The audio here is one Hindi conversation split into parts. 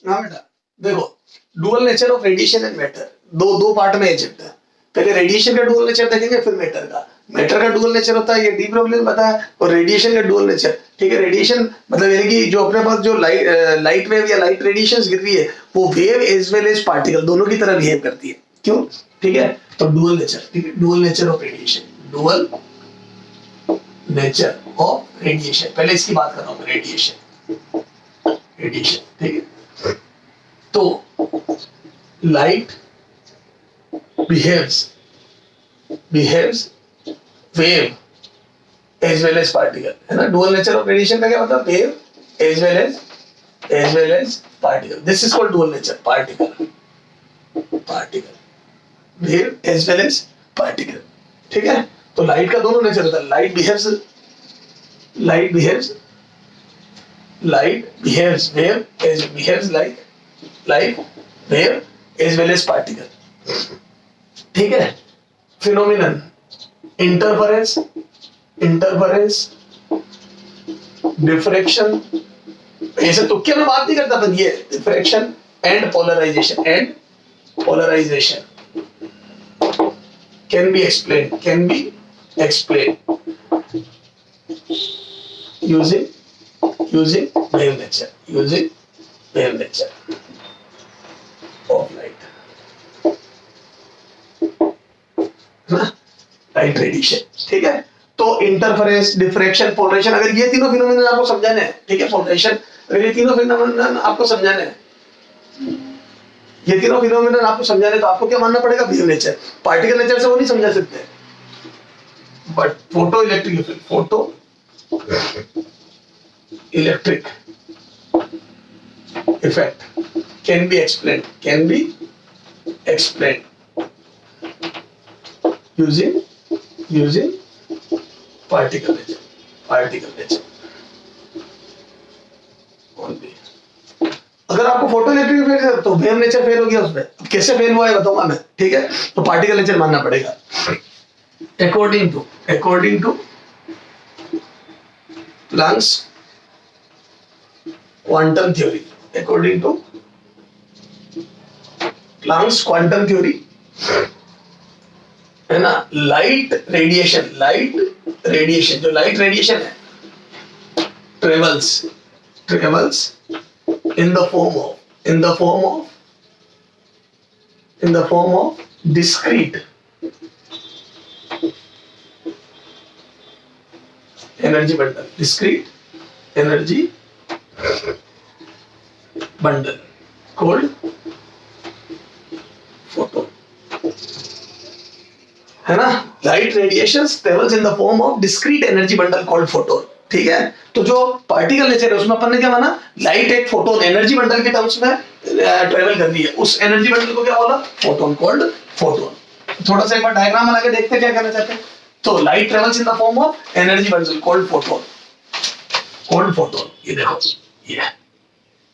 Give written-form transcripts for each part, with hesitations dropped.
हाँ बेटा, देखो dual nature of radiation and matter, दो दो पार्ट में है चैप्टर। पहले रेडिएशन का डुअल नेचर देखेंगे, फिर मैटर का। मैटर का डुअल नेचर होता है ये डी प्रॉब्लम बताया, और रेडिएशन का डुअल नेचर, ठीक है। रेडिएशन मतलब यानी कि जो अपने पास जो लाइट वेव या लाइट रेडिएशन गिर रही है वो wave as well as particle दोनों की तरह बिहेव करती है, क्यों, ठीक है। तो डुअल नेचर, ठीक है, dual nature of radiation, dual nature of radiation. पहले इसकी बात कर रहा हूं, रेडिएशन, रेडिएशन, ठीक है। तो light behaves wave as well as particle, है ना। dual nature of radiation का क्या मतलब, wave as well as particle, this is called dual nature, particle wave as well as particle, ठीक है। तो लाइट का दोनों नेचर होता है, light behaves wave as well as particle, ठीक है। फिनोमिनन इंटरफेरेंस, डिफ्रैक्शन, ऐसे तुक्के में बात नहीं करता था, ये diffraction and polarisation, can be explain using wave nature of light, light radiation, ठीक है। तो इंटरफेरेंस, डिफ्रैक्शन, पोलराइजेशन, अगर ये तीनों फिनोमेनन आपको समझाने हैं, ठीक है, पोलराइजेशन, अगर ये तीनों फिनोमेनन आपको समझाने हैं, तो आपको क्या मानना पड़ेगा, वेव नेचर। पार्टिकल नेचर से वो नहीं समझा सकते, but photo electric effect can be explain using particle nature only। अगर आपको फोटो इलेक्ट्रिक इफेक्ट तो वेव नेचर फेल हो गया उसमें, कैसे फेल हुआ है बताऊंगा मैं, ठीक है। तो पार्टिकल नेचर मानना पड़ेगा। According to Planck's quantum theory, है ना, लाइट रेडिएशन, जो लाइट रेडिएशन है travels in the form of discrete energy bundle called photon, है ना। Light radiations travels in the form of discrete energy bundle called photon, ठीक है। तो जो पार्टिकल नेचर है उसमें अपन ने क्या माना, लाइट एक फोटोन एनर्जी बंडल के टर्म्स में ट्रेवल कर रही है, उस एनर्जी बंडल को क्या बोला, फोटोन, कॉल्ड फोटोन। थोड़ा सा एक बार डायग्राम बना के देखते हैं क्या कहना चाहते हैं। तो light travels in the form of energy bundle called photon, ये देखो,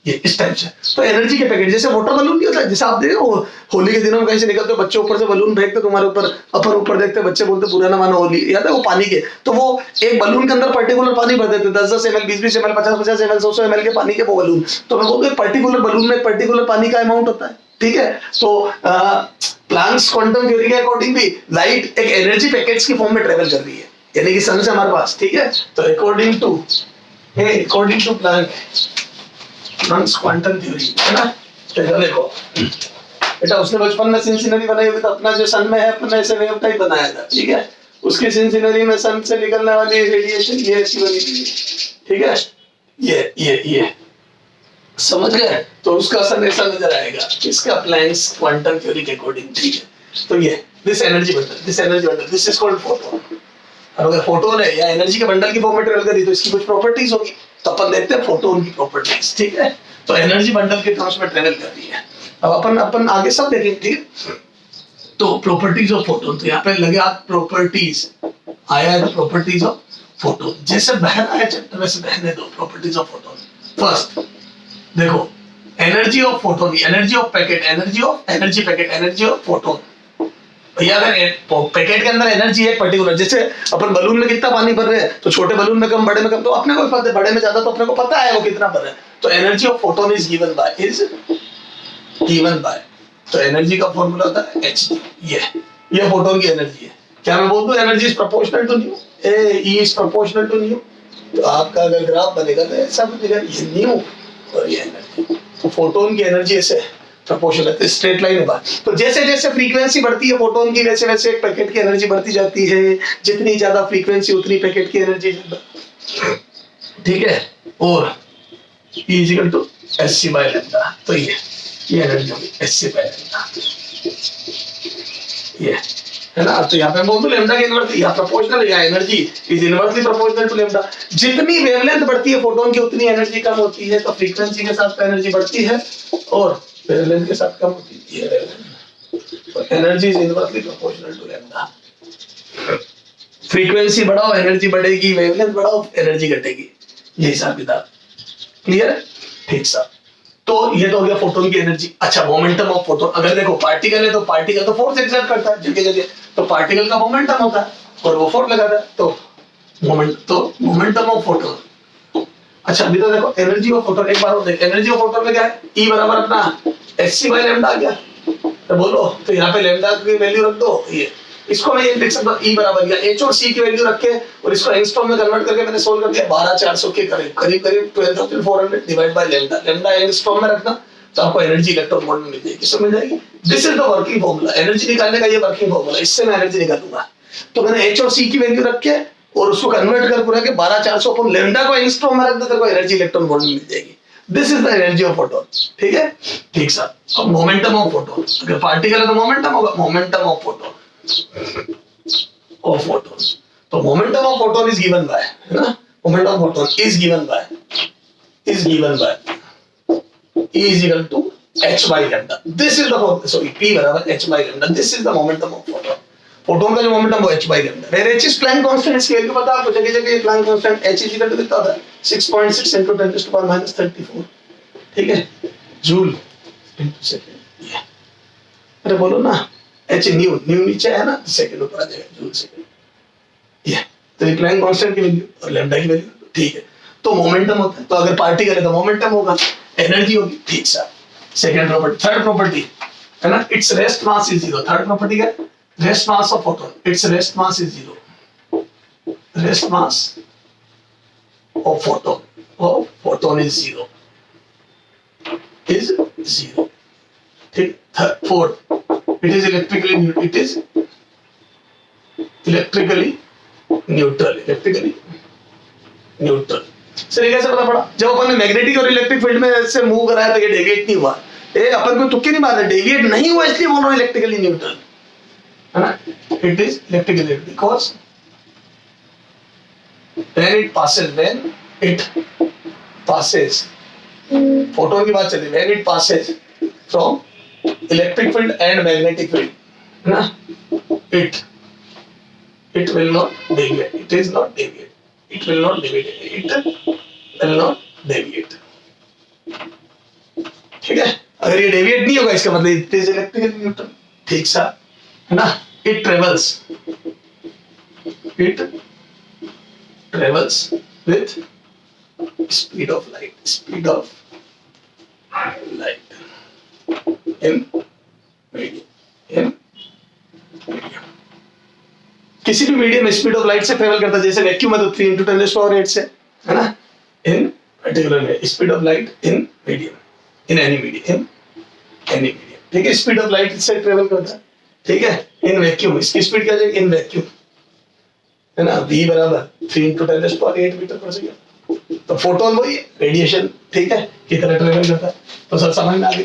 ये इस टाइप से। तो एनर्जी के पैकेट, जैसे वाटर बलून नहीं होता, जैसे आप देखो होली के दिनों में कहीं से निकलते हो, बच्चे ऊपर से बलून फेंकते तुम्हारे ऊपर, अपन ऊपर देखते बच्चे बोलते पूरा ना मानो होली, याद है वो पानी के, तो वो एक बलून के अंदर पर्टिकुलर पानी भर देते, 10-10 ml, 20-20 ml, 50-50 ml, 100 ml के पानी के वो बलून। तो मैं बोलूँ पर्टिकुलर बलून में पर्टिकुलर पानी का अमाउंट होता है, ठीक है। तो प्लैंक्स क्वांटम थ्योरी के अकॉर्डिंग भी लाइट एक एनर्जी पैकेट्स की फॉर्म में ट्रेवल कर रही है, यानी कि सन से हमारे पास, ठीक है। तो according to Planck's quantum theory, है ना। तो देखो बेटा, उसने बचपन में सिनसिनरी बनाई हुई, तो अपना जो सन में है अपने ऐसे वेव टाइप बनाया था, ठीक है। उसकी सिनसिनरी में सन से निकलने वाली रेडिएशन ये ऐसी बनी हुई, ठीक है। ये समझ गए। तो उसका सन ऐसा नजर आएगा, इसका प्लैंक्स क्वांटम थ्योरी के अकॉर्डिंग, ठीक है। तो ये this energy bundle this is called photon. और अगर फोटोन है या एनर्जी के बंडल की फॉर्म में ट्रेवल करी तो इसकी कुछ प्रॉपर्टीज होगी, तो अपन देखते हैं फोटोन की प्रॉपर्टीज, ठीक है। तो एनर्जी बंडल के टर्म्स में ट्रेवल कर रही है। अब अपन आगे सब देखेंगे, ठीक है। तो प्रॉपर्टीज ऑफ फोटोन, तो यहाँ पे लगे आप प्रॉपर्टीज आया है, प्रॉपर्टीज ऑफ फोटोन, जैसे बह रहा है चैप्टर वैसे बहने दो। प्रॉपर्टीज ऑफ फोटोन, फर्स्ट देखो energy of photon, energy of packet, energy of photon. भैया अगर पैकेट के अंदर एनर्जी है पर्टिकुलर, जैसे अपन बलून में कितना पानी भर रहे हैं, तो छोटे बलून में कम, बड़े में कम, तो अपने को पता है, बड़े में ज्यादा तो अपने को पता है वो कितना भर है। तो energy of photon is given bye तो एनर्जी का फॉर्मूला होता है H। ये फोटोन की एनर्जी है। क्या मैं बोल दूं energy is proportional to nu, E is proportional to nu. तो आपका अगर ग्राफ बनेगा तो ऐसा बनेगा, ये न्यू और ये एनर्जी। तो फोटोन की एनर्जी ऐसे प्रोपोर्शनल है, स्ट्रेट लाइन है बात। तो जैसे जैसे फ्रीक्वेंसी बढ़ती है फोटोन की, वैसे वैसे एक पैकेट की एनर्जी बढ़ती जाती है। जितनी ज्यादा फ्रीक्वेंसी उतनी पैकेट की एनर्जी ज्यादा, ठीक है। और E equal to SC by lambda. तो ये एनर्जी होगी SC बाय लैम्डा, ये है ना। तो यहाँ पे बोल दो लैम्डा की इनवर्सली, यहाँ प्रोपोर्शनल, यहाँ energy is inversely proportional to lambda. जितनी वेवलेंथ बढ़ती है फोटोन की उतनी एनर्जी कम होती है। तो फ्रीक्वेंसी के साथ एनर्जी बढ़ती है और वेवलेंथ के साथ कम होती है। तो energy is inversely proportional to lambda. Frequency बढ़ाओ एनर्जी बढ़ेगी, वेवलेंथ बढ़ाओ एनर्जी घटेगी, ये हिसाब किताब क्लियर है। ठीक सर। तो ये तो हो गया फोटोन की एनर्जी। अच्छा, मोमेंटम ऑफ फोटोन, अगर देखो पार्टिकल है तो पार्टिकल तो फोर्स एक्सर्ट करता है जगह जगह, तो पार्टिकल का मोमेंटम होता है और वो फोर्स लगाता है। तो मोमेंटम ऑफ फोटोन। अच्छा अभी तो देखो एनर्जी ऑफ फोटोन, एक बार और देख, एनर्जी ऑफ फोटोन में क्या है, E बराबर अपना SC बाय लैम्डा आ गया। तो बोलो, तो यहाँ पे लैम्डा की वैल्यू रख दो, ये इसको मैं ये लिख सकता हूँ E बराबर या H और C की वैल्यू रख के और इसको एंगस्ट्रॉम में कन्वर्ट करके मैंने सोल्व कर दिया 12400 के करीब 12400 divide by lambda. Lambda angstrom में रखना तो आपको एनर्जी इलेक्ट्रॉन वोल्ट में मिल जाएगी। किसमें मिल जाएगी? This is the working formula, energy निकालने का ये वर्किंग फॉर्मूला, इससे मैं एनर्जी निकालूंगा। तो मैंने H और C की वैल्यू रख के और उसको कन्वर्ट कर पूरा के 12400 अपन लैम्डा को एंगस्ट्रॉम में रख दे तो एनर्जी इलेक्ट्रॉन वोल्ट में मिल जाएगी। This is the energy of photon. ठीक है, ठीक सर। अब मोमेंटम ऑफ फोटोन, अगर पार्टिकल है तो मोमेंटम होगा, momentum of photon of photons. So momentum of photon is given by, है ना? Momentum of photon is given by E is equal to H by lambda. This is the sorry P बराबर H by lambda. This is the momentum of photon. Photon का जो momentum वो H by lambda. Where H is Planck constant, scale को पता आपको, जगह जगह ये Planck constant H is equal to कितना होता है? 6.6 into 10 to the power minus 34. ठीक है? Joule into second. अरे बोलो ना, H न्यू नीचे है ना, सेकंड ऊपर आ जाएगा, जूल सेकंड। ये तो ये प्लैंक कांस्टेंट की वैल्यू और लैम्डा की वैल्यू, ठीक है। तो मोमेंटम होता है, तो अगर पार्टिकल है तो मोमेंटम होगा, एनर्जी होगी, ठीक sir. Second property, third property है ना, it's rest mass is zero. Third property क्या है? Rest mass of photon, it's rest mass is zero. Rest mass of photon is zero, ठीक। Fourth, it is electrically neutral। Sir ये कैसे पता पड़ा? जब अपन ने मैग्नेटिक और इलेक्ट्रिक फील्ड में से मूव कराया तो ये डेविएट नहीं हुआ। अपन को तुक्के नहीं मार रहे, डेविएट नहीं हुआ इसलिए बोल रहा हूं इलेक्ट्रिकली न्यूट्रल, है ना। It is electrically because when it passes photon की बात चल रही है, when it passes from electric field and magnetic field, ना, it will not deviate, it is not deviate, it will not deviate, ठीक है। अगर ये डेविएट नहीं होगा इसका मतलब इट इज इलेक्ट्रिकली न्यूट्रल, ठीक सा, है ना। it travels with speed of light in medium। किसी भी मीडियम स्पीड ऑफ लाइट से ट्रेवल करता है, जैसे वैक्यूम है तो 3 into 10⁸ से, है ना। इन particular speed of light in medium, in any medium, ठीक है। स्पीड ऑफ लाइट से ट्रेवल करता है, ठीक है, इन वैक्यूम। इसकी स्पीड क्या जाएगी? इन वैक्यूम, है ना, v बराबर 3 into 10⁸ मीटर पर सेकंड। तो फोटोन वही रेडिएशन, ठीक है, की तरह ट्रेवल करता है। तो सर समझ में आ गई।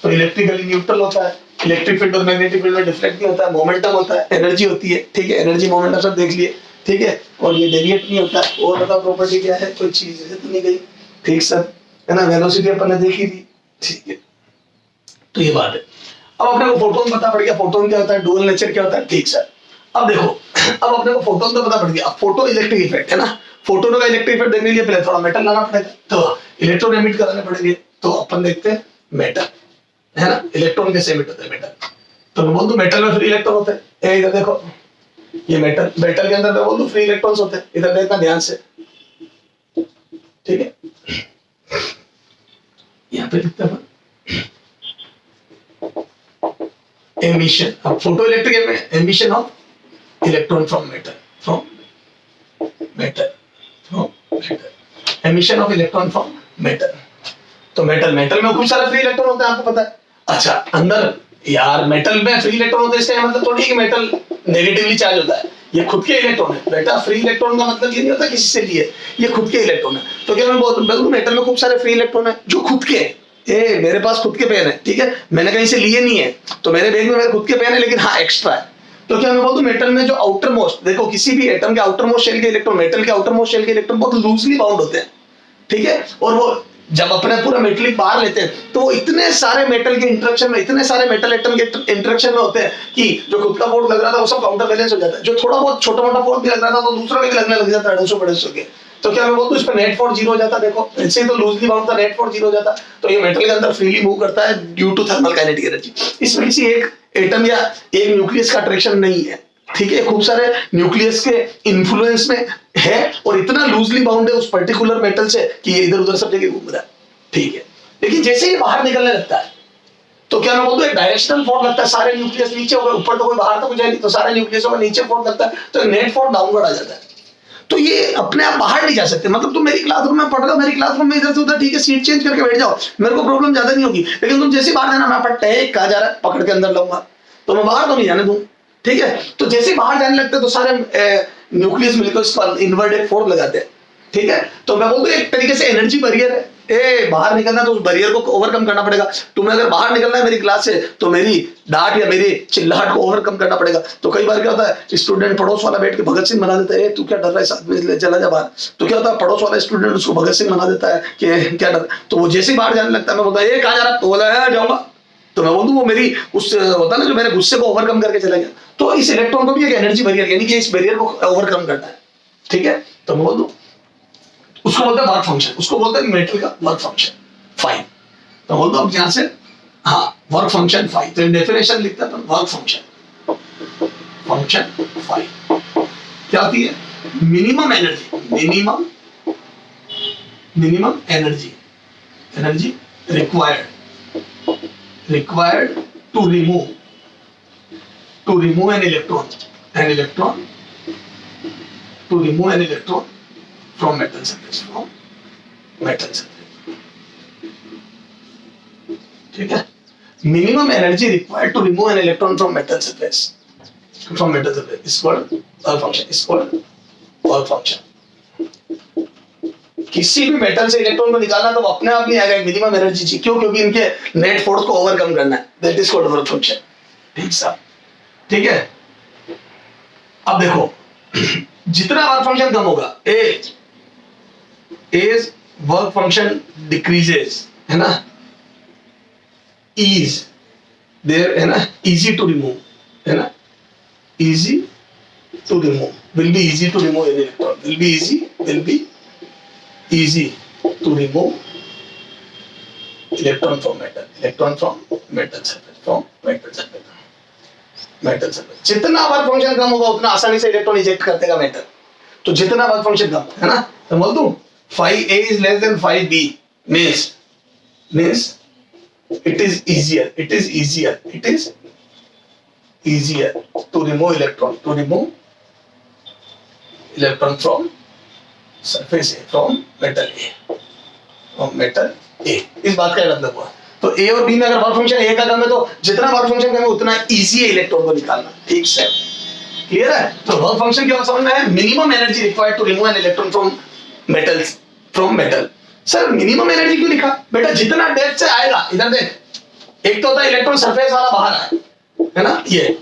तो इलेक्ट्रिकली न्यूट्रल होता है, इलेक्ट्रिक फील्ड और मैग्नेटिक फील्ड में डिफ्लेक्ट नहीं होता है, मोमेंटम होता है, एनर्जी होती है, ठीक है। एनर्जी मोमेंटम सब देख लिए, ठीक है। और ये डेविएट नहीं होता है। और बता प्रॉपर्टी क्या है? कोई चीज है तो नहीं गई, ठीक सर, है ना। वेलोसिटी अपन ने देखी थी, ठीक है। तो ये बात है। अब अपने को फोटोन पता पड़ गया, फोटोन क्या होता है, डुअल नेचर क्या होता है, ठीक सर। अब देखो, अब अपने को फोटोन तो पता पड़ गया। अब फोटो इलेक्ट्रिक इफेक्ट, है ना। फोटोन का इलेक्ट्रिक इफेक्ट देखने के लिए पहले थोड़ा मेटल लाना पड़ेगा, तो इलेक्ट्रॉन एमिट कराने पड़ेंगे। तो अपन देखते हैं मेटल, है ना। इलेक्ट्रॉन कैसे एमिट होता है? मेटल, तो मैं बोल दूं मेटल में फ्री इलेक्ट्रॉन होते हैं। इधर देखो, ये मेटल के अंदर मैं बोल दूं फ्री इलेक्ट्रॉन्स होते हैं। इधर देखना ध्यान से, ठीक है। यहाँ पे लिखते हैं एमिशन, अब फोटो इलेक्ट्रिक में emission of electron from metal, emission of electron from metal. तो मेटल में खूब सारे फ्री इलेक्ट्रॉन होते हैं, आपको पता है। अच्छा, अंदर यार मेटल में फ्री इलेक्ट्रॉन होते हैं, इसका मतलब थोड़ी कि मेटल नेगेटिवली चार्ज होता है, ये खुद के इलेक्ट्रॉन है बेटा। फ्री इलेक्ट्रॉन का मतलब ये नहीं होता किसी से लिए, ये खुद के इलेक्ट्रॉन है। तो क्या मैं बोलूं मेटल में खूब सारे फ्री इलेक्ट्रॉन है जो खुद के, मेरे पास खुद के पेन है, ठीक है, मैंने कहीं से लिए नहीं है, तो मेरे बैग में मेरे खुद के पेन है, लेकिन हाँ एक्स्ट्रा है। तो क्या मैं बोलूं मेटल में जो आउटर मोस्ट, देखो किसी भी एटम के आउटर मोस्ट शेल के इलेक्ट्रॉन, मेटल के आउटर मोस्ट शेल के इलेक्ट्रॉन बहुत लूजली बाउंड होते हैं, ठीक है, और वो जब अपने पूरा मेटलिक बाहर लेते हैं तो वो इतने सारे मेटल के इंटरेक्शन में, इतने सारे मेटल एटम के इंटरेक्शन में होते हैं कि जो खुद का फोर्स लग रहा था वो सब काउंटर बैलेंस हो जाता है, जो थोड़ा बहुत छोटा मोटा फोर्स भी लग रहा था तो दूसरा भी लगने लग जाता है 250 के। तो क्या मैं बोलूं इस पर नेट फोर्स जीरो हो जाता, देखो इससे तो लूजली बाउंड था, नेट फोर्स जीरो हो जाता। तो ये मेटल के अंदर फ्रीली मूव करता है due to thermal kinetic energy. इसमें किसी एक एटम या एक न्यूक्लियस का अट्रैक्शन नहीं है, ठीक है, खूब सारे न्यूक्लियस के इन्फ्लुएंस में है और इतना लूजली बाउंड है उस पर्टिकुलर मेटल से कि ये इधर उधर सब जगह घूम रहा है, ठीक है। लेकिन जैसे ही बाहर निकलने लगता है तो क्या मैं बोलूं एक डायरेक्शनल फोर्स लगता है, सारे न्यूक्लियस नीचे हो गए, ऊपर तो कोई बाहर तो कुछ है नहीं, तो सारे न्यूक्लियसों में नीचे फोर्स लगता है, तो नेट फोर्स डाउनवर्ड आ जाता है। तो ये अपने आप बाहर नहीं जा सकते, मतलब तुम मेरी क्लासरूम में पढ़ रहे हो, मेरी क्लासरूम में इधर से उधर, ठीक है, सीट चेंज करके बैठ जाओ, मेरे को प्रॉब्लम ज्यादा नहीं होगी। लेकिन तुम जैसे बाहर जाना, मैं पढ़ते हैं कहा जा रहा है पकड़ के अंदर लाऊंगा, तो मैं बाहर तो नहीं जाने दूं, ठीक है। तो जैसे बाहर जाने लगते तो सारे न्यूक्लियस मिलकर उसका इन्वर्टेड फोर्स लगाते हैं, ठीक है। तो मैं बोलूं एक तरीके से एनर्जी बैरियर है, बाहर निकलना तो उस बैरियर को ओवरकम करना पड़ेगा। तुम्हें अगर बाहर निकलना है मेरी क्लास से तो मेरी डांट या मेरी चिल्लाहट को ओवरकम करना पड़ेगा। तो कई बार क्या होता है स्टूडेंट पड़ोस वाला बैठ के भगत सिंह बना देता है, तू क्या डर रहा है, साथ में चला जा बाहर। तो क्या होता है पड़ोस वाला स्टूडेंट उसको भगत सिंह बना देता है कि क्या डर, तो वो जैसे ही बाहर जाने लगता है मैं बोलता है कहाँ जा रहा, तो बोला है जाऊंगा, तो मैं बोल दूं वो मेरी उस होता है ना जो मेरे गुस्से को ओवरकम करके चला गया। तो इस इलेक्ट्रॉन को भी एक एनर्जी बैरियर, यानी कि इस बैरियर को ओवरकम करना है, ठीक है। तो मैं बोल दूं उसको बोलते हैं वर्क फंक्शन, उसको बोलते हैं मेटल का वर्क फंक्शन, फाइन। तो बोल दो यहां से, हाँ वर्क फंक्शन फाइन, तो डेफिनेशन लिखता है वर्क फंक्शन, फंक्शन फाइन क्या होती है, minimum energy, minimum energy, energy required to remove an electron to remove an electron from metal surface, ठीक है। Minimum energy required to remove an electron from metal surface is called work function, किसी भी मेटल से इलेक्ट्रॉन को निकालना तो अपने आप नहीं आएगा, मिनिमम एनर्जी चाहिए, क्यों, क्योंकि इनके नेट फोर्स को ओवरकम करना है, that is called work function, ठीक साहब, ठीक है। अब देखो जितना वर्क फंक्शन कम होगा एज वर्क फंक्शन डिक्रीजेस, है ना, ease there, है ना, easy to remove, है ना, easy to remove, will be easy to remove an electron, will be easy to remove electron from metal surface, जितना वर्क फंक्शन कम होगा उतना आसानी से इलेक्ट्रॉन इजेक्ट कर देगा मेटल। तो जितना वर्क फंक्शन कम है ना, तो बोल दूं 5a is less than 5b means it is easier to remove electron from surface A, from metal A, इस बात का मतलब हुआ। तो A और B में अगर वर्क फंक्शन A का कम है तो जितना वर्क फंक्शन कम है उतना इजी है इलेक्ट्रॉन को निकालना, ठीक से क्लियर है। तो वर्क फंक्शन क्या समझ में है, minimum energy required to remove an electron from metal. Sir minimum energy क्यों लिखा, बेटा जितना डेप्थ से आएगा, इधर देख, एक तो होता है इलेक्ट्रॉन सरफेस वाला बाहर आए, है ना ये,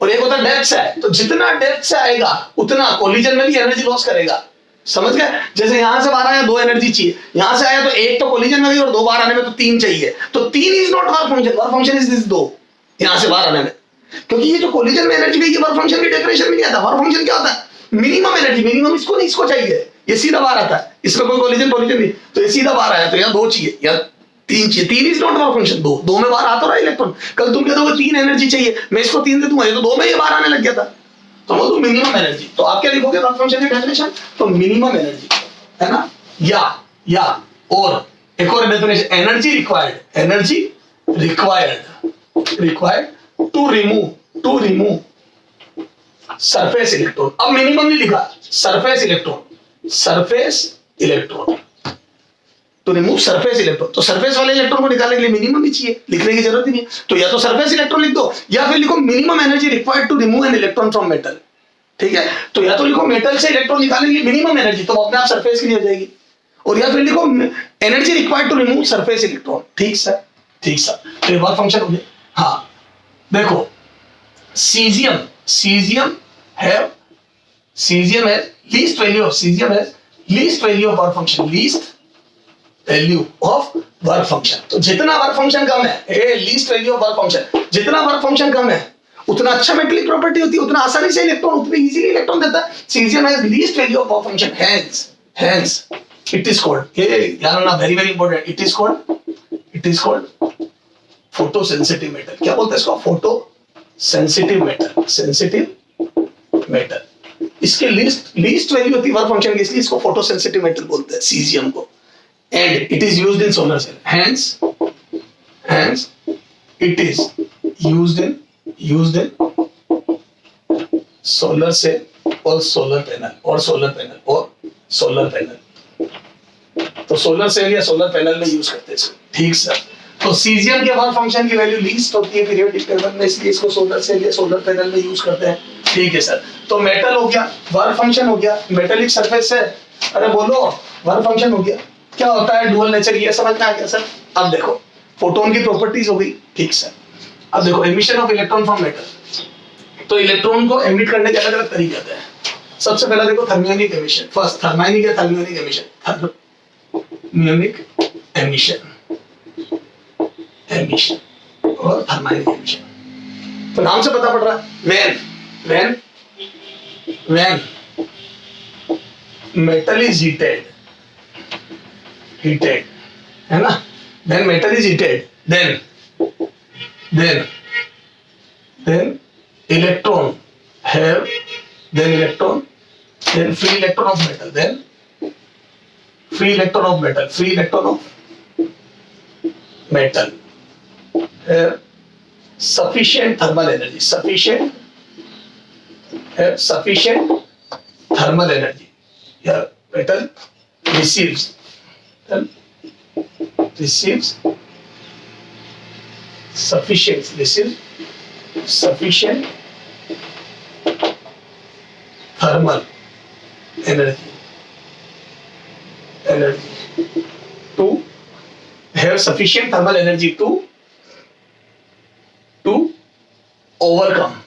और एक होता है डेप्थ से आए। तो जितना डेप्थ से आएगा उतना कोलिजन में भी एनर्जी लॉस करेगा, समझ गए। जैसे यहां से बाहर आया 2 एनर्जी चाहिए, यहां से आया तो एक तो कोलिजन में गई और 2 बाहर आने में तो 3 चाहिए। तो 3 is not work function is this 2 यहां से बाहर आने में, क्योंकि ये जो कोलिजन में एनर्जी गई ये वर्क फंक्शन की डेफिनेशन में नहीं आता। वर्क फंक्शन क्या होता है, मिनिमम एनर्जी, मिनिमम इसको नहीं, इसको चाहिए, ये सीधा बाहर आता है, इसमें कोई कोलिजन नहीं, तो ये सीधा बाहर आया, तो यहाँ 2 चाहिए या 3 चाहिए। 3 इज नॉट वर्क फंक्शन, 2 में बाहर आता रहा इलेक्ट्रॉन। कल तुम कह दोगे 3 एनर्जी चाहिए, मैं इसको 3 दे दूंगा, ये तो 2 में ये बाहर आने लग गया था, तो वो तो मिनिमम एनर्जी। तो आप क्या लिखोगे वर्क फंक्शन की डेफिनेशन, तो मिनिमम एनर्जी, है ना, या और एक और definition, energy required to remove surface electron. अब मिनिमम नहीं लिखा, surface electron to remove surface electron. तो सरफेस वाले इलेक्ट्रॉन को निकालने के लिए मिनिमम ही चाहिए, लिखने की जरूरत ही नहीं। तो या तो सरफेस इलेक्ट्रॉन लिख दो या फिर लिखो minimum energy required to remove an electron from metal. ठीक है, तो या तो लिखो मेटल से इलेक्ट्रॉन निकालने के लिए मिनिमम एनर्जी, तो अपने आप सरफेस की हो जाएगी, और या फिर लिखो energy required to remove surface electron. ठीक सर। तो ये वर्क फंक्शन हो गया। हाँ देखो, cesium है least value of work function, तो जितना वर्क फंक्शन कम है, least value of work function, जितना वर्क फंक्शन कम है उतना अच्छा मेटेलिक प्रॉपर्टी होती है, उतना आसानी से इलेक्ट्रॉन, उतनी इजीली इलेक्ट्रॉन देता है। cesium has least value of work function, hence it is called, ये ध्यान रखना, very important, it is called photosensitive metal। क्या बोलते हैं इसको? Photosensitive metal. इसके लीस्ट वैल्यू होती है वर्क फंक्शन की, इसलिए इसको फोटोसेंसिटिव मेटल बोलते हैं, सीजियम को। And it is used in solar cell, hence it is used in solar cell और सोलर पैनल। तो सोलर सेल या सोलर पैनल में यूज करते हैं इसको। ठीक सर। तो सीजियम के वर्क फंक्शन की वैल्यू लीस्ट होती है पीरियोडिक टेबल में, इसलिए इसको सोलर सेल या सोलर पैनल में यूज करते हैं। ठीक है सर। तो मेटल हो गया, वर्क फंक्शन हो गया, मेटेलिक सरफेस है, अरे बोलो वर्क फंक्शन हो गया। क्या होता है डुअल नेचर, ये समझ में आ गया सर। अब देखो फोटोन की प्रॉपर्टीज हो गई। ठीक सर। अब देखो emission of electron from metal, तो इलेक्ट्रॉन को एमिट करने के अलग अलग तरीके होते हैं। सबसे पहला देखो थर्मियोनिक एमिशन, फर्स्ट थर्माइनिक या थर्मियोनिक एमिशन और थर्माइनिक एमिशन। तो नाम से पता पड़ रहा है, when metal is heated है ना, when metal is heated then electron free electron of metal sufficient thermal energy yeah, metal receives sufficient thermal energy to have sufficient thermal energy to overcome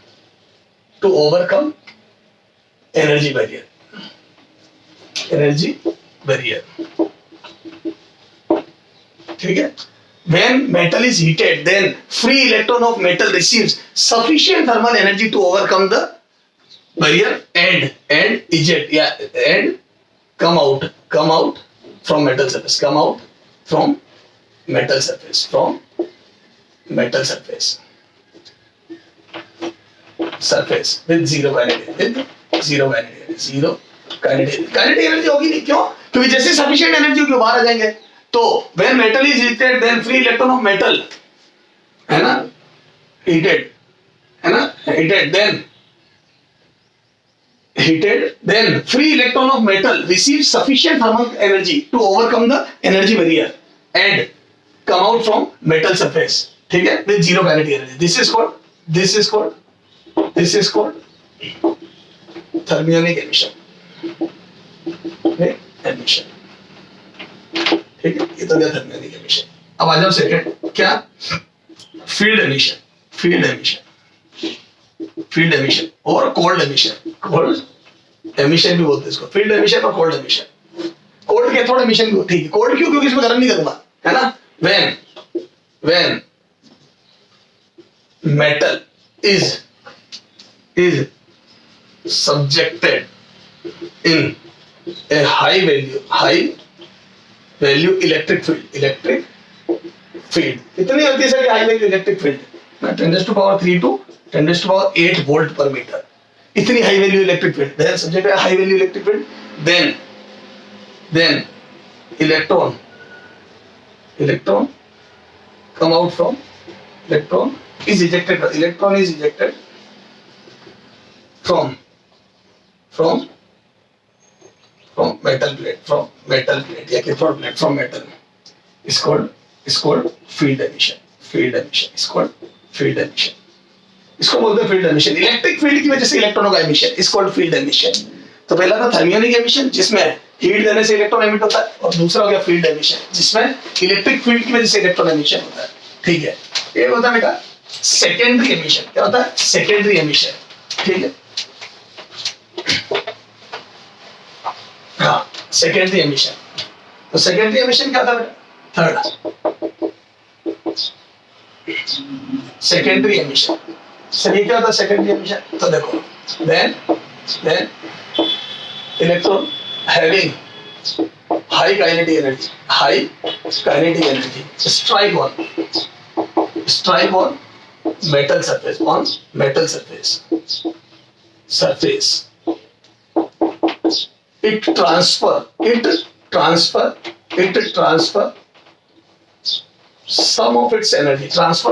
energy barrier. ठीक है। When metal is heated, then free electron of metal receives sufficient thermal energy to overcome the barrier and come out from metal surface with zero kinetic energy होगी नहीं, क्यों? क्योंकि जैसे sufficient energy होगी बाहर आ जाएंगे। तो when metal is heated, then free electron of metal है ना, heated then free electron of metal receives sufficient thermal energy to overcome the energy barrier and come out from metal surface, ठीक है, with zero kinetic energy. This is called thermionic emission. ठीक है, ये तो गया थर्मियोनिक एमिशन। अब आ जाओ सेकंड, क्या? फील्ड एमिशन और कोल्ड एमिशन भी बोलते हैं इसको, फील्ड एमिशन और cold emission. Cold cathode emission भी ठीक है। कोल्ड क्यों? क्योंकि इसमें गर्म नहीं करूंगा, है ना। when metal is subjected in a high value electric field कितनी होती है sir high value electric field? 10⁻³ to 10⁸ volt per metre, इतनी high value electric field. Then subject है high value electric field, then electron electron come out from, electron is ejected from metal plate, या cathode plate from metal is called field emission. Is called field emission. इसको बोलते हैं फील्ड एमिशन. इलेक्ट्रिक फील्ड की वजह से इलेक्ट्रॉनों का emission is called field emission. तो पहला था थर्मियोनिक एमिशन जिसमें हीट देने से इलेक्ट्रॉन एमिट होता है, और दूसरा हो गया फील्ड एमिशन जिसमें इलेक्ट्रिक फील्ड की वजह से इलेक्ट्रॉन एमिशन होता है. ठीक है, ये होता है बेटा सेकेंडरी एमिशन. क्या होता है? Secondary emission. ठीक है, हाँ सेकेंडरी एमिशन. तो सेकेंडरी एमिशन क्या होता है बेटा? Third secondary emission. सर ये क्या होता है सेकेंडरी एमिशन? तो देखो then electron having high kinetic energy strike on metal surface, it transfer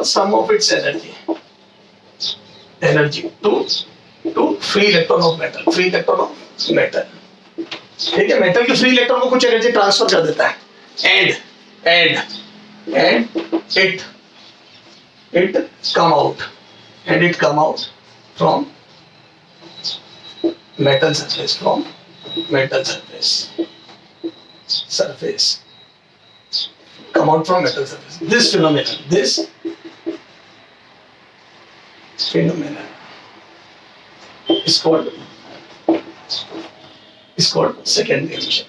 some of its energy to free electron of metal. ठीक है, मेटल के फ्री इलेक्ट्रॉन को कुछ एनर्जी ट्रांसफर कर देता है, and it come out from metal surface, come out from metal surface. This phenomenon is called secondary emission.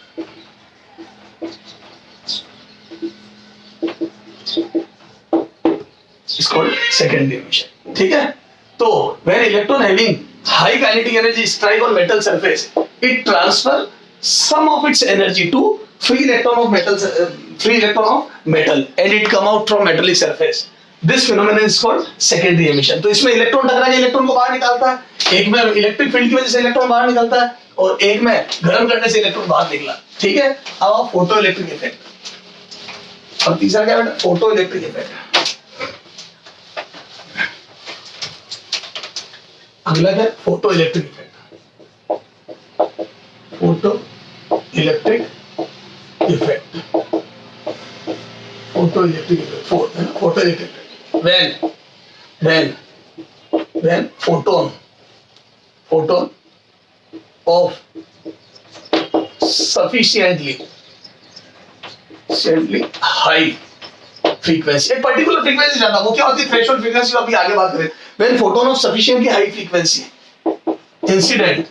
Is called secondary emission. ठीक है, तो when electron having high kinetic energy strike on metal surface, it transfer some of its energy to free electron of metal, and it come out from metallic surface. This phenomenon is called secondary emission. तो इसमें इलेक्ट्रॉन टकरा के इलेक्ट्रॉन को बाहर निकालता है. एक में इलेक्ट्रिक फील्ड की वजह से इलेक्ट्रॉन बाहर निकलता है, और एक में गर्म करने से इलेक्ट्रॉन बाहर निकला. ठीक है, अब फोटो इलेक्ट्रिक इफेक्ट. और तीसरा क्या बेटा? Photo electric effect. अगला क्या? Photo electric effect. Photo electric effect. When photon of sufficiently high frequency, एक पर्टिकुलर फ्रीक्वेंसी जाना, वो क्या होती है? Threshold frequency. अभी आगे बात करें. When photon of sufficiently high frequency incident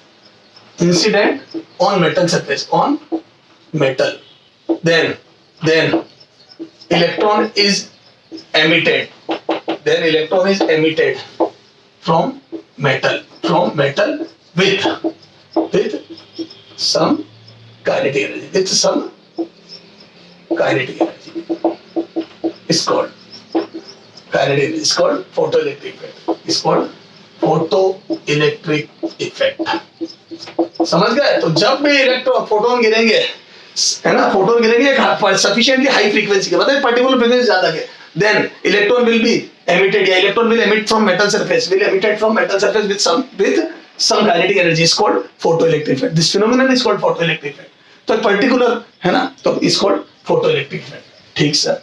on metal surface, then electron is emitted from metal with some kinetic energy. It's called photoelectric effect. समझ गए? तो जब भी फोटोन गिरेंगे, है ना, फोटोन गिरेंगे सफिशिएंटली हाई फ्रीक्वेंसी के, मतलब पर्टिकुलर फ्रीक्वेंसी ज्यादा के, then electron will be emitted, electron will emit from metal surface, with some kinetic energy, is called photoelectric effect. This phenomenon is called photoelectric effect. तो पर्टिकुलर है ना, तो is called photoelectric effect. ठीक सर,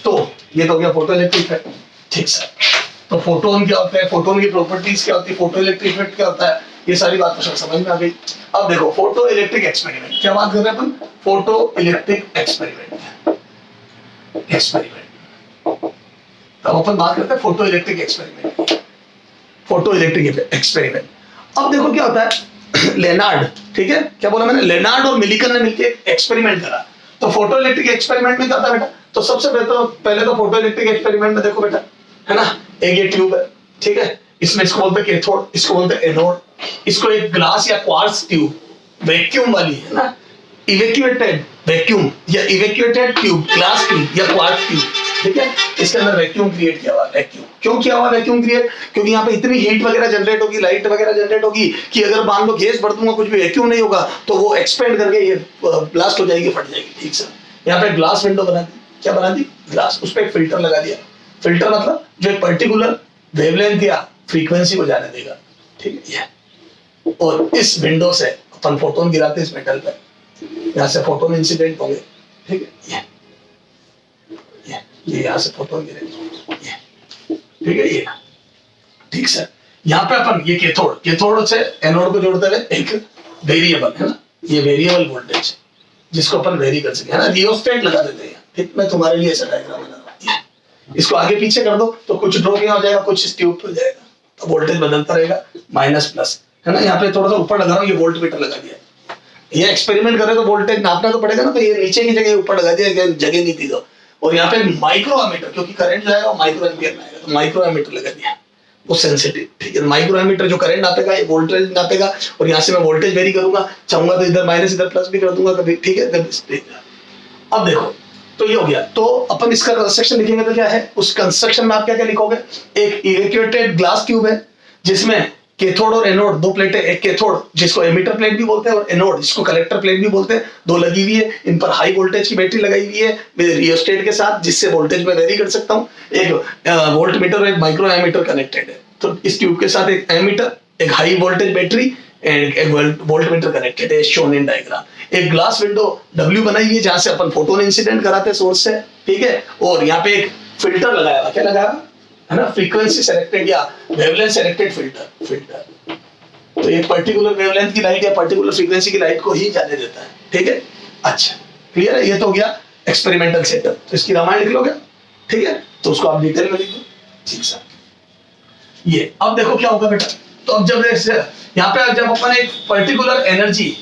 तो ये तो गया फोटोइलेक्ट्रिक इफेक्ट. ठीक सर, तो फोटोन क्या होता है, फोटोन की प्रॉपर्टीज क्या होती है, फोटोइलेक्ट्रिक इफेक्ट क्या होता है, ये सारी बात तो समझ में आ गई. अब देखो फोटो इलेक्ट्रिक एक्सपेरिमेंट, क्या बात कर रहे हैं अपन? Photo electric experiment. तब अपन बात करते हैं फोटो इलेक्ट्रिक एक्सपेरिमेंट. अब देखो क्या होता है, लेनार्ड, ठीक है, क्या बोला मैंने? लेनार्ड और मिलिकन ने मिलकर एक्सपेरिमेंट करा. तो फोटो इलेक्ट्रिक एक्सपेरिमेंट में क्या होता है बेटा? तो सबसे पहले तो फोटो इलेक्ट्रिक एक्सपेरिमेंट में देखो बेटा, है ना, एक ये ट्यूब है, ठीक है, इसमें इसको बोलते हैं कैथोड, इसको बोलते हैं एनोड. इसको एक ग्लास या क्वार्ट्ज ट्यूब, वैक्यूम वाली, है ना, इवैक्यूएटेड वैक्यूम या इवैक्यूएटेड ट्यूब, ग्लास ट्यूब या क्वार्ट्ज ट्यूब, ठीक है, इसके अंदर वैक्यूम क्रिएट किया हुआ. वैक्यूम क्यों किया हुआ? वैक्यूम क्रिएट क्योंकि यहाँ पे इतनी हीट वगैरह जनरेट होगी, लाइट वगैरह जनरेट होगी कि अगर मान लो गैस भर दूंगा, कुछ भी वैक्यूम नहीं होगा, तो वो एक्सपेंड करके ये ब्लास्ट हो जाएगी, फट जाएगी. ठीक सर, यहाँ पे ग्लास विंडो बना दी. क्या बना दी? ग्लास, उस पर एक फिल्टर लगा दिया। फिल्टर मतलब जो एक पर्टिकुलर वेवलेंथ या फ्रीक्वेंसी को जाने देगा, ठीक है ये। और इस विंडो से अपन फोटोन गिराते हैं इस मेटल पे, यहाँ से फोटोन इंसिडेंट होंगे, ठीक है ये यहाँ से फोटोन गिरेंगे, ये ठीक है ये ठीक सर। यहाँ पे अपन ये कैथोड से एनोड को जोड़ते हुए एक वेरिएबल है ना, ये वेरिएबल वोल्टेज जिसको अपन वेरी कर सके है ना, रियोस्टेट लगा देते हैं। ठीक, मैं तुम्हारे लिए ऐसा डायग्राम बना रहा हूँ, इसको आगे पीछे कर दो तो कुछ ड्रॉप यहाँ हो जाएगा, कुछ इस ट्यूब पे हो जाएगा, तो वोल्टेज बदलता रहेगा माइनस प्लस है ना। यहाँ पे थोड़ा सा ऊपर लगा रहा हूँ, ये वोल्ट मीटर लगा दिया। ये एक्सपेरिमेंट करे तो वोल्टेज नापना तो पड़ेगा ना, तो ये नीचे की जगह ऊपर लगा दिया, जगह नहीं थी तो। और यहाँ पे माइक्रो एमीटर, क्योंकि करंट जाएगा माइक्रो एम्पियर में आएगा, तो माइक्रो एमीटर लगा दिया, वो सेंसिटिव, ठीक है। माइक्रो एमीटर जो करंट नापेगा ये वोल्टेज नापेगा, और यहाँ से मैं वोल्टेज वेरी करूंगा, चाहूंगा तो इधर माइनस इधर प्लस भी कर दूंगा कभी, ठीक है। अब देखो तो ये हो गया, तो अपन इसका कंस्ट्रक्शन लिखेंगे तो क्या है, उस कंस्ट्रक्शन में आप क्या क्या लिखोगे, एक इवेक्यूएटेड ग्लास ट्यूब है जिसमें कैथोड और एनोड दो प्लेटें, एक कैथोड जिसको एमिटर प्लेट भी बोलते हैं और एनोड जिसको कलेक्टर प्लेट भी बोलते हैं, दो लगी हुई है। इन पर हाई वोल्टेज की बैटरी लगाई हुई है रियोस्टेट के साथ, जिससे वोल्टेज में वेरी कर सकता हूँ। एक वोल्ट मीटर और एक माइक्रो एमीटर कनेक्टेड है, तो इस ट्यूब के साथ एक एमीटर, एक हाई वोल्टेज बैटरी एंड एक वोल्ट मीटर कनेक्टेड है, शोन इन डायग्राम। एक ग्लास विंडो W बनाई हुई है जहां से अपन फोटोन इंसिडेंट कराते हैं सोर्स से, ठीक है। और यहाँ पे एक फिल्टर लगाया हुआ, क्या लगाया है ना, फ्रीक्वेंसी सेलेक्टेड या वेवलेंथ सेलेक्टेड फिल्टर। तो एक पर्टिकुलर वेवलेंथ की लाइट या पर्टिकुलर फ्रीक्वेंसी की लाइट को ही जाने देता है, ठीक है। अच्छा क्लियर है, ये तो हो गया एक्सपेरिमेंटल सेटअप। तो इसकी रामायण लिख लोगे, ठीक है, तो उसको आप डिटेल में लिख लो, ठीक सर। ये अब देखो क्या होगा बेटा, तो अब जब यहाँ पे जब अपन एक पर्टिकुलर एनर्जी,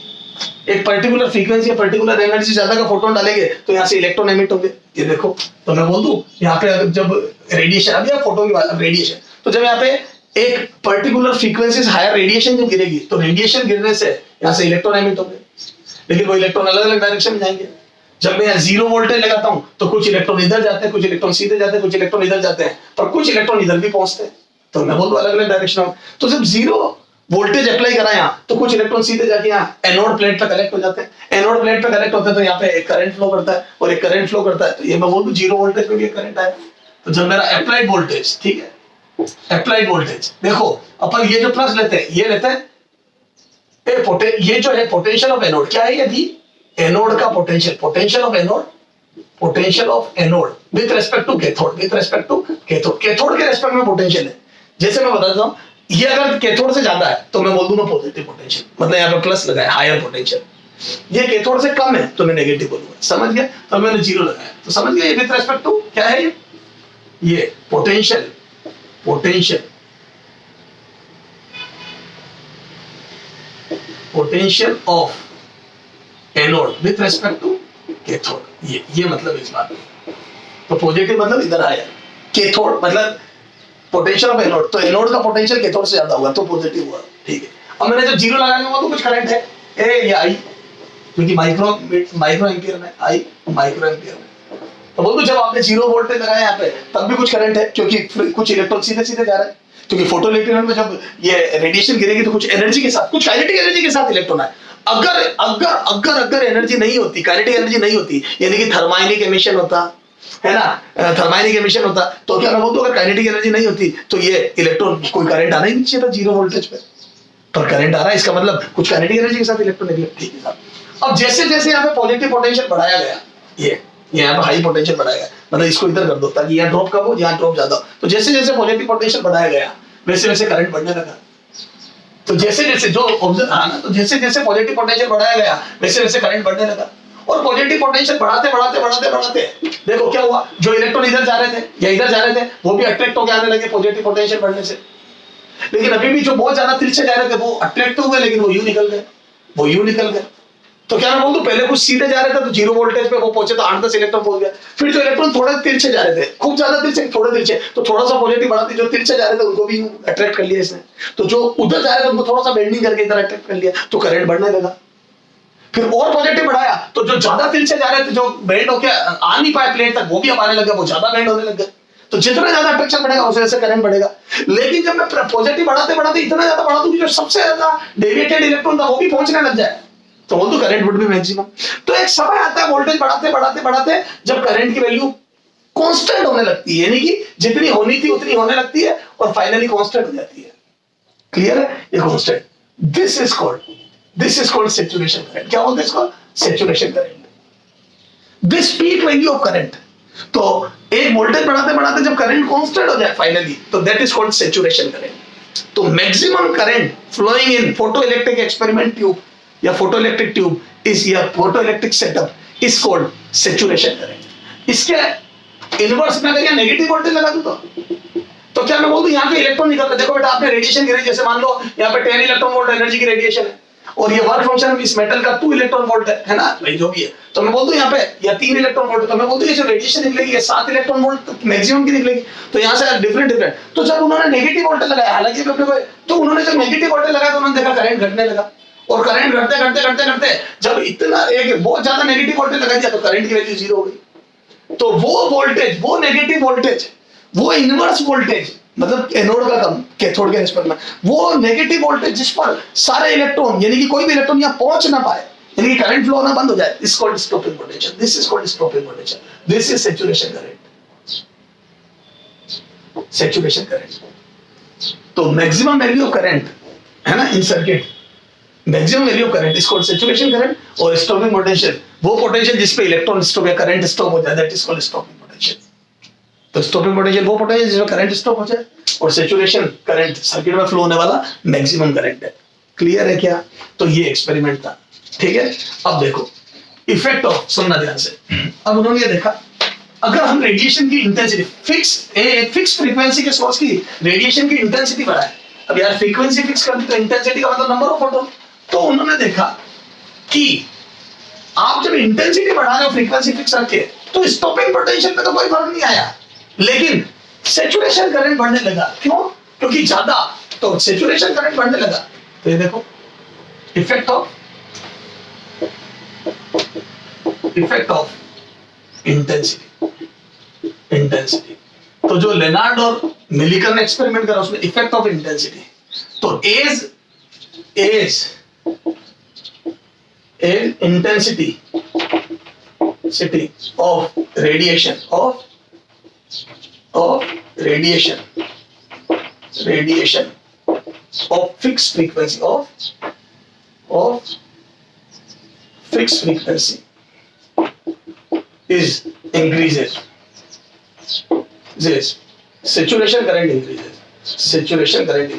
एक पर्टिकुलर फ्रीक्वेंसी या पर्टिकुलर एनर्जी ज्यादा का फोटोन डालेंगे तो यहाँ से इलेक्ट्रॉन एमिट होंगे। ये देखो, तो मैं बोल दूं यहाँ पे जब रेडिएशन, अभी आप फोटोन की बात, रेडिएशन, तो जब यहाँ पे एक पर्टिकुलर फ्रीक्वेंसी से हायर रेडिएशन जब गिरेगी तो रेडिएशन गिरने से यहाँ से इलेक्ट्रॉन एमिट होंगे, लेकिन वो इलेक्ट्रॉन अलग अलग डायरेक्शन में जाएंगे। जब मैं यहाँ 0 वोल्टेज लगाता हूँ तो कुछ इलेक्ट्रॉन इधर जाते हैं, कुछ इलेक्ट्रॉन सीधे जाते हैं, कुछ इलेक्ट्रॉन इधर जाते हैं, पर कुछ इलेक्ट्रॉन इधर भी पहुंचते हैं, तो मैं बोल दूं अलग अलग डायरेक्शन में। तो जब 0 वोल्टेज अप्लाई करा यहाँ तो कुछ इलेक्ट्रॉन सीधे जाके यहाँ एनोड प्लेट पे कलेक्ट हो जाते हैं, एनोड प्लेट पे कलेक्ट होते हैं तो यहाँ पे एक करंट फ्लो करता है और एक करंट फ्लो करता है, तो ये मैं बोल दूं 0 वोल्टेज पे भी करंट आया। तो जब मेरा अप्लाइड वोल्टेज, ठीक है, अप्लाइड वोल्टेज, देखो अपन ये जो प्लस लेते हैं, ये लेते हैं ये जो है पोटेंशियल ऑफ एनोड, क्या है ये दी एनोड का potential, potential of anode with respect to cathode, with respect to cathode के रिस्पेक्ट में पोटेंशियल है। जैसे मैं बताता हूँ, ये अगर कैथोड से ज्यादा है तो मैं बोल दूंगा पॉजिटिव पोटेंशियल, मतलब यहाँ पे प्लस लगाया हायर पोटेंशियल। ये कैथोड से कम है तो मैं नेगेटिव बोलूंगा, समझ गया, तो मैंने 0 लगाया, तो समझ गया ये विद रिस्पेक्ट टू क्या है, ये potential of anode with respect to cathode, ये मतलब इस बात में। तो पॉजिटिव मतलब इधर आया, कैथोड मतलब पोटेंशियल ऑफ एनोड, तो एनोड का पोटेंशियल कैथोड से ज्यादा हुआ तो पॉजिटिव हुआ, ठीक है। अब मैंने जब 0 लगाने हुआ तो कुछ करंट है, ए या आई, क्योंकि माइक्रो एम्पियर में, आई माइक्रो एम्पियर में, तो बोल दो जब आपने 0 वोल्टेज लगाया यहाँ पे तब भी कुछ करंट है, क्योंकि कुछ इलेक्ट्रॉन सीधे सीधे जा रहे हैं, क्योंकि फोटो इलेक्ट्रॉन में जब ये रेडिएशन गिरेगी तो कुछ एनर्जी के साथ, कुछ काइनेटिक एनर्जी के साथ इलेक्ट्रॉन है। अगर एनर्जी नहीं होती, काइनेटिक एनर्जी नहीं होती, यानी कि थर्माइनिक एमिशन होता है ना, थर्माइनिक एमिशन होता, तो क्या मैं बोल दूं अगर काइनेटिक एनर्जी नहीं होती तो ये इलेक्ट्रॉन, कोई करंट आना ही नहीं चाहिए था 0 वोल्टेज पे, पर करंट आ रहा है, इसका मतलब कुछ काइनेटिक एनर्जी के साथ इलेक्ट्रॉन निकले, ठीक है। अब जैसे जैसे यहाँ पे पॉजिटिव पोटेंशियल बढ़ाया गया, ये यहाँ पे हाई पोटेंशियल बढ़ाया गया, मतलब इसको इधर कर दो ताकि यहाँ ड्रॉप कम हो, यहाँ ड्रॉप ज्यादा हो, तो जैसे जैसे पॉजिटिव पोटेंशियल बढ़ाया गया वैसे वैसे करंट बढ़ने लगा। तो जैसे जैसे जो तो जैसे जैसे पॉजिटिव पोटेंशियल बढ़ाया गया वैसे वैसे करंट बढ़ने लगा, और पॉजिटिव पोटेंशियल बढ़ाते देखो क्या हुआ, जो इलेक्ट्रॉन इधर जा रहे थे या इधर जा रहे थे वो भी अट्रैक्ट होकर आने लगे पॉजिटिव पोटेंशियल बढ़ने से। लेकिन अभी भी जो बहुत ज्यादा तिरछे जा रहे थे वो अट्रैक्ट हुए, लेकिन वो यूं निकल गए। तो क्या मैं बोल दूं, पहले कुछ सीधे जा रहे थे तो 0 वोल्टेज पे वो पहुंचे तो 8-10 इलेक्ट्रॉन पहुंच गया, फिर जो इलेक्ट्रॉन थोड़े तिरछे जा रहे थे, खूब ज्यादा तिरछे, थोड़े तिरछे, तो थोड़ा सा पॉजिटिव बढ़ाते, जो तिरछे जा रहे थे उनको भी अट्रैक्ट कर लिया इसने, तो जो उधर जा रहे थे उनको थोड़ा सा बेंडिंग करके इधर अट्रैक्ट कर लिया, तो करंट बढ़ने लगा। फिर और पॉजिटिव बढ़ाया तो जो ज्यादा तिरछे जा रहे थे, जो बेंड होके आ नहीं पाए प्लेट तक, वो भी अब आने लगे, वो ज्यादा बेंड होने लग गए। तो जितना ज्यादा अट्रैक्शन बढ़ेगा उसे ऐसे करंट बढ़ेगा। लेकिन जब मैं पॉजिटिव बढ़ाते इतना ज्यादा बढ़ा दूं कि जो सबसे ज्यादा डेविएटेड इलेक्ट्रॉन था वो भी पहुंचने लग जाए, तो करंट वुड बी मैक्सिमम। तो एक समय आता है वोल्टेज बढ़ाते जब करंट की वैल्यू कांस्टेंट होने लगती है, यानी कि जितनी होनी थी उतनी होने लगती है और फाइनली कांस्टेंट हो जाती है। क्लियर है? ये constant, this is called saturation current. क्या बोलते हैं इसको? Saturation current. This peak value of current, तो एक वोल्टेज बढ़ाते बढ़ाते जब करंट कांस्टेंट हो जाए फाइनली, तो that is called saturation current. तो maximum current flowing in photoelectric experiment tube या फोटोइलेक्ट्रिक ट्यूब इज या photoelectric setup is called saturation current. इसके इनवर्स में अगर यहाँ नेगेटिव वोल्टेज लगा दूं तो क्या मैं बोल दूं यहाँ पे इलेक्ट्रॉन निकल रहा है? देखो बेटा, आपने रेडिएशन गिरी, जैसे मान लो यहाँ पे 10 इलेक्ट्रॉन वोल्ट एनर्जी की रेडिएशन है और ये वर्क फंक्शन इस मेटल का 2 इलेक्ट्रॉन वोल्ट है ना भाई, जो भी है, तो मैं बोल दूं यहाँ पे या 3 इलेक्ट्रॉन वोल्ट, तो मैं बोल दूं ये जो रेडिएशन निकलेगी ये 7 इलेक्ट्रॉन वोल्ट मैक्सिमम की निकलेगी। तो यहाँ से डिफरेंट, तो जब उन्होंने नेगेटिव वोल्टेज लगाया, हालांकि तो उन्होंने जब नेगेटिव वोल्टेज लगाया तो उन्होंने देखा करंट घटने लगा, और करंट घटते जब इतना एक बहुत ज्यादा नेगेटिव वोल्टेज लगा दिया तो करंट की वैल्यू 0 हो गई। तो वो वोल्टेज, वो नेगेटिव वोल्टेज, वो इनवर्स वोल्टेज, मतलब एनोड का कम, कैथोड के रिस्पेक्ट में, वो नेगेटिव वोल्टेज जिस पर सारे इलेक्ट्रॉन, यानी कि कोई भी इलेक्ट्रॉन यहाँ पहुंच ना पाए, यानी कि करंट फ्लो होना बंद हो जाए, is called stopping potential. This is called stopping potential. This is saturation current. Saturation current. तो मैक्सिमम वैल्यू ऑफ करंट है ना in circuit, maximum value of current is called saturation current, और स्टॉपिंग पोटेंशियल वो पोटेंशियल जिस पे इलेक्ट्रॉन स्टॉप या करंट स्टॉप हो जाए, that is called stopping potential. तो स्टॉपिंग पोटेंशियल वो पोटेंशियल जिसमें करंट स्टॉप हो जाए, और सैचुरेशन करंट सर्किट में फ्लो होने वाला मैक्सिमम करंट है। क्लियर है क्या? तो ये एक्सपेरिमेंट था, ठीक है। अब देखो इफेक्ट ऑफ, सुनना ध्यान से। अब उन्होंने ये देखा, अगर हम रेडिएशन की इंटेंसिटी फिक्स फ्रीक्वेंसी के सोर्स की रेडिएशन की इंटेंसिटी बढ़ाए, अब यार फ्रीक्वेंसी फिक्स कर दी तो इंटेंसिटी का मतलब नंबर ऑफ फोटोन, तो उन्होंने देखा कि आप जब इंटेंसिटी बढ़ा रहे हो फ्रीक्वेंसी फिक्स रखे तो स्टॉपिंग पोटेंशियल पे तो कोई फर्क नहीं आया, लेकिन सैचुरेशन करंट बढ़ने लगा। क्यों? क्योंकि ज्यादा, तो सैचुरेशन करंट बढ़ने लगा। तो ये देखो इफेक्ट ऑफ इंटेंसिटी। तो जो लेनार्ड और मिलिकन ने एक्सपेरिमेंट करा उसमें इफेक्ट ऑफ इंटेंसिटी, तो as intensity of radiation of fixed frequency is increases. This saturation current increases. Saturation current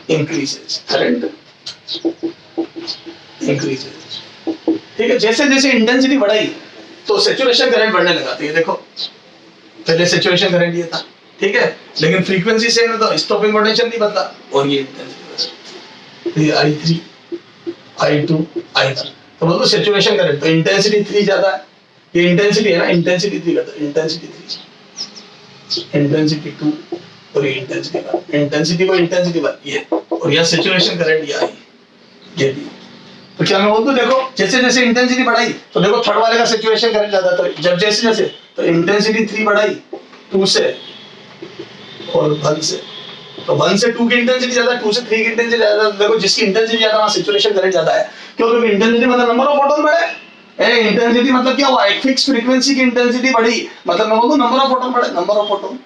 increases. ठीक है, जैसे जैसे इंटेंसिटी बढ़ाई तो सैचुरेशन करंट बढ़ने लगा। तो ये देखो पहले सैचुरेशन करंट ये था, ठीक है, लेकिन फ्रीक्वेंसी सेम है तो स्टॉपिंग पोटेंशियल नहीं बदला, और ये इंटेंसिटी, ये I3 I2 I1, तो बोलो सैचुरेशन करंट, तो इंटेंसिटी 3 ज्यादा है, ये इंटेंसिटी है ना, इंटेंसिटी 3 करता है, इंटेंसिटी 3, इंटेंसिटी 2 और ये इंटेंसिटी 1, इंटेंसिटी को इंटेंसिटी 1 ये, और यहाँ सैचुरेशन करंट ये भी। तो क्या मैं बोलूं, देखो जैसे जैसे इंटेंसिटी बढ़ाई तो देखो थर्ड वाले का सैचुरेशन करंट ज्यादा, तो जब जैसे तो इंटेंसिटी 3 बढ़ाई 2 से और 1 से, तो 1 से 2 की इंटेंसिटी ज्यादा, 2 से 3 की इंटेंसिटी ज्यादा। देखो जिसकी इंटेंसिटी ज्यादा वहां सैचुरेशन करंट ज्यादा है। क्यों? क्योंकि इंटेंसिटी मतलब नंबर ऑफ फोटोन बढ़े। इंटेंसिटी मतलब क्या हुआ, एक फिक्स फ्रीक्वेंसी की इंटेंसिटी बढ़ी, मतलब मैं बोलूं नंबर ऑफ फोटोन बढ़े, नंबर ऑफ फोटोन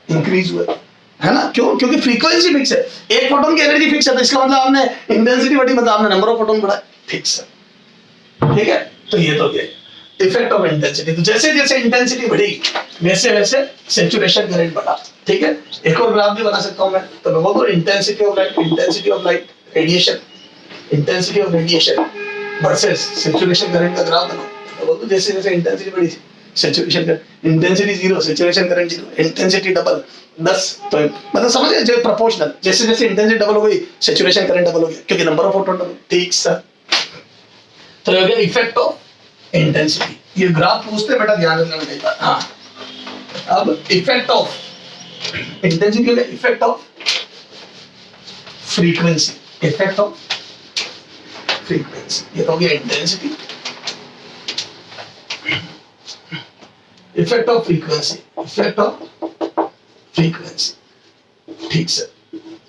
इंक्रीज हुआ, है ना। क्यों? क्योंकि फ्रीक्वेंसी फिक्स है, एक फोटोन की एनर्जी फिक्स है, तो इसका मतलब आपने इंटेंसिटी बढ़ी, मतलब आपने नंबर ऑफ फोटोन बढ़ाए, फिक्स है, ठीक है। तो ये तो ये इफेक्ट ऑफ इंटेंसिटी। तो जैसे जैसे इंटेंसिटी बढ़ी वैसे वैसे सैचुरेशन करंट बढ़ा, ठीक है। एक और ग्राफ भी बना सकता हूं मैं, तो मैं बोलूं intensity of light radiation, intensity of radiation versus saturation current का ग्राफ बनाओ। तो बोलूं जैसे जैसे इंटेंसिटी बढ़ी saturation current, intensity 0 saturation current 0, intensity double 10, तो मतलब समझ गए, जो प्रोपोर्शनल, जैसे जैसे इंटेंसिटी डबल हो गई सैचुरेशन करंट डबल हो गया, क्योंकनंबर ऑफ फोटोन डबल, ठीक सर। तो ये हो गया इफेक्ट ऑफ इंटेंसिटी। ये ग्राफ पूछते बेटा, ध्यान रखना बेटा। हाँ, अब इफेक्ट ऑफ इंटेंसिटी हो गया effect of frequency, effect of frequency, ये हो गया intensity, effect of frequency, effect of frequency, ठीक सर।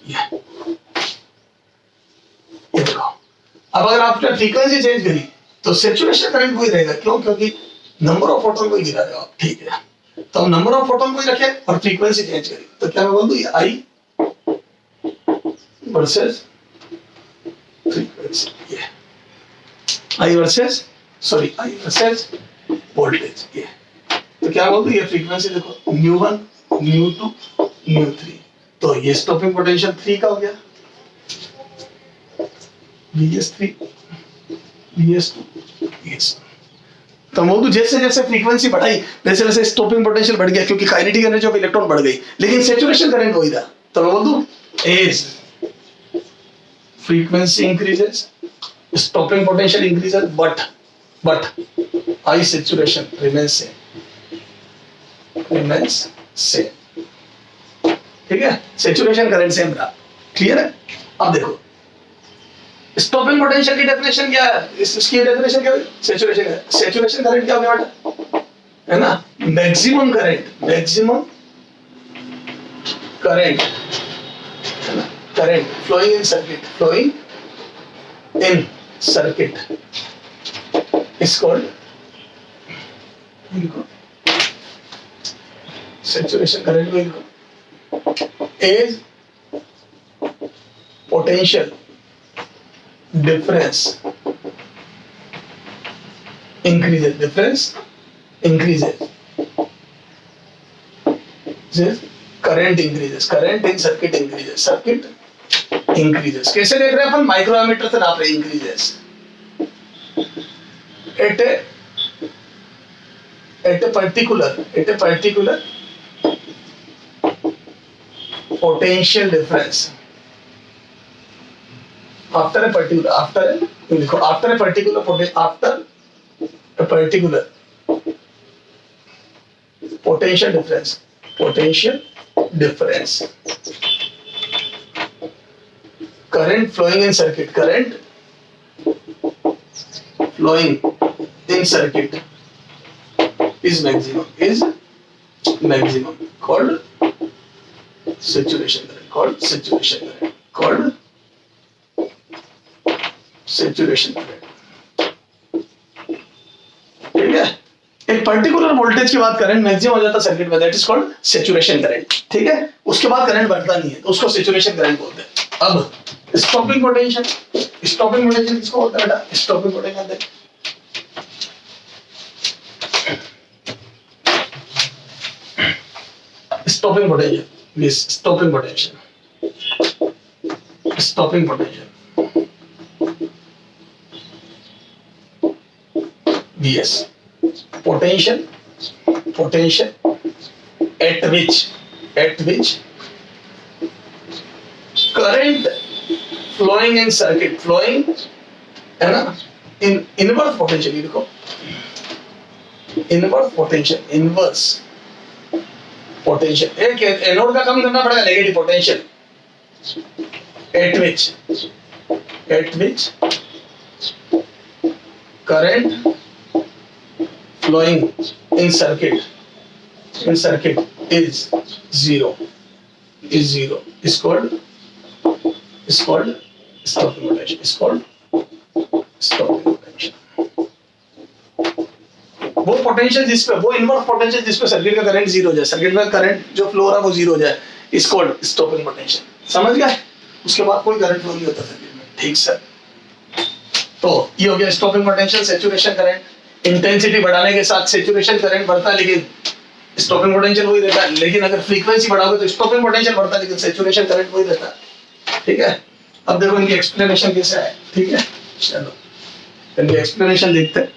ये देखो, अब अगर आपने फ्रीक्वेंसी चेंज करी तो सेचुरेशन करंट वही रहेगा, क्यों? क्योंकि नंबर ऑफ फोटोन को गिरा रहे हो आप, ठीक है। तो हम नंबर ऑफ फोटोन को ही रखें और फ्रीक्वेंसी चेंज करें, तो क्या मैं बोल दूं, ये आई वर्सेस फ्रीक्वेंसी, ये आई वर्सेस वोल्टेज, ये तो क्या बोल दूं, ये फ्रीक्वेंसी देखो ν1 ν2 ν3, तो ये स्टॉपिंग पोटेंशियल 3 का हो गया, Vs3 Vs2 Vs1। तो बोल जैसे जैसे फ्रीक्वेंसी बढ़ाई वैसे वैसे स्टॉपिंग पोटेंशियल बढ़ गया, क्योंकि काइनेटिक एनर्जी ऑफ इलेक्ट्रॉन बढ़ गई, लेकिन सैचुरेशन करंट वही रहा। तो मैं बोल दूं as frequency increases stopping potential increases, but I saturation remains same, ठीक है। सैचुरेशन करंट सेम रहा, क्लियर है। अब देखो स्टॉपिंग पोटेंशियल की डेफिनेशन क्या है, इसकी डेफिनेशन क्या है, सैचुरेशन करंट क्या होगा बेटा, है ना, मैक्सिमम करंट है ना, current flowing in circuit is called saturation current को is potential difference increases current in circuit increases। कैसे देख रहे हैं अपन, माइक्रोमीटर से नाप रहे increases at a particular potential difference after a particular potential difference current flowing in circuit is maximum called saturation current, saturation current, ठीक है। एक पर्टिकुलर वोल्टेज के बाद करंट मैक्सिमम हो जाता है सर्किट में, that is called saturation current, ठीक है। उसके बाद करंट बढ़ता नहीं है तो उसको सैचुरेशन करंट बोलते हैं। अब स्टॉपिंग पोटेंशियल किसको बोलते हैं बेटा, stopping potential Vs potential at which current flowing in circuit है ना, in inverse potential, ये देखो inverse potential एक एनोड का कम करना पड़ेगा, negative potential at which current flowing in circuit is zero is called stopping potential, वो पोटेंशियल जिसपे, वो इनवर्स पोटेंशियल जिसपे सर्किट का करंट जीरो हो जाए, सर्किट में करंट जो फ्लो हो रहा है वो जीरो हो जाए, इज कॉल्ड स्टॉपिंग पोटेंशियल। समझ गए? उसके बाद कोई करंट फ्लो नहीं होता सर्किट में, ठीक सर। तो ये हो गया stopping potential, saturation current. Intensity बढ़ाने के साथ सैचुरेशन करंट बढ़ता है, लेकिन स्टॉपिंग पोटेंशियल वही रहता है। लेकिन अगर फ्रीक्वेंसी बढ़ाओगे तो स्टॉपिंग पोटेंशियल बढ़ता है, लेकिन सैचुरेशन करंट वही रहता है, ठीक है। अब देखो इनकी एक्सप्लेनेशन कैसे है, ठीक है। चलो इनकी एक्सप्लेनेशन देखते हैं।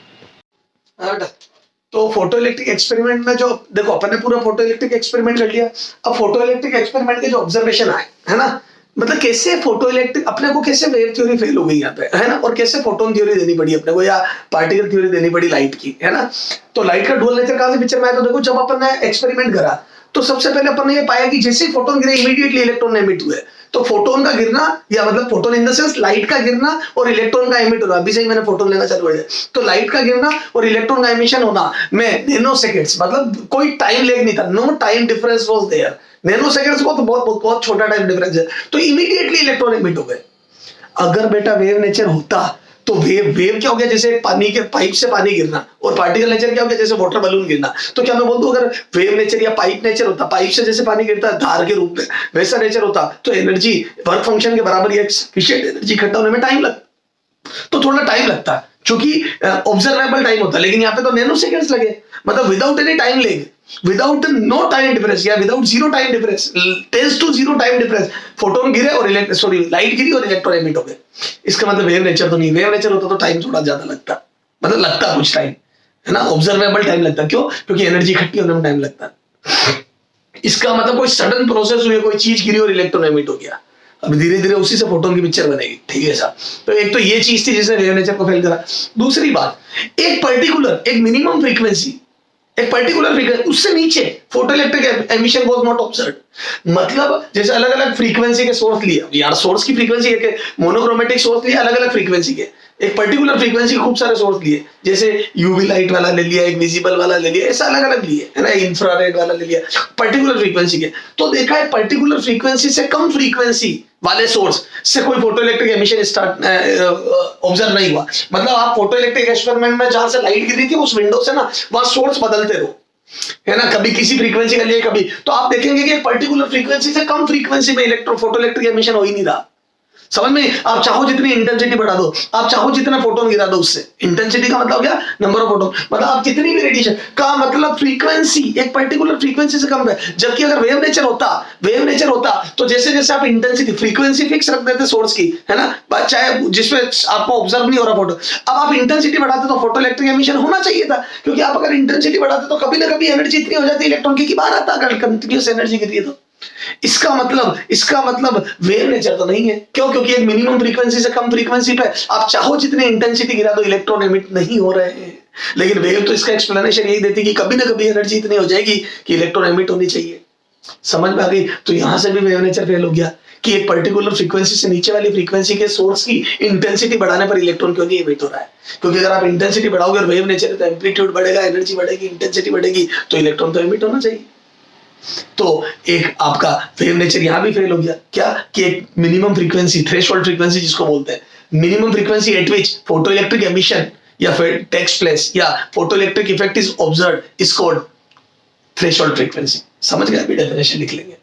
तो फोटो इलेक्ट्रिक एक्सपेरिमेंट में जो देखो अपन ने पूरा फोटो इलेक्ट्रिक एक्सपेरिमेंट कर लिया। अब फोटो इलेक्ट्रिक एक्सपेरिमेंट के जो ऑब्जर्वेशन आए, है ना, मतलब कैसे फोटो इलेक्ट्रिक अपने को, कैसे वेव थ्योरी फेल हो गई यहाँ पे, है ना, और कैसे फोटोन थ्योरी देनी पड़ी अपने को, या पार्टिकल थ्योरी देनी पड़ी लाइट की, है ना। तो लाइट का डुअल नेचर कहां से पिक्चर में आया, तो देखो जब अपन ने एक्सपेरिमेंट करा तो सबसे पहले अपन ने ये पाया कि जैसे फोटोन गिरे इमीडिएटली इलेक्ट्रॉन एमिट हुए। तो फोटोन का गिरना, या मतलब photon in the sense light का गिरना और इलेक्ट्रॉन का एमिट होना, अभी से ही मैंने फोटोन लेना चालू किया। तो लाइट का गिरना और इलेक्ट्रॉन का एमिशन होना में नैनो सेकंड्स, मतलब कोई टाइम लेग नहीं था, no time difference was there. Nanoseconds को तो बहुत छोटा टाइम डिफरेंस है, तो इमीडिएटली इलेक्ट्रॉन एमिट हो गए। अगर बेटा वेव नेचर होता तो वेव क्या हो गया, जैसे पानी के पाइप से पानी गिरना, और पार्टिकल नेचर क्या हो गया, जैसे वाटर बलून गिरना। तो क्या मैं बोल दूं, अगर वेव नेचर या पाइप नेचर होता, पाइप से जैसे पानी गिरता है धार के रूप में, वैसा नेचर होता तो एनर्जी वर्क फंक्शन के बराबर या सफिशिएंट एनर्जी इकट्ठा होने में टाइम लगता, तो थोड़ा टाइम लगता है, क्योंकि ऑब्जर्वेबल टाइम होता है। लेकिन यहाँ पे तो नैनो सेकंड्स लगे, मतलब without any time lag, without no time difference या without zero time difference, tends to zero time difference, photon गिरे और लाइट गिरी और इलेक्ट्रॉन एमिट हो गए। इसका मतलब वेव नेचर तो नहीं, वेव नेचर होता तो टाइम थोड़ा ज्यादा लगता, मतलब लगता कुछ टाइम, है ना, ऑब्जर्वेबल टाइम लगता। क्यों? क्योंकि एनर्जी इकट्ठी होने में टाइम लगता। इसका मतलब कोई सडन प्रोसेस हुई, कोई चीज गिरी और इलेक्ट्रॉन एमिट हो गया, अब धीरे धीरे उसी से फोटोन की पिक्चर बनेगी। ठीक है साहब, तो एक तो ये चीज थी जिसने वेव नेचर को फेल करा। दूसरी बात, एक पर्टिकुलर, एक मिनिमम फ्रीक्वेंसी, एक पर्टिकुलर फ्रीक्वेंसी, उससे नीचे photoelectric emission was not observed. मतलब जैसे अलग अलग फ्रीक्वेंसी के सोर्स लिया यार, सोर्स की फ्रीक्वेंसी एक मोनोक्रोमेटिक सोर्स लिया, अलग अलग फ्रीक्वेंसी के, एक पर्टिकुलर फ्रीक्वेंसी के खूब सारे सोर्स लिए, जैसे यूवी लाइट वाला ले लिया, एक विजिबल वाला ले लिया, ऐसा अलग अलग लिए, है ना, इंफ्रारेड वाला ले लिया, पर्टिकुलर फ्रीक्वेंसी के। तो देखा है पर्टिकुलर फ्रीक्वेंसी से कम फ्रीक्वेंसी वाले सोर्स से कोई फोटोइलेक्ट्रिक एमिशन स्टार्ट ऑब्जर्व नहीं हुआ। मतलब आप फोटोइलेक्ट्रिक एक्सपेरिमेंट में जहां से लाइट गिरी थी उस विंडो से ना वहां सोर्स बदलते रहो, है ना, कभी किसी फ्रीक्वेंसी का लिए, कभी, तो आप देखेंगे कि एक पर्टिकुलर फ्रीक्वेंसी से कम फ्रीक्वेंसी में फोटोइलेक्ट्रिक एमिशन हो ही नहीं रहा। समझ में? आप चाहो जितनी इंटेंसिटी बढ़ा दो, आप चाहो जितना फोटोन गिरा दो, उससे इंटेंसिटी का मतलब क्या, नंबर ऑफ फोटोन, मतलब आप जितनी भी रेडिएशन का मतलब फ्रीक्वेंसी एक पर्टिकुलर फ्रीक्वेंसी से कम है। जबकि अगर वेव नेचर होता तो जैसे जैसे आप इंटेंसिटी फ्रीक्वेंसी फिक्स रख देते सोर्स की, है ना, चाहे जिसमें आपको ऑब्जर्व नहीं हो रहा फोटो, अब आप इंटेंसिटी बढ़ाते तो फोटो इलेक्ट्रिक एमिशन होना चाहिए था। क्योंकि आप अगर इंटेंसिटी बढ़ाते तो कभी ना कभी एनर्जी इतनी हो जाती इलेक्ट्रॉन की कि बाहर आता, अगर कंटिन्यूस एनर्जी गिरी है तो। इसका मतलब वेव नेचर तो नहीं है। क्यों? क्योंकि एक मिनिमम फ्रीक्वेंसी से कम फ्रीक्वेंसी पे आप चाहो जितनी इंटेंसिटी गिरा दो इलेक्ट्रॉन एमिट नहीं हो रहे हैं। लेकिन वेव तो इसका एक्सप्लेनेशन यही देती कि कभी ना कभी एनर्जी इतनी हो जाएगी कि इलेक्ट्रॉन एमिट होनी चाहिए। समझ में आ गई? तो यहां से भी वेव नेचर फेल हो गया कि एक पर्टिकुलर फ्रीक्वेंसी से नीचे वाली फ्रीक्वेंसी के सोर्स की इंटेंसिटी बढ़ाने पर इलेक्ट्रॉन क्यों नहीं एमिट हो रहा है। क्योंकि अगर आप इंटेंसिटी बढ़ाओगे और वेव नेचर तो एम्पलीट्यूड बढ़ेगा, एनर्जी बढ़ेगी, इंटेंसिटी बढ़ेगी, तो इलेक्ट्रॉन तो एमिट होना चाहिए। तो एक आपका वेव नेचर यहां भी फेल हो गया। क्या? कि एक मिनिमम फ्रीक्वेंसी, थ्रेशोल्ड फ्रीक्वेंसी जिसको बोलते हैं, minimum frequency at which photoelectric emission या फिर टेक्स प्लेस या photoelectric effect is observed is called threshold frequency. समझ गए? अभी डेफिनेशन लिख लेंगे।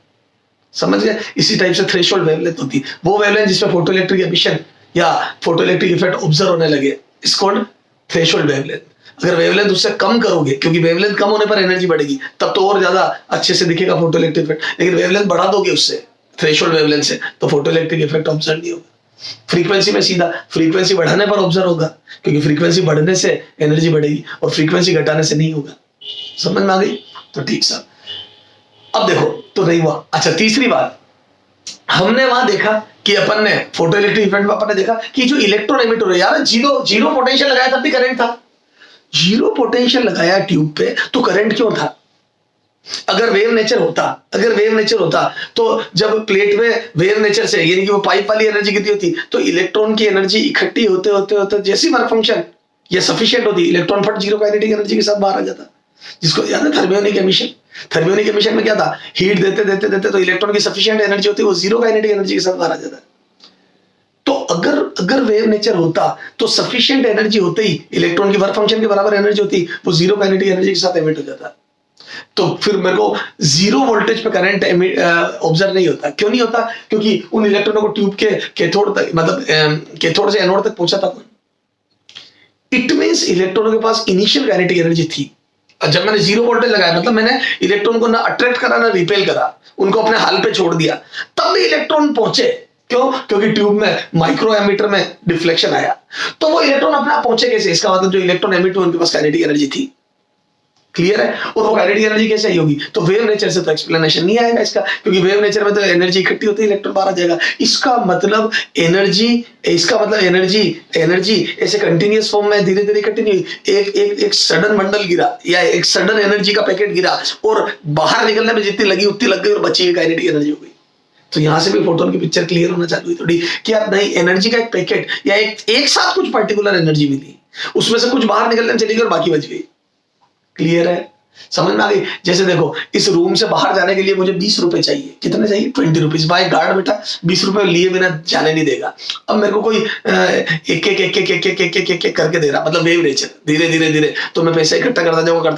समझ गए? इसी टाइप से थ्रेशोल्ड वेवलेंथ होती है, वो वेवलेंथ जिसमें फोटोइलेक्ट्रिक एमिशन या फोटोइलेक्ट्रिक इफेक्ट ऑब्जर्व होने लगे, इज कॉल्ड थ्रेशोल्ड वेवलेंथ। अगर वेवलेंथ उससे कम करोगे, क्योंकि वेवलेंथ कम होने पर एनर्जी बढ़ेगी, तब तो और ज्यादा अच्छे से दिखेगा फोटोइलेक्ट्रिक इफेक्ट। लेकिन वेवलेंथ बढ़ा दोगे उससे, थ्रेशोल्ड वेवलेंथ से, तो फोटोइलेक्ट्रिक इफेक्ट ऑब्जर्व नहीं होगा। फ्रीक्वेंसी में सीधा फ्रीक्वेंसी बढ़ाने पर ऑब्जर्व होगा, क्योंकि फ्रीक्वेंसी बढ़ने से एनर्जी बढ़ेगी और फ्रीक्वेंसी घटाने से नहीं होगा। समझ में आ गई? तो ठीक साहब, अब देखो तो नहीं हुआ। अच्छा, तीसरी बात, हमने वहां देखा कि अपन ने फोटोइलेक्ट्रिक इफेक्ट में अपन ने देखा कि जो इलेक्ट्रॉन एमिट हो रहे, यार जीरो पोटेंशियल लगाया तब भी करंट था। जीरो पोटेंशियल लगाया ट्यूब पे तो करंट क्यों था? अगर वेव नेचर होता तो जब प्लेट में वेव नेचर से, यानी कि वो पाइप वाली एनर्जी कितनी होती, तो इलेक्ट्रॉन की एनर्जी इकट्ठी होते होते जैसी वर्क फंक्शन ये सफिशिएंट होती, इलेक्ट्रॉन फट जीरो काइनेटिक एनर्जी के साथ बाहर आ जाता, जिसको याद है थर्मियोनिक एमिशन। थर्मियोनिक एमिशन में क्या था, हीट देते तो इलेक्ट्रॉन की सफिशिएंट एनर्जी होती है, वो जीरो काइनेटिक एनर्जी के साथ बाहर आ जाता है। तो अगर वेव नेचर होता तो सफिशिएंट एनर्जी होते ही, इलेक्ट्रॉन की वर्क फंक्शन के बराबर एनर्जी होती, वो जीरो काइनेटिक एनर्जी के साथ एमिट हो जाता। तो फिर मेरे को जीरो वोल्टेज पे करंट ऑब्जर्व नहीं होता। क्यों नहीं होता? क्योंकि उन इलेक्ट्रॉनों को ट्यूब के कैथोड तक, मतलब कैथोड से एनोड तक पहुंचा था कौन? इट मींस इलेक्ट्रॉनों के पास इनिशियल काइनेटिक एनर्जी थी। जब मैंने जीरो वोल्टेज लगाया, मतलब मैंने इलेक्ट्रॉन को ना अट्रैक्ट करा ना रिपेल करा, उनको अपने हाल पे छोड़ दिया, तब भी इलेक्ट्रॉन पहुंचे। क्यों? क्योंकि ट्यूब में माइक्रो एमीटर में डिफ्लेक्शन आया। तो वो इलेक्ट्रॉन अपने आप पहुंचे कैसे? इसका मतलब जो इलेक्ट्रॉन एमिट हुए उनके पास काइनेटिक एनर्जी थी। क्लियर है? और वो काइनेटिक एनर्जी कैसे आई होगी? तो वेव नेचर से तो एक्सप्लेनेशन नहीं आएगा इसका, क्योंकि वेव नेचर में तो एनर्जी इकट्ठी होती है, इलेक्ट्रॉन बाहर आ जाएगा। इसका मतलब एनर्जी ऐसे कंटिन्यूअस फॉर्म में धीरे धीरे इकट्ठी नहीं हुई। एक सडन बंडल गिरा या एक सडन एनर्जी का पैकेट गिरा और बाहर निकलने में जितनी लगी उतनी लग गई और बची हुई काइनेटिक एनर्जी हो गई। तो यहां से भी फोटोन की पिक्चर क्लियर होना चालू हुई थोड़ी कि यार नहीं, एनर्जी का एक पैकेट या एक साथ कुछ पर्टिकुलर एनर्जी मिली, उसमें से कुछ बाहर निकलने में चली गई और बाकी बच गई। क्लियर है? समझ में आ गई? जैसे देखो, इस रूम से बाहर जाने के लिए मुझे 20 रुपए चाहिए। कितने चाहिए? 20 रुपीज। भाई गार्ड बेटा 20 रुपए लिए बिना जाने नहीं देगा। अब मेरे को कोई एक एक करके दे रहा, मतलब वेव नेचर, धीरे धीरे धीरे, तो मैं पैसे इकट्ठा करता जाऊंगा।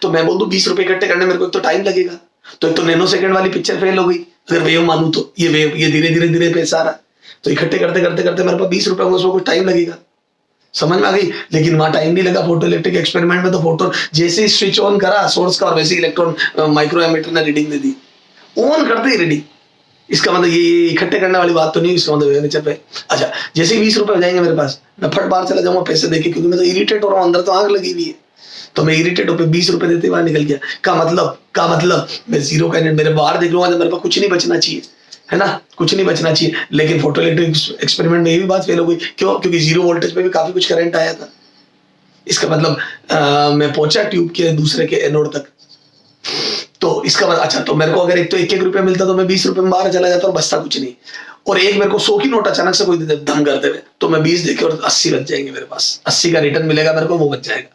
तो मैं बोल दूं 20 रुपए इकट्ठे करने मेरे को एक तो टाइम लगेगा, तो एक तो नैनो सेकंड वाली पिक्चर फेल हो गई। अगर वेव मानू तो ये वेव, ये धीरे धीरे धीरे पैसा आ रहा है, तो इकट्ठे करते करते करते मेरे पास 20 रुपए होंगे, उसमें कुछ टाइम लगेगा। समझ में आ गई? लेकिन वहां टाइम नहीं लगा। फोटो इलेक्ट्रिक एक्सपेरिमेंट में तो फोटो जैसे ही स्विच ऑन करा सोर्स का, और वैसे इलेक्ट्रॉन माइक्रो एमीटर ने रीडिंग दे दी, ऑन करते ही रीडिंग। इसका मतलब ये इकट्ठे करने वाली बात तो नहीं, इसका मतलब नेचर पे। अच्छा, जैसे ही 20 रुपए हो जाएंगे मेरे पास, मैं फट बाहर चला जाऊंगा पैसे देके, क्योंकि मैं तो इरिटेट हो रहा हूँ, अंदर तो आग लगी हुई है। तो मैं इरिटेट होकर 20 रुपए देते बाहर निकल गया। का मतलब मैं जीरो का मेरे बाहर देख लूंगा, मेरे पास कुछ नहीं बचना चाहिए, है ना, कुछ नहीं बचना चाहिए। लेकिन फोटो इलेक्ट्रिक एक्सपेरिमेंट में ये भी बात फेल हो गई। क्यों? क्योंकि जीरो वोल्टेज पे भी काफी कुछ करंट आया था। इसका मतलब मैं पहुंचा ट्यूब के दूसरे के एनोड तक, तो इसका मतलब अच्छा, तो मेरे को अगर एक तो 1-1 रुपया मिलता तो मैं 20 रुपए में बाहर चला जाता और बचता कुछ नहीं। और एक मेरे को 100 की नोट अचानक से कोई धम करते हुए, तो मैं 20 देके और 80 बच जाएंगे मेरे पास, 80 का रिटर्न मिलेगा मेरे को, वो बच जाएगा।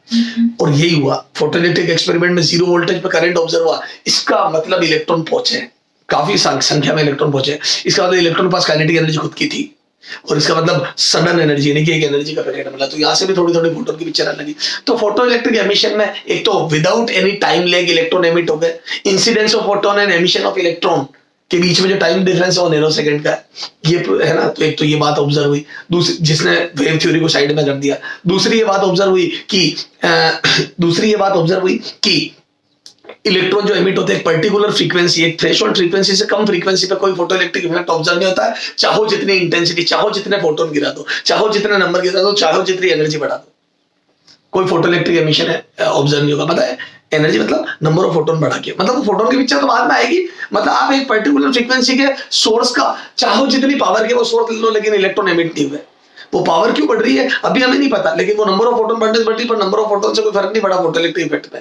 और यही हुआ फोटो इलेक्ट्रिक एक्सपेरिमेंट में, जीरो वोल्टेज पे करंट ऑब्जर्व हुआ। इसका मतलब इलेक्ट्रॉन पहुंचे, काफी संख्या में इलेक्ट्रॉन पहुंचे। इसका मतलब इलेक्ट्रॉन के पास काइनेटिक एनर्जी खुद की थी, और इसका मतलब सडन एनर्जी नहीं कि एक एनर्जी का पैकेट मिला। तो यहाँ से भी थोड़ी थोड़ी फोटोन की पिक्चर आने लगी। तो फोटो इलेक्ट्रिक एमिशन में एक तो without any time leg electron emit हो गए। Incidence of photon and emission of electron के बीच में जो टाइम डिफरेंस है वो नैनो सेकंड का है, ये है ना। तो एक तो ये बात ऑब्जर्व हुई, दूसरी जिसने वेव थ्योरी को साइड में कर दिया। दूसरी ये बात ऑब्जर्व हुई कि इलेक्ट्रॉन जो एमिट होते हैं एक पर्टिकुलर फ्रीक्वेंसी, एक थ्रेशोल्ड फ्रीक्वेंसी से कम फ्रीक्वेंसी पे कोई फोटो इलेक्ट्रिक इफेक्ट ऑब्जर्व नहीं होता है। चाहो जितनी इंटेंसिटी, चाहो जितने फोटोन गिरा दो, चाहो जितने नंबर गिरा दो, चाहो जितनी एनर्जी बढ़ा दो, कोई फोटो इलेक्ट्रिक एमिशन है ऑब्जर्व नहीं होगा। पता है एनर्जी मतलब नंबर ऑफ फोटोन बढ़ा के, मतलब फोटोन की पिक्चर तो बाद में आएगी। मतलब आप एक पर्टिकुलर फ्रीक्वेंसी के सोर्स का चाहो जितनी पावर के वो सोर्स ले लो, लेकिन इलेक्ट्रॉन एमिट नहीं हुए। वो पावर क्यों बढ़ रही है अभी हमें नहीं पता, लेकिन वो नंबर ऑफ फोटोन बढ़ने से बढ़ रही, पर नंबर ऑफ फोटोन से कोई फर्क नहीं पड़ा फोटो इलेक्ट्रिक इफेक्ट पे।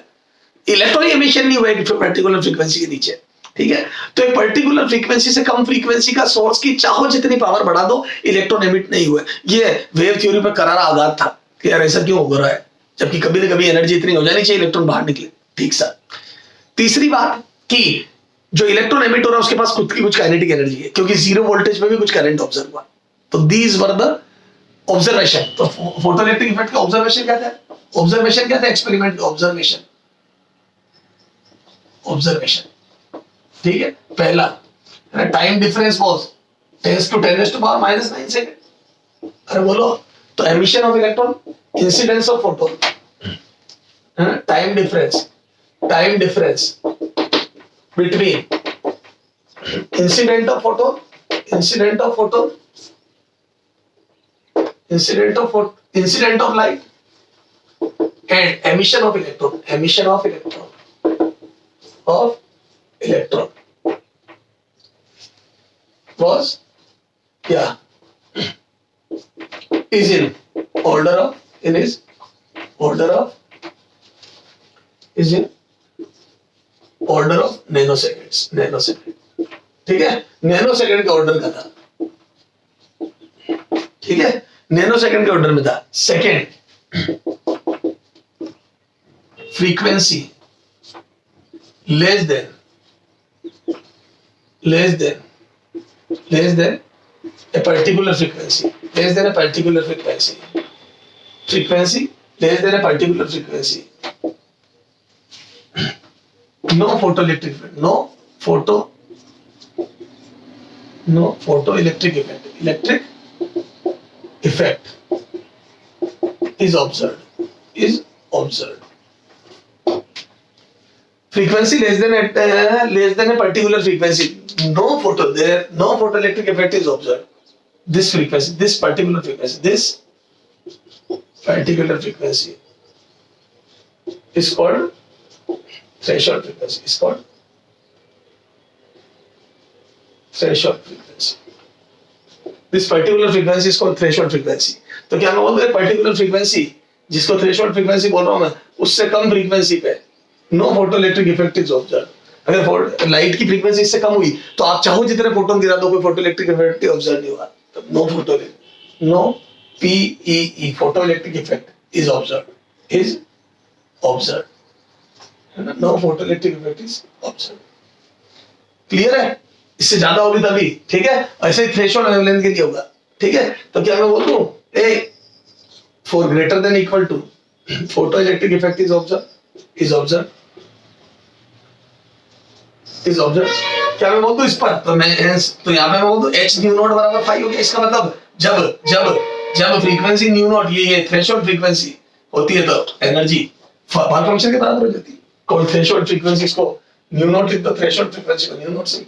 इलेक्ट्रॉन एमिशन नहीं हुआ एक पर्टिकुलर फ्रीक्वेंसी के नीचे, ठीक है। तो एक पर्टिकुलर फ्रीक्वेंसी से कम फ्रीक्वेंसी का सोर्स की चाहो जितनी पावर बढ़ा दो, इलेक्ट्रॉन एमिट नहीं हुए। ये वेव थ्योरी पर करारा आघात था कि यार ऐसा क्यों हो रहा है, जबकि कभी न कभी एनर्जी इतनी हो जानी चाहिए इलेक्ट्रॉन बाहर निकले, ठीक सा। तीसरी बात कि जो इलेक्ट्रॉन एमिट हो रहा है उसके पास खुद की कुछ काइनेटिक एनर्जी है, क्योंकि जीरो वोल्टेज पे भी कुछ करंट ऑब्जर्व हुआ। तो दीज वर द ऑब्जर्वेशन। तो फोटो इलेक्ट्रिक इफेक्ट का ऑब्जर्वेशन क्या था? एक्सपेरिमेंट का ऑब्जर्वेशन, ठीक है। पहला time difference was 10 to 10 -9 second. अरे बोलो, तो emission of electron, incidence of photon, time difference between incident of light and emission of electron was is in order of nanoseconds, ठीक है। नैनो सेकंड के ऑर्डर का था, ठीक है, नैनो सेकंड के ऑर्डर में था। Second, frequency less than a particular frequency, frequency less than a particular frequency, no photoelectric effect, no photoelectric effect is observed. Frequency less than a particular frequency, no photoelectric effect is observed. This particular frequency is called threshold frequency. This particular frequency is called threshold frequency. तो क्या मैं बोल रहा हूँ पर्टिकुलर फ्रीक्वेंसी, जिसको थ्रेशोल्ड फ्रीक्वेंसी बोल रहा हूँ मैं, उससे कम फ्रीक्वेंसी पे no photoelectric effect is observe. अगर लाइट की फ्रीक्वेंसी इससे कम हुई तो आप चाहो जितने फोटोन गिरा दो, कोई फोटोइलेक्ट्रिक इफेक्ट ऑब्जर्व नहीं हुआ। तो no PEE photoelectric effect is observe, no photoelectric effect is observe. Clear है? इससे ज्यादा होगी तभी, ठीक है? ऐसे ही थ्रेशोल्ड वेवलेंथ के लिए होगा, ठीक है? तो क्या मैं बोल दूं a for greater than equal to photoelectric effect is observe क्या मैं बोल दूं इस पर? तो यहाँ पे मैं बोल दूं h न्यू नॉट बराबर 5 हो गया। इसका मतलब जब फ्रीक्वेंसी न्यू नॉट ये थ्रेशोल्ड फ्रीक्वेंसी होती है तो एनर्जी वर्क फंक्शन के बराबर हो जाती है। कौन थ्रेशोल्ड फ्रीक्वेंसी इसको न्यू नॉट लिख दो, थ्रेशोल्ड फ्रीक्वेंसी को न्यू नॉट से।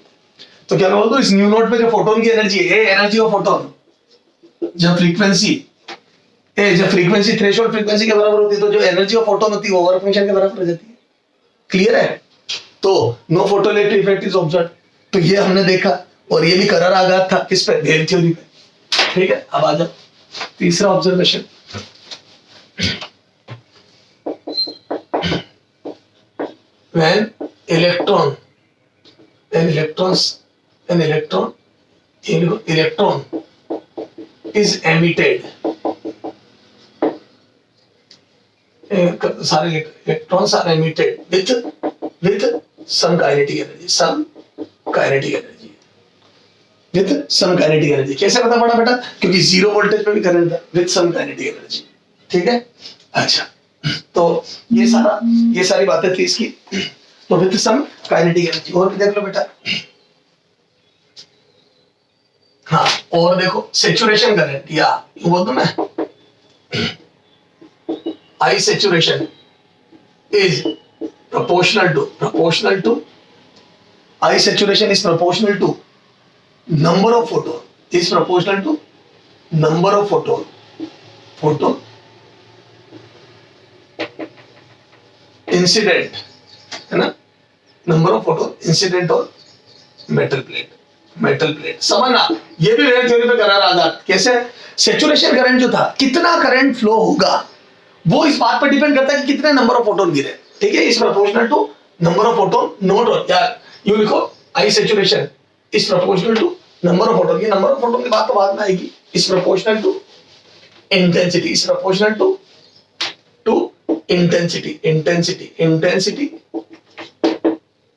तो क्या मैं बोल दूं इस न्यू नॉट पे जो फोटोन की एनर्जी है, एनर्जी ऑफ फोटोन जब फ्रीक्वेंसी थ्रेशोल्ड फ्रीक्वेंसी के बराबर होती है तो जो एनर्जी ऑफ फोटोन होती है वो वर्क फंक्शन के बराबर हो जाती है। क्लियर है? तो no photoelectric effect is observed. तो ये हमने देखा और ये भी करार आगाज था किस पे? वेव थ्योरी पे, ठीक है? अब आ जाओ तीसरा observation. When electron is emitted, सारे electrons are emitted with some kinetic energy। कैसे पता पड़ा बेटा? क्योंकि जीरो वोल्टेज पे भी करंट था with some kinetic energy, ठीक है? अच्छा, तो ये सारी बातें थी इसकी। तो विद सम काइनेटिक एनर्जी। और भी देख लो बेटा, हाँ और देखो सैचुरेशन करंट, या ये बोल दूं मैं I saturation is proportional to I saturation is proportional to number of photon incident है ना, नंबर ऑफ फोटोन इंसिडेंट और मेटल प्लेट। समझना, ये भी वेव थ्योरी पे करार आजाद। कैसे? सैचुरेशन करंट जो था, कितना करंट फ्लो होगा वो इस बात पर डिपेंड करता है कि कितने नंबर ऑफ फोटोन गिरे, ठीक है? Is proportional to number of photon, note और यार यूं लिखो I saturation is proportional to number of photon. ये नंबर ऑफ फोटोन की बात तो बाद में आएगी। Is proportional to intensity, is proportional to intensity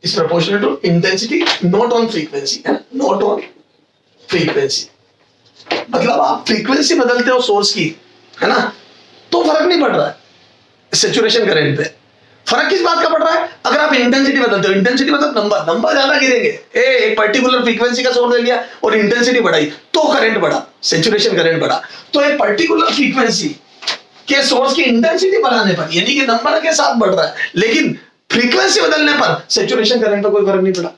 is proportional to intensity, not on frequency, है ना? not on frequency। मतलब आप फ्रीक्वेंसी बदलते हो सोर्स की, है ना, तो फर्क नहीं पड़ रहा है सैचुरेशन करंट पे। फर्क किस बात का पड़ रहा है? अगर आप इंटेंसिटी बदलते हो, इंटेंसिटी मतलब नंबर ज्यादा गिरेंगे। एक पर्टिकुलर फ्रीक्वेंसी का सोर्स ले लिया और इंटेंसिटी बढ़ाई तो करंट बढ़ा, सैचुरेशन करंट बढ़ा। तो एक पर्टिकुलर फ्रीक्वेंसी के सोर्स की इंटेंसिटी बढ़ाने पर, यानी कि नंबर के साथ बढ़ रहा है, लेकिन फ्रीक्वेंसी बदलने पर सैचुरेशन करंट पर कोई फर्क नहीं पड़ा।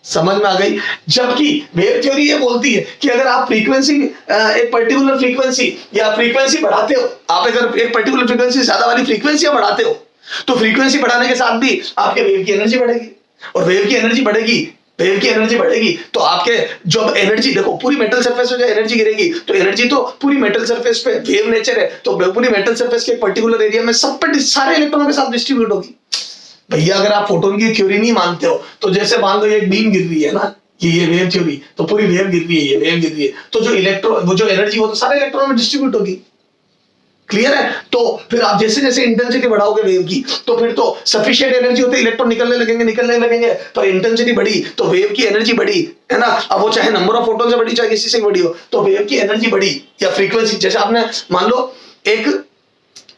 समझ में आ गई? जबकि वेव थ्योरी ये बोलती है कि अगर आप फ्रीक्वेंसी एक पर्टिकुलर फ्रीक्वेंसी या फ्रीक्वेंसी बढ़ाते हो, आप अगर एक पर्टिकुलर फ्रीक्वेंसी ज्यादा वाली फ्रीक्वेंसी बढ़ाते हो तो फ्रीक्वेंसी बढ़ाने के साथ भी आपके वेव की एनर्जी बढ़ेगी, और वेव की एनर्जी बढ़ेगी तो आपके जो एनर्जी, देखो पूरी मेटल सरफेस पे जो एनर्जी गिरेगी तो एनर्जी तो पूरी मेटल सरफेस पे, वेव नेचर है तो पूरी मेटल सरफेस के एक पर्टिकुलर एरिया में सब पे सारे इलेक्ट्रॉनों के साथ डिस्ट्रीब्यूट होगी। भैया अगर आप फोटोन की थ्योरी नहीं मानते हो तो जैसे मान लो एक बीम गिर रही है ना, ये वेव थ्योरी, तो पूरी वेव गिर रही है, ये वेव गिर रही है, तो जो इलेक्ट्रॉन, वो जो एनर्जी वो तो सारे इलेक्ट्रॉनों में डिस्ट्रीब्यूट होगी। क्लियर है? तो फिर आप जैसे जैसे इंटेंसिटी बढ़ाओगे वेव की तो फिर तो सफिशिएंट एनर्जी होती है, इलेक्ट्रॉन निकलने लगेंगे, पर इंटेंसिटी बढ़ी तो वेव की एनर्जी बढ़ी, है ना? अब वो चाहे नंबर ऑफ फोटोन से बढ़ी चाहे किसी से बढ़ी हो, तो वेव की एनर्जी बढ़ी या फ्रीक्वेंसी, जैसे आपने मान लो एक,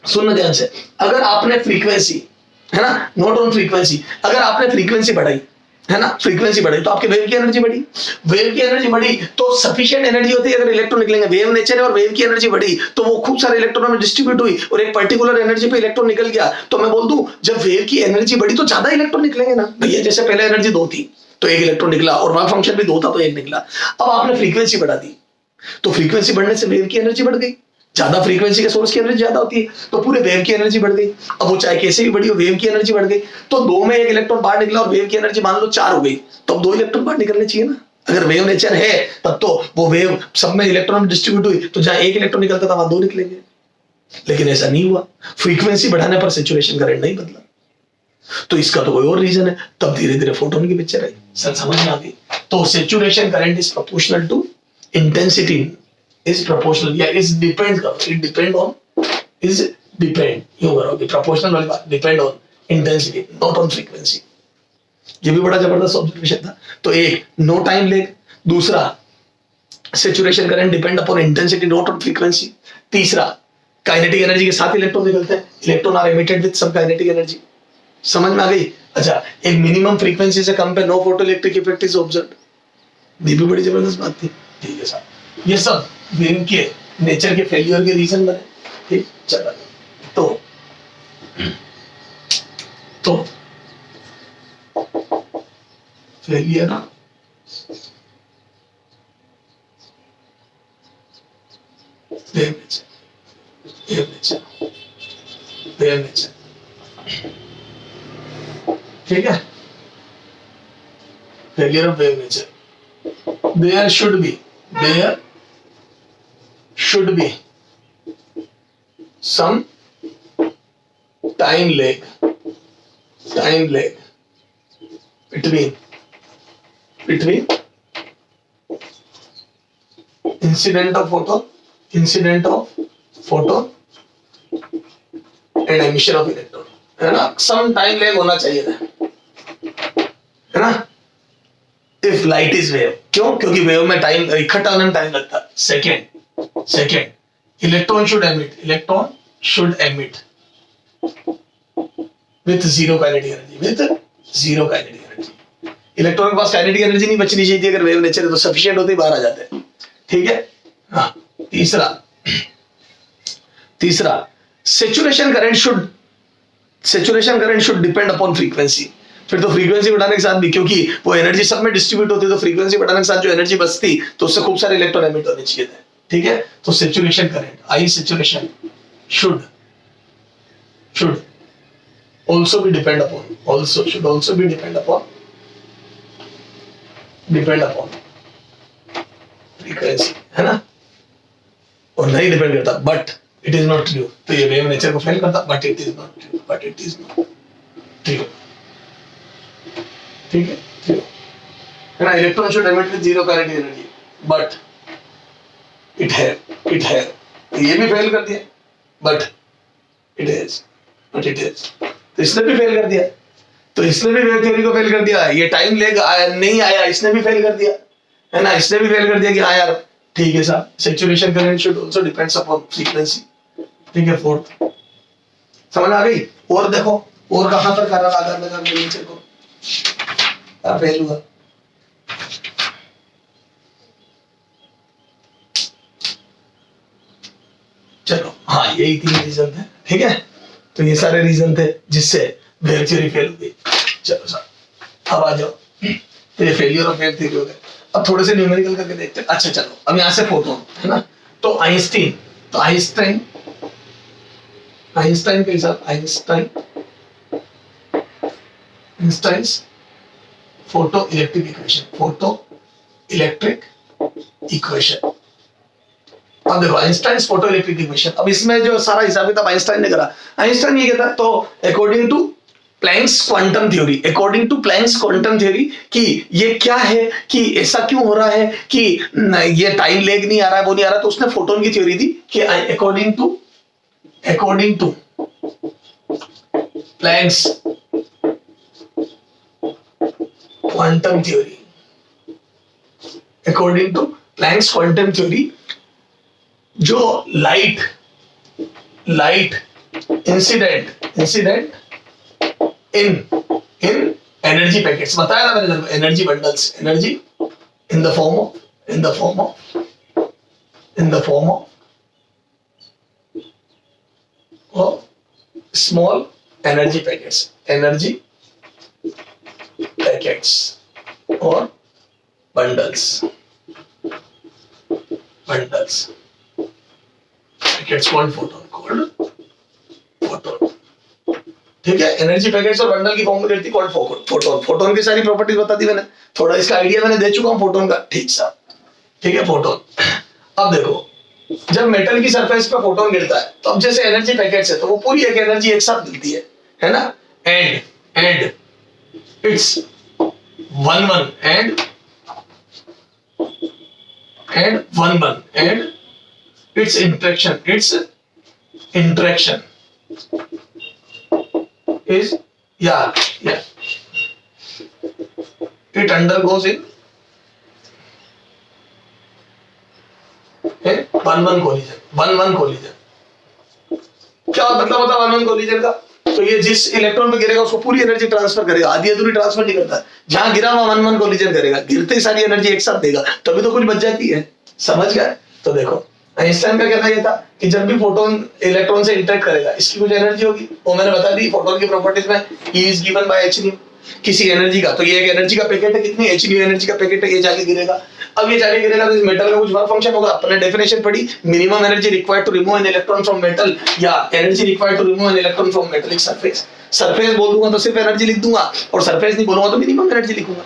सुनना ध्यान से, अगर आपने फ्रीक्वेंसी, है ना, नोट ऑन फ्रीक्वेंसी, अगर आपने फ्रीक्वेंसी बढ़ाई, है ना, फ्रीक्वेंसी बढ़ी तो आपके वेव की एनर्जी बढ़ी तो सफिशिएंट एनर्जी होती है अगर इलेक्ट्रॉन निकलेंगे, वेव नेचर है और वेव की एनर्जी बढ़ी तो वो खूब सारे इलेक्ट्रॉनों में डिस्ट्रीब्यूट हुई और एक पर्टिकुलर एनर्जी पे इलेक्ट्रॉन निकल गया। तो मैं बोल दूं जब वेव की एनर्जी बढ़ी तो ज्यादा इलेक्ट्रॉन निकलेंगे ना भैया। जैसे पहले एनर्जी 2 थी तो 1 इलेक्ट्रॉन निकला और वर्क फंक्शन भी 2 था तो 1 निकला। अब आपने फ्रीक्वेंसी बढ़ा दी तो फ्रीक्वेंसी बढ़ने से वेव की एनर्जी बढ़ गई, ज्यादा फ्रीक्वेंसी के सोर्स की एनर्जी ज्यादा होती है तो पूरे वेव की एनर्जी बढ़ गई। अब वो चाहे कैसे भी बढ़ी हो, वेव की एनर्जी बढ़ गई तो 2 में 1 इलेक्ट्रॉन बाहर निकला और वेव की एनर्जी मान लो 4 हो गई, तो अब 2 इलेक्ट्रॉन बाहर निकलने चाहिए ना। अगर वेव नेचर है तब तो वो वेव सब में इलेक्ट्रॉन डिस्ट्रीब्यूट हुई तो जहां 1 इलेक्ट्रॉन निकलता था वहां 2 निकलेंगे, लेकिन ऐसा नहीं हुआ। फ्रीक्वेंसी बढ़ाने पर सैचुरेशन करंट नहीं बदला, तो इसका तो कोई और रीजन है। तब धीरे धीरे फोटोन की पिक्चर आई, सर समझ में आ गई? तो saturation current is proportional to intensity, is proportional या is depend, it depend on, is depend, यूं करोगे प्रोपोर्शनल वाली बात, depend on intensity, not on frequency. ये भी बड़ा जबरदस्त ऑब्जर्वेशन था। तो एक, नो टाइम लेग। दूसरा, saturation current depend upon intensity not on frequency. तीसरा, काइनेटिक एनर्जी के साथ इलेक्ट्रॉन निकलते हैं, electron are emitted with some kinetic energy. समझ में आ गई? अच्छा, एक मिनिमम फ्रीक्वेंसी से कम पे no photoelectric effect is observed. ये भी बड़ी जबरदस्त बात थी। ठीक है साहब, ये सब वेव के नेचर के फेलियर के रीजन बने। ठीक, चला तो फेलियर वेव नेचर। ठीक है, failure of wave nature. there should be some time lag between incident of photon and emission of electron, है ना? some time lag होना चाहिए था, है ना? if light is wave, क्यों? क्योंकि वेव में टाइम इकट्ठा होने में टाइम लगता है। Second, electron should emit with zero kinetic energy। Electron के पास काइनेटिक एनर्जी नहीं बचनी चाहिए थी, अगर वेव नेचर है तो सफिशिएंट होते ही बाहर आ जाते हैं। ठीक है, हाँ। तीसरा, saturation current should depend upon frequency. फिर तो फ्रीक्वेंसी बढ़ाने के साथ भी, क्योंकि वो एनर्जी सब में डिस्ट्रीब्यूट होती है, तो फ्रीक्वेंसी बढ़ाने के साथ जो एनर्जी बचती तो उससे खूब सारे इलेक्ट्रॉन एमिट होने चाहिए थे। ठीक है, तो saturation current, I saturation should also be depend upon frequency, है ना? और नहीं डिपेंड करता, but it is not true. तो ये वेव नेचर को फेल करता, but it is not true. ठीक है, है ना? Electron should emit with zero kinetic energy, but it है। ये भी फेल कर दिया, बट इट इज। तो इसने भी फेल कर दिया, तो इसने भी वेव थ्योरी को फेल कर दिया। ये टाइम लेग नहीं आया, इसने भी फेल कर दिया, है ना? इसने भी फेल कर दिया कि हाँ यार ठीक है साहब, saturation current should also depends upon frequency. ठीक है, फोर्थ समझ आ गई? और देखो, और कहां पर कारण आधार लगा नेचर को फेल हुआ। चलो, हाँ, यही 3 रीजन थे। ठीक है, तो ये सारे रीजन थे जिससे वेव थ्योरी फेल हो गई। चलो साहब, अब आ जाओ, तो ये फेलियर ऑफ वेव थ्योरी हो गया। अब थोड़े से न्यूमेरिकल करके देखते हैं। अच्छा चलो, अब यहाँ से फोटोन, है ना? तो आइंस्टाइन के हिसाब, आइंस्टाइन्स फोटो इलेक्ट्रिक इक्वेशन। अब देखो, आइंस्टाइन्स फोटो इलेक्ट्रिक इक्वेशन। अब इसमें जो सारा हिसाब किताब आइंस्टाइन ने करा, आइंस्टाइन ये कहता, तो according to Planck's quantum theory कि ये क्या है, कि ऐसा क्यों हो रहा है कि ये टाइम लेग नहीं आ रहा है, वो नहीं आ रहा, तो उसने फोटोन की थ्योरी दी कि according to Planck's quantum theory, जो light incident in energy packets, बताया था मैंने, energy bundles, energy in the form of small energy packets और बंडल्स पैकेट्स called photon। ठीक है, एनर्जी पैकेट्स और बंडल की फॉर्म में रहती कॉल्ड फोटोन की सारी प्रॉपर्टीज बता दी मैंने, थोड़ा इसका आइडिया मैंने दे चुका हूं फोटोन का। ठीक साहब, ठीक है, फोटोन। अब देखो, जब मेटल की सरफेस पे फोटोन गिरता है, तो अब जैसे एनर्जी पैकेट्स है, तो वो पूरी एक एनर्जी एक साथ मिलती है ना? And it's one and its interaction is Yeah. It undergoes in 1-1 collision. 1-1 collision. क्या मतलब होता है 1-1 collision का? तो ये जिस इलेक्ट्रॉन पे गिरेगा उसको पूरी एनर्जी ट्रांसफर करेगा, आधी अधूरी ट्रांसफर नहीं करता। जहां गिरा वहां 1-1 collision करेगा, गिरते ही सारी एनर्जी एक साथ देगा, तभी तो कुछ बच जाती है। समझ गए? तो देखो आइंस्टाइन का कहना यह था कि जब भी फोटोन इलेक्ट्रॉन से इंटरेक्ट करेगा इसकी कुछ एनर्जी होगी, वो मैंने बता दी फोटोन की प्रॉपर्टीज में, E is given by h nu किसी एनर्जी का। तो ये एक एनर्जी का पैकेट है, कितनी h nu एनर्जी का पैकेट है, ये जाके गिरेगा। अब ये जाके गिरेगा तो इस मेटल का कुछ वर्क फंक्शन होगा। अपने डेफिनेशन पढ़ी, minimum energy required to remove an electron from metal या energy required to remove an electron from metallic surface. Surface बोल दूंगा तो सिर्फ एनर्जी लिख दूंगा, और सरफेस नहीं बोलूंगा तो मिनिमम एनर्जी लिखूंगा।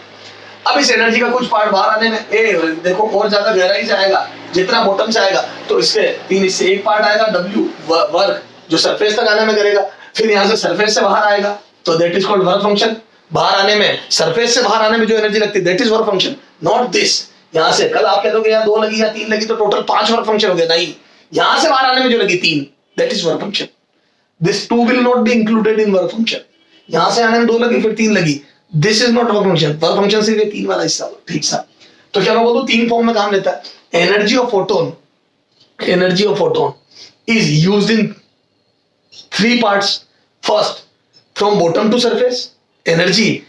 अब इस एनर्जी का कुछ पार्ट बाहर आने में देखो और ज्यादा गहराई से आएगा, जितना बॉटम से आएगा तो इसके 3 हिस्से, एक पार्ट आएगा W वर्क जो सरफेस तक आने में करेगा, फिर यहाँ से सरफेस से बाहर आएगा तो that is called work function. बाहर आने में, सरफेस से बाहर आने में जो एनर्जी लगती है that is work function, not this. यहाँ से कल आप कह दोगे यहाँ 2 लगी या 3 लगी तो टोटल 5 वर्क फंक्शन हो गया, नहीं, यहाँ से बाहर आने में जो लगी 3 that is work function. This 2 will not be included in work function. यहाँ से आने में 2 लगी फिर 3 लगी, this is not work function. Work function सिर्फ ये 3 वाला हिस्सा, ठीक सा। तो क्या मैं बोलूं 3 फॉर्म में काम लेता है। Energy of photon is used in 3 parts. First, from bottom to surface energy,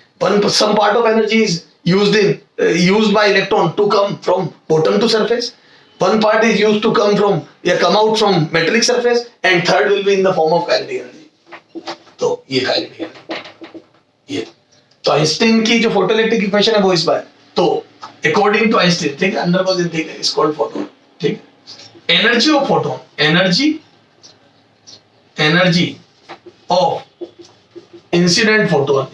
some part of energy is used by electron to come from bottom to surface. One part is used to come out from metallic surface, and third will be in the form of kinetic energy. तो ये kinetic energy, ये तो आइंस्टाइन की जो फोटोइलेक्ट्रिक इक्वेशन है वो इस बार, तो अकॉर्डिंग टू आइंस्टाइन, ठीक है, undergoes in thing is called photon, ठीक है। Energy of photon, energy of incident photon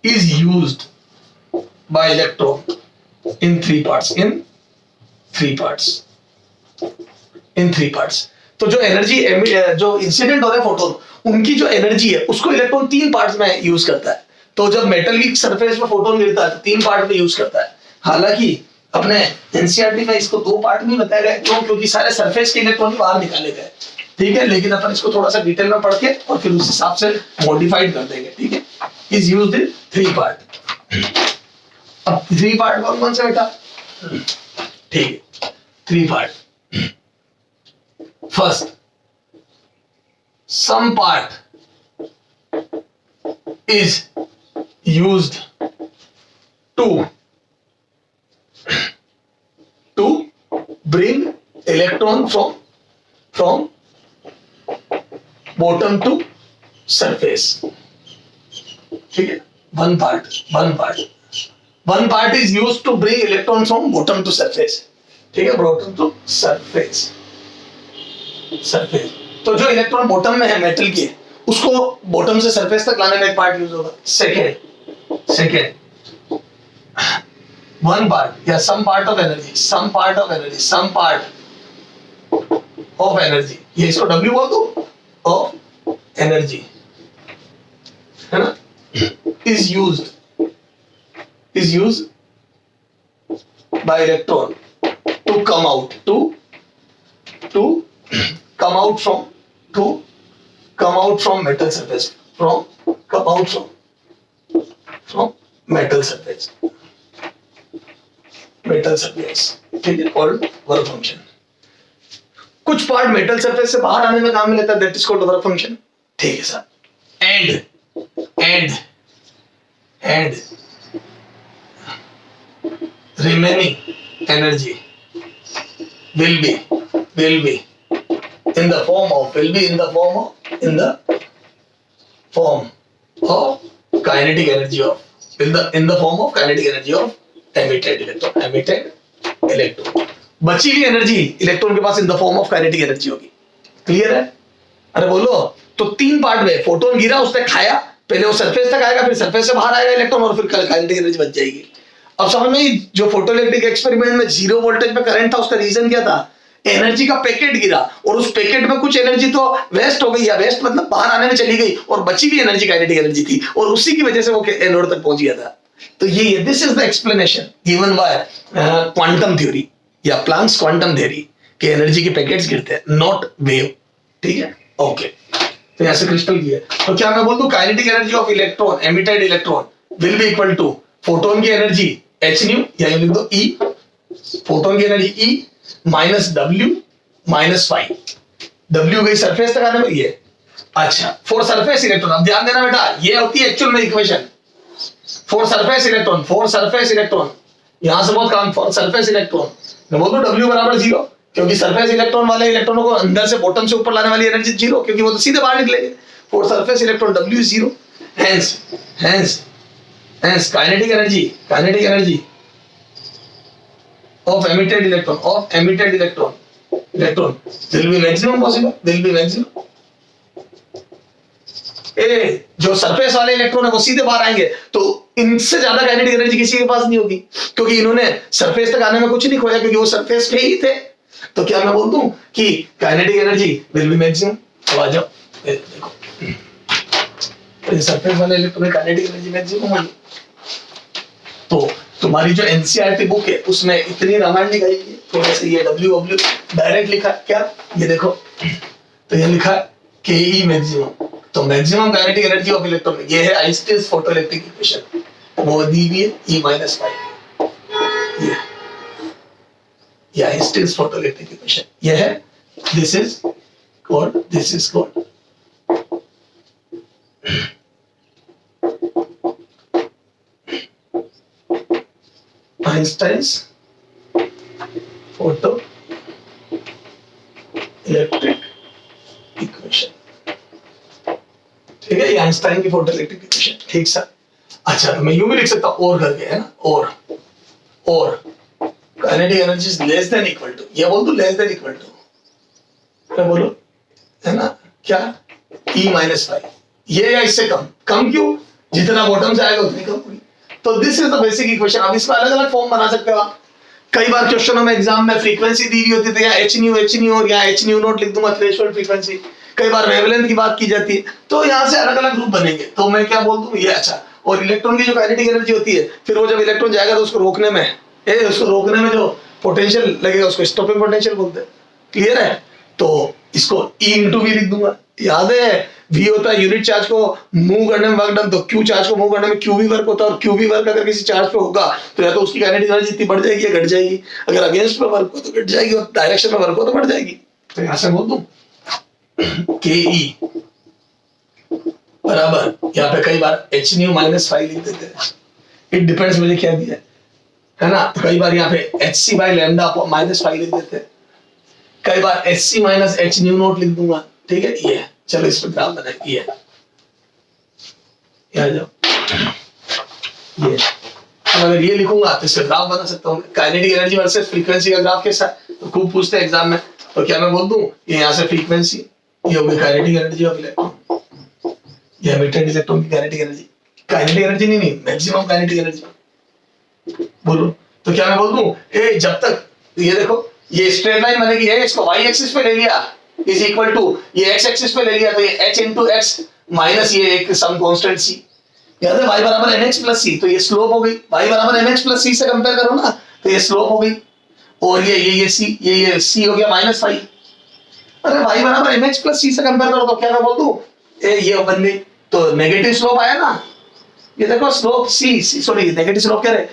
is used by electron in 3 parts. तो जो एनर्जी जो इंसिडेंट हो रहा है फोटोन, उनकी जो एनर्जी है उसको इलेक्ट्रॉन 3 पार्ट्स में यूज करता है। तो जब मेटल की सरफेस पे फोटोन गिरता है तो 3 पार्ट में यूज करता है। हालांकि अपने एनसीईआरटी में इसको 2 पार्ट में बताया गया, क्यों? क्योंकि सारे सरफेस के इलेक्ट्रॉन बाहर निकाले गए, ठीक है, लेकिन अपन इसको थोड़ा सा डिटेल में पढ़ के और फिर उस हिसाब से मॉडिफाइड कर देंगे, ठीक है। Is used in 3 part. अब 3 पार्ट कौन से बेटा, ठीक है, 3 part. First, some part is used to bring electron from bottom to surface, ठीक है। one part is used to bring electron from bottom to surface, ठीक है, bottom to surface। तो जो इलेक्ट्रॉन बॉटम में है मेटल के, उसको बॉटम से सरफेस तक लाने में एक पार्ट यूज होगा। सेकेंड one part या some part of energy, ये इसको W बोल दो, of energy, है ना, is used by electron to come out from metal surface, from metal surface, ठीक है, called work function। कुछ पार्ट मेटल सरफेस से बाहर आने में काम में लेता है, that is called work function, ठीक है sir. And remaining energy will be in the form of kinetic energy of emitted electron। बची हुई एनर्जी इलेक्ट्रॉन के पास in the form of kinetic energy होगी। क्लियर है? अरे बोलो। तो 3 पार्ट में फोटोन गिरा, उसने खाया, पहले वो सरफेस तक आएगा, फिर सरफेस से बाहर आएगा इलेक्ट्रॉन, और फिर काइनेटिक एनर्जी बच जाएगी। अब समझ में, जो फोटोइलेक्ट्रिक एक्सपेरिमेंट में 0 वोल्टेज पे करंट था, उसका रीजन क्या था? एनर्जी का पैकेट गिरा और उस पैकेट में कुछ एनर्जी तो वेस्ट हो गई, या वेस्ट मतलब बाहर आने में चली गई, और बची हुई एनर्जी काइनेटिक एनर्जी थी, और उसी की वजह से वो एनोड तक पहुंच गया था। तो ये this is the explanation given by quantum theory या प्लैंक्स क्वांटम थ्योरी, कि एनर्जी के पैकेट्स गिरते हैं, नॉट वेव, ठीक है, ओके। तो यहाँ से क्रिस्टल की है। तो क्या मैं बोल दूं kinetic energy of electron emitted electron will be equal to photon की एनर्जी h न्यू या लिख दो E, फोटोन की energy E minus W minus phi, W गई सरफेस तक आने में ये। अच्छा फॉर सरफेस इलेक्ट्रॉन, अब ध्यान देना बेटा ये होती है एक्चुअल में इक्वेशन फॉर सरफेस इलेक्ट्रॉन, यहां से बहुत काम फॉर सरफेस इलेक्ट्रॉन मैं बोल दूं W बराबर 0, क्योंकि सरफेस इलेक्ट्रॉन वाले इलेक्ट्रॉनों को अंदर से बॉटम से ऊपर लाने वाली एनर्जी 0, क्योंकि वो तो सीधे बाहर निकलेंगे। For surface electron W is 0, hence kinetic energy of emitted electron will be maximum possible, जो सरफेस वाले इलेक्ट्रॉन है वो सीधे बाहर आएंगे, तो इनसे ज्यादा काइनेटिक एनर्जी किसी के पास नहीं होगी, क्योंकि इन्होंने सरफेस तक आने में कुछ नहीं खोया, क्योंकि वो सरफेस पे ही थे। तो क्या मैं बोल दूं कि kinetic energy will be maximum. अब आ जाओ देखो सरफेस वाले इलेक्ट्रॉन में काइनेटिक एनर्जी मैक्सिमम होगी। तो तुम्हारी जो एनसीईआरटी बुक है उसमें इतनी रामायण लिखाई है, थोड़ा सा ये डब्ल्यू डायरेक्ट लिखा क्या, ये देखो तो ये लिखा के ई मैक्सिमम, तो maximum kinetic energy of electron ये है आइंस्टाइन फोटोइलेक्ट्रिक इक्वेशन, वो दी हुई है E माइनस फाइव, ये आइंस्टाइन फोटोइलेक्ट्रिक इक्वेशन ये है, this is called Einstein's photo electric equation, ठीक है, ये आइंस्टाइन की फोटो इलेक्ट्रिक इक्वेशन, ठीक सर। अच्छा तो मैं यूं भी लिख सकता हूं और करके, है ना, और kinetic energy is less than equal to, ये बोल दो लेस देन इक्वल टू, क्या बोलो, है ना, क्या E माइनस फाइव, ये या इससे कम क्यों, जितना बॉटम से आएगा उतनी कम होगी। तो this is the basic equation. अब इसका अलग अलग फॉर्म बना सकते हो आप। कई बार क्वेश्चनों में एग्जाम में फ्रीक्वेंसी दी हुई होती है, या h न्यू और या h न्यू नॉट लिख दूंगा थ्रेशोल्ड फ्रीक्वेंसी, कई बार वेवलेंथ की बात की जाती है, तो यहाँ से अलग अलग ग्रुप बनेंगे। तो मैं क्या बोल दूं ये, अच्छा, और इलेक्ट्रॉन की जो काइनेटिक एनर्जी होती है, फिर वो जब इलेक्ट्रॉन जाएगा तो उसको रोकने में जो पोटेंशियल लगेगा उसको स्टॉपिंग पोटेंशियल बोलते हैं, क्लियर है। तो इसको E इंटू वी लिख दूंगा, याद है V होता है यूनिट चार्ज को मूव करने में वर्क डन, तो Q चार्ज को मूव करने में QV वर्क होता है, और QV वर्क अगर किसी चार्ज पे होगा तो या तो उसकी काइनेटिक एनर्जी इतनी बढ़ जाएगी या घट जाएगी, अगर अगेंस्ट पे वर्क हो तो घट जाएगी, और डायरेक्शन में वर्क हो तो बढ़ जाएगी। तो यहां से बोल दूं KE बराबर, यहाँ पे कई बार h न्यू माइनस फाइव लिख देते हैं, इट डिपेंड्स मुझे क्या दिया है ना, तो कई बार यहाँ पे hc by lambda minus five लिख देते हैं, कई बार hc minus h new note लिख दूंगा, ठीक है। ये चलो इस पर ग्राफ बनाएंगे, ये जाओ, ये अब अगर ये लिखूंगा तो इस पर ग्राफ बना सकता हूँ, काइनेटिक एनर्जी वर्सेस फ्रीक्वेंसी का ग्राफ कैसा है, तो खूब पूछते हैं एग्जाम में। तो क्या मैं बोल दूं ये यहाँ से फ्रीक्वेंसी, ये हो गई काइनेटिक एनर्जी ऑफ इलेक्ट्रॉन, ये एमिटेड इलेक्ट्रॉन की काइनेटिक एनर्जी नहीं मैक्सिमम काइनेटिक एनर्जी बोलो। तो क्या मैं बोल दूं जब तक ये देखो ये स्ट्रेट लाइन बनेगी है, इसको y एक्सिस पे ले लिया इज इक्वल टू ये x एक्सिस पे ले लिया, तो ये h इंटू एक्स माइनस ये एक सम कांस्टेंट c, याद है y बराबर mx प्लस c, तो ये स्लोप हो गई, y बराबर mx प्लस c से कंपेयर करो ना, तो ये स्लोप हो गई, और ये c, ये c हो गया माइनस फाइव। अरे y बराबर mx प्लस c से कंपेयर करो तो क्या मैं बोल दूं ये बन गई, तो नेगेटिव स्लोप आया ना, ये देखो slope c sorry negative slope क्या रहे,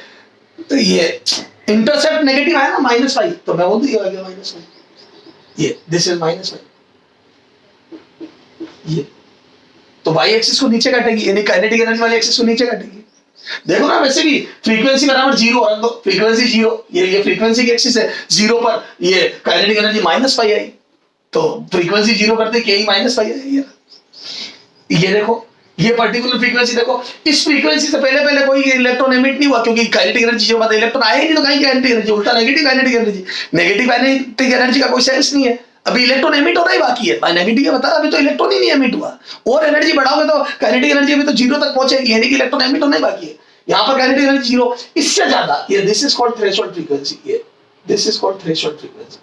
तो ये इंटरसेप्ट नेगेटिव आया ना माइनस फाइव, तो मैं बोल दूं ये आ गया माइनस फाइव, ये दिस इज माइनस फाइव, ये तो y एक्सिस को नीचे काटेगी, यानी काइनेटिक एनर्जी वाली एक्सिस को नीचे काटेगी। देखो ना वैसे भी फ्रीक्वेंसी बराबर जीरो, और दो फ्रीक्वेंसी जीरो, ये फ्रीक्वेंसी की एक्सिस है, जीरो पर ये काइनेटिक एनर्जी माइनस फाइव आई, तो फ्रीक्वेंसी जीरो करते के माइनस फाइव आई। ये देखो ये पर्टिकुलर फ्रीक्वेंसी देखो, इस फ्रीक्वेंसी से पहले कोई इलेक्ट्रॉन एमिट नहीं हुआ, क्योंकि काइनेटिक एनर्जी जो बात है इलेक्ट्रॉन आए ही नहीं, तो कहीं काइनेटिक एनर्जी, उल्टा नेगेटिव काइनेटिक एनर्जी का कोई सेंस नहीं है, अभी इलेक्ट्रॉन एमिट होना ही बाकी है। नेगेटिव का बता, अभी तो इलेक्ट्रॉन ही नहीं एमिट हुआ, और एनर्जी बढ़ाओगे तो काइनेटिक एनर्जी अभी तो जीरो तक पहुंचेगी, यानी कि इलेक्ट्रॉन एमिट होना ही बाकी है। यहाँ पर काइनेटिक एनर्जी जीरो, इससे ज्यादा ये this is called threshold frequency, ये this is called threshold frequency,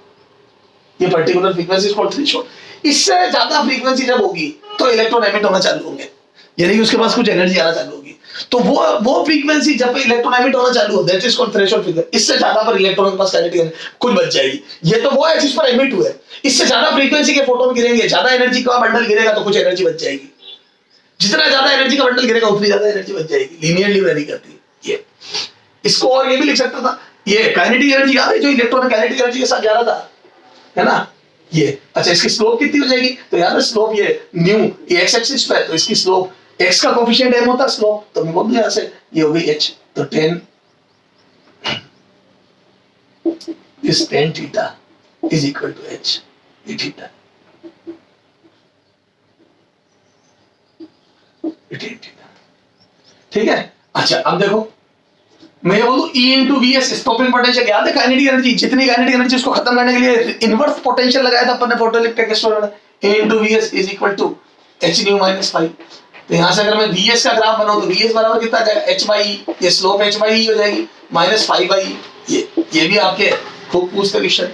ये particular frequency is called threshold. इससे ज्यादा फ्रीक्वेंसी जब होगी तो इलेक्ट्रॉन एमिट होना चालू होंगे, यानी कि उसके पास कुछ एनर्जी आना चालू होगी। तो वो फ्रीक्वेंसी जब इलेक्ट्रॉन एमिट होना चालू हो, that is called threshold frequency. इससे ज्यादा पर इलेक्ट्रॉन के पास काइनेटिक एनर्जी कुछ बच जाएगी। ये तो वो है जिस पर एमिट हुए, इससे ज्यादा फ्रीक्वेंसी के फोटोन गिरेंगे, ज्यादा एनर्जी का बंडल गिरेगा तो कुछ एनर्जी बच जाएगी। जितना ज्यादा एनर्जी का बंडल गिरेगा उतनी ज्यादा एनर्जी बच जाएगी, लीनियरली वेरी करती है ये। इसको और ये भी लिख सकता था, ये काइनेटिक एनर्जी याद है जो इलेक्ट्रॉन काइनेटिक एनर्जी के साथ जा रहा था, है ना ये। अच्छा, इसकी स्लोप कितनी हो जाएगी, तो याद है स्लोप ये न्यू, ये एक्स एक्सिस पे है, तो इसकी स्लोप x का कोफिशिएंट m होता है स्लोप, तो मैं बोल दूं यहां से ये हो गई h, तो 10 is tan theta is equal to h e theta, ठीक है। अच्छा अब देखो मैं बोलूं E into Vs stopping potential, याद है काइनेटिक एनर्जी, जितनी काइनेटिक एनर्जी उसको खत्म करने के लिए इनवर्स पोटेंशियल लगाया था अपन ने फोटोइलेक्ट्रिक एक्सटर्नल में, E into Vs is equal to h nu minus 5। तो यहां से अगर मैं Vs का ग्राफ बनाऊं तो Vs बराबर कितना आ जाएगा h by e, ये स्लोप h by e हो जाएगी माइनस 5 by e। ये भी आपके खूब पूछते क्वेश्चन।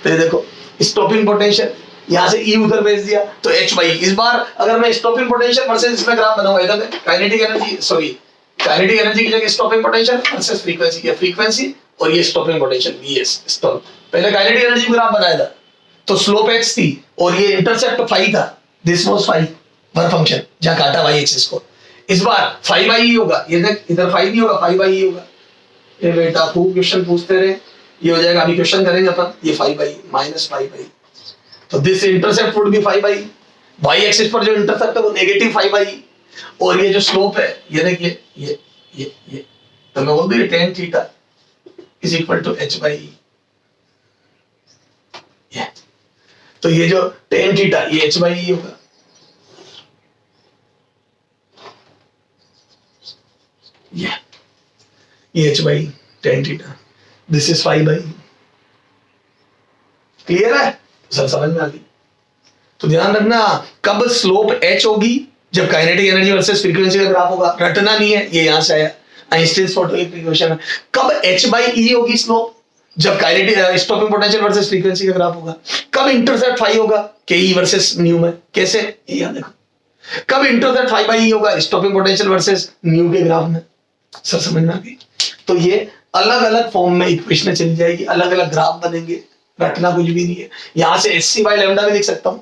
तो ये देखो स्टॉपिंग पोटेंशियल, यहां से E उधर भेज दिया तो h by e। इस बार अगर मैं स्टॉपिंग पोटेंशियल वर्सेस इसमें ग्राफ बनाऊंगा, इधर kinetic energy sorry kinetic energy की जगह स्टॉपिंग पोटेंशियल वर्सेस फ्रीक्वेंसी, की फ्रीक्वेंसी और ये स्टॉपिंग पोटेंशियल Vs स्टॉप। पहले काइनेटिक एनर्जी ग्राफ बनाया था तो स्लोप h थी और ये इंटरसेप्ट 5 था, दिस वाज 5 वर्क फंक्शन जहां काटा y एक्सिस को। इस बार 5 by e होगा, ये देख इधर 5 नहीं होगा 5 by e होगा। ये बेटा खूब क्वेश्चन पूछते रहे, ये हो जाएगा अभी क्वेश्चन करेंगे अपन, ये 5 by माइनस 5 by, तो this intercept would be 5 by y axis पर जो इंटरसेप्ट है वो नेगेटिव 5 by, और ये जो स्लोप है ये देखिए ये तो मैं बोल दूं tan theta is equal to h by e। ये तो ये जो tan थीटा ये h by e होगा, ये h by tan theta, this is 5 by e। Clear है सर, समझ में आ गई। तो ध्यान रखना कब स्लोप h होगी, जब काइनेटिक एनर्जी वर्सेस फ्रीक्वेंसी का ग्राफ होगा। रटना नहीं है, ये यहां से आया आइंस्टाइन फोटोइलेक्ट्रिक इक्वेशन है। कब h by e होगी स्लोप, जब kinetic stopping potential versus frequency का ग्राफ होगा। कब इंटरसेप्ट 5 होगा, के e वर्सेस न्यू में, कैसे ये याद देखो। कब इंटरसेप्ट 5 by e होगा, स्टॉपिंग पोटेंशियल वर्सेस न्यू के ग्राफ में। सब समझ में आ गई। तो ये अलग अलग फॉर्म में इक्वेशन चली जाएगी, अलग अलग ग्राफ बनेंगे, रटना कुछ भी नहीं है। यहां से hc by लैम्डा भी लिख सकता हूं,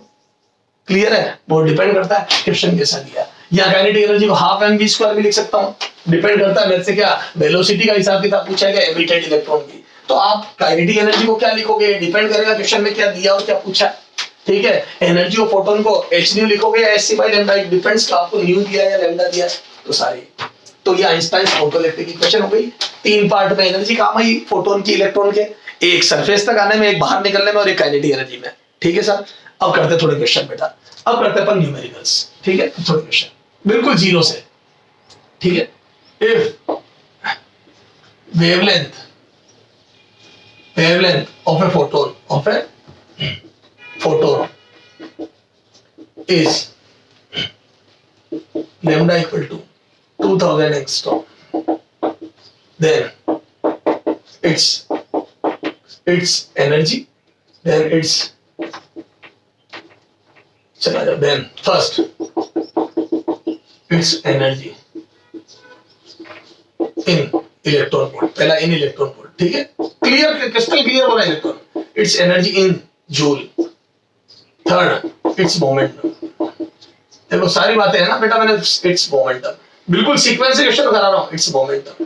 क्लियर है, वो डिपेंड करता है क्वेश्चन कैसा दिया। या काइनेटिक एनर्जी को हाफ mv स्क्वायर भी लिख सकता हूं, डिपेंड करता है मेरे से क्या वेलोसिटी का हिसाब किताब पूछा गया एमिटेड इलेक्ट्रॉन की। तो आप काइनेटिक एनर्जी को क्या लिखोगे, डिपेंड करेगा क्वेश्चन में क्या दिया और क्या पूछा, ठीक है। एनर्जी ऑफ फोटोन को h न्यू लिखोगे या hc by lambda, it depends कि आपको न्यू दिया या लैम्डा दिया, तो सारे। तो ये आइंस्टाइन फोटोइलेक्ट्रिक इक्वेशन हो गई। 3 पार्ट में एनर्जी काम आई फोटोन की इलेक्ट्रॉन के, एक सरफेस तक आने में, एक बाहर निकलने में और एक काइनेटिक एनर्जी में, ठीक है सर। अब करते थोड़े क्वेश्चन बेटा, अब करते अपन न्यूमेरिकल्स, ठीक है। थोड़े क्वेश्चन बिल्कुल जीरो से, ठीक है। If wavelength of a photon is lambda equal to 2000 angstrom, then its energy, then its then first its energy in electron volt, पहला इन इलेक्ट्रॉन वोल्ट, ठीक है। क्लियर, क्रिस्टल क्लियर हो रहा है electron. It's energy in joule, third it's momentum. देखो सारी बातें है ना बेटा, मैंने इट्स मोमेंटम बिल्कुल सीक्वेंस से क्वेश्चन करा रहा हूं, इट्स मोमेंटम,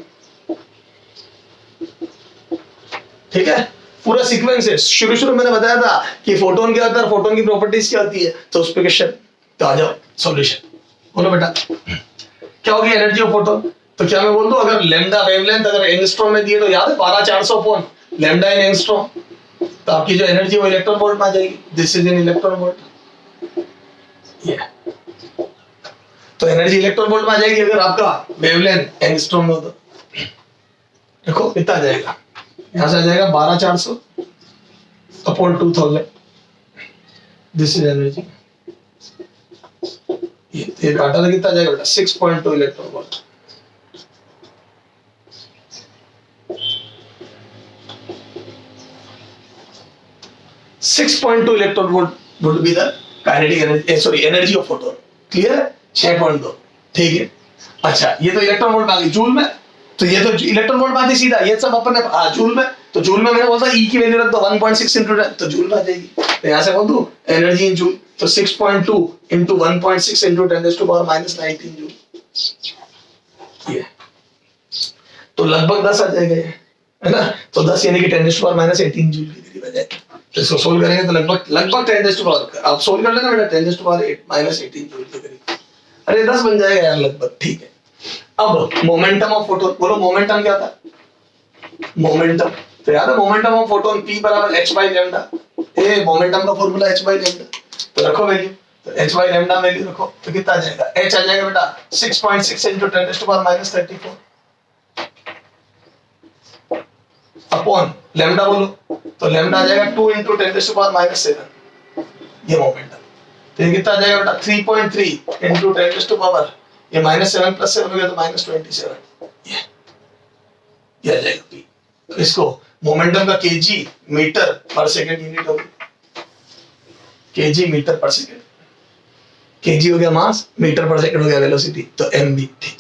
ठीक है। पूरा सीक्वेंस है। शुरू मैंने बताया था कि फोटोन के अंदर फोटोन की प्रॉपर्टीज क्या होती है, तो उस पे क्वेश्चन। तो आ जाओ सॉल्यूशन, बोलो बेटा क्या होगी एनर्जी ऑफ फोटोन। तो क्या मैं बोल दूं, अगर लैम्डा वेवलेंथ अगर एंगस्ट्रॉम में दिए तो याद है 12400 अपॉन लैम्डा इन एंगस्ट्रॉम, तो आपकी जो एनर्जी वो इलेक्ट्रॉन वोल्ट में आ जाएगी। This is in electron volt, ये तो एनर्जी इलेक्ट्रॉन वोल्ट में आ जाएगी अगर आपका वेवलेंथ एंगस्ट्रॉम में हो तो। देखो कितना आ जाएगा, यहां से आ जाएगा 12400 अपॉन 2000, दिस इज एनर्जी। ये काटा तो कितना आ जाएगा बेटा 6.2 electron volt. Electron volt would be the kinetic energy, sorry energy of photon, clear है 6.2, ठीक है। अच्छा ये तो इलेक्ट्रॉन वोल्ट में आ गई जूल में, तो ये तो इलेक्ट्रॉन वोल्ट में आती सीधा, ये सब अपन ने जूल में, तो जूल में मैंने बोला ई की वैल्यू रख दो 1.6 into 10 तो जूल में आ जाएगी। तो यहाँ से बोल दूं एनर्जी इन जूल, तो 6.2 into 1.6 into 10⁻⁻19 जूल, ये तो लगभग 10 आ जाएगा ये, है ना। तो 10 यानी कि 10⁻18 जूल की करीब आ जाएगा। तो इसको सोल्व करेंगे तो लगभग 10⁻, आप सोल्व कर लेना बेटा, 10⁻18 जूल के करीब, अरे 10 बन जाएगा यार लगभग, ठीक है। अब मोमेंटम ऑफ फोटोन, बोलो मोमेंटम क्या था, मोमेंटम तो याद है मोमेंटम ऑफ फोटोन P बराबर h by लैम्डा, ये मोमेंटम का फॉर्मूला h by लैम्डा, तो रखो वैल्यू, तो h by लैम्डा वैल्यू रखो तो कितना आ जाएगा, h आ जाएगा बेटा 6.6 into 10⁻34 अपॉन लैम्डा बोलो, तो लैम्डा आ जाएगा 2 into 10⁻7, ये मोमेंटम, तो ये कितना आ जाएगा बेटा 3.3 into 10⁻, ये -7 + 7 हो गया तो -27, ये आ जाएगा P। तो इसको मोमेंटम का केजी मीटर पर सेकंड यूनिट होगी, केजी मीटर पर सेकंड, केजी हो गया मास, मीटर पर सेकंड हो गया वेलोसिटी, तो एमबी, ठीक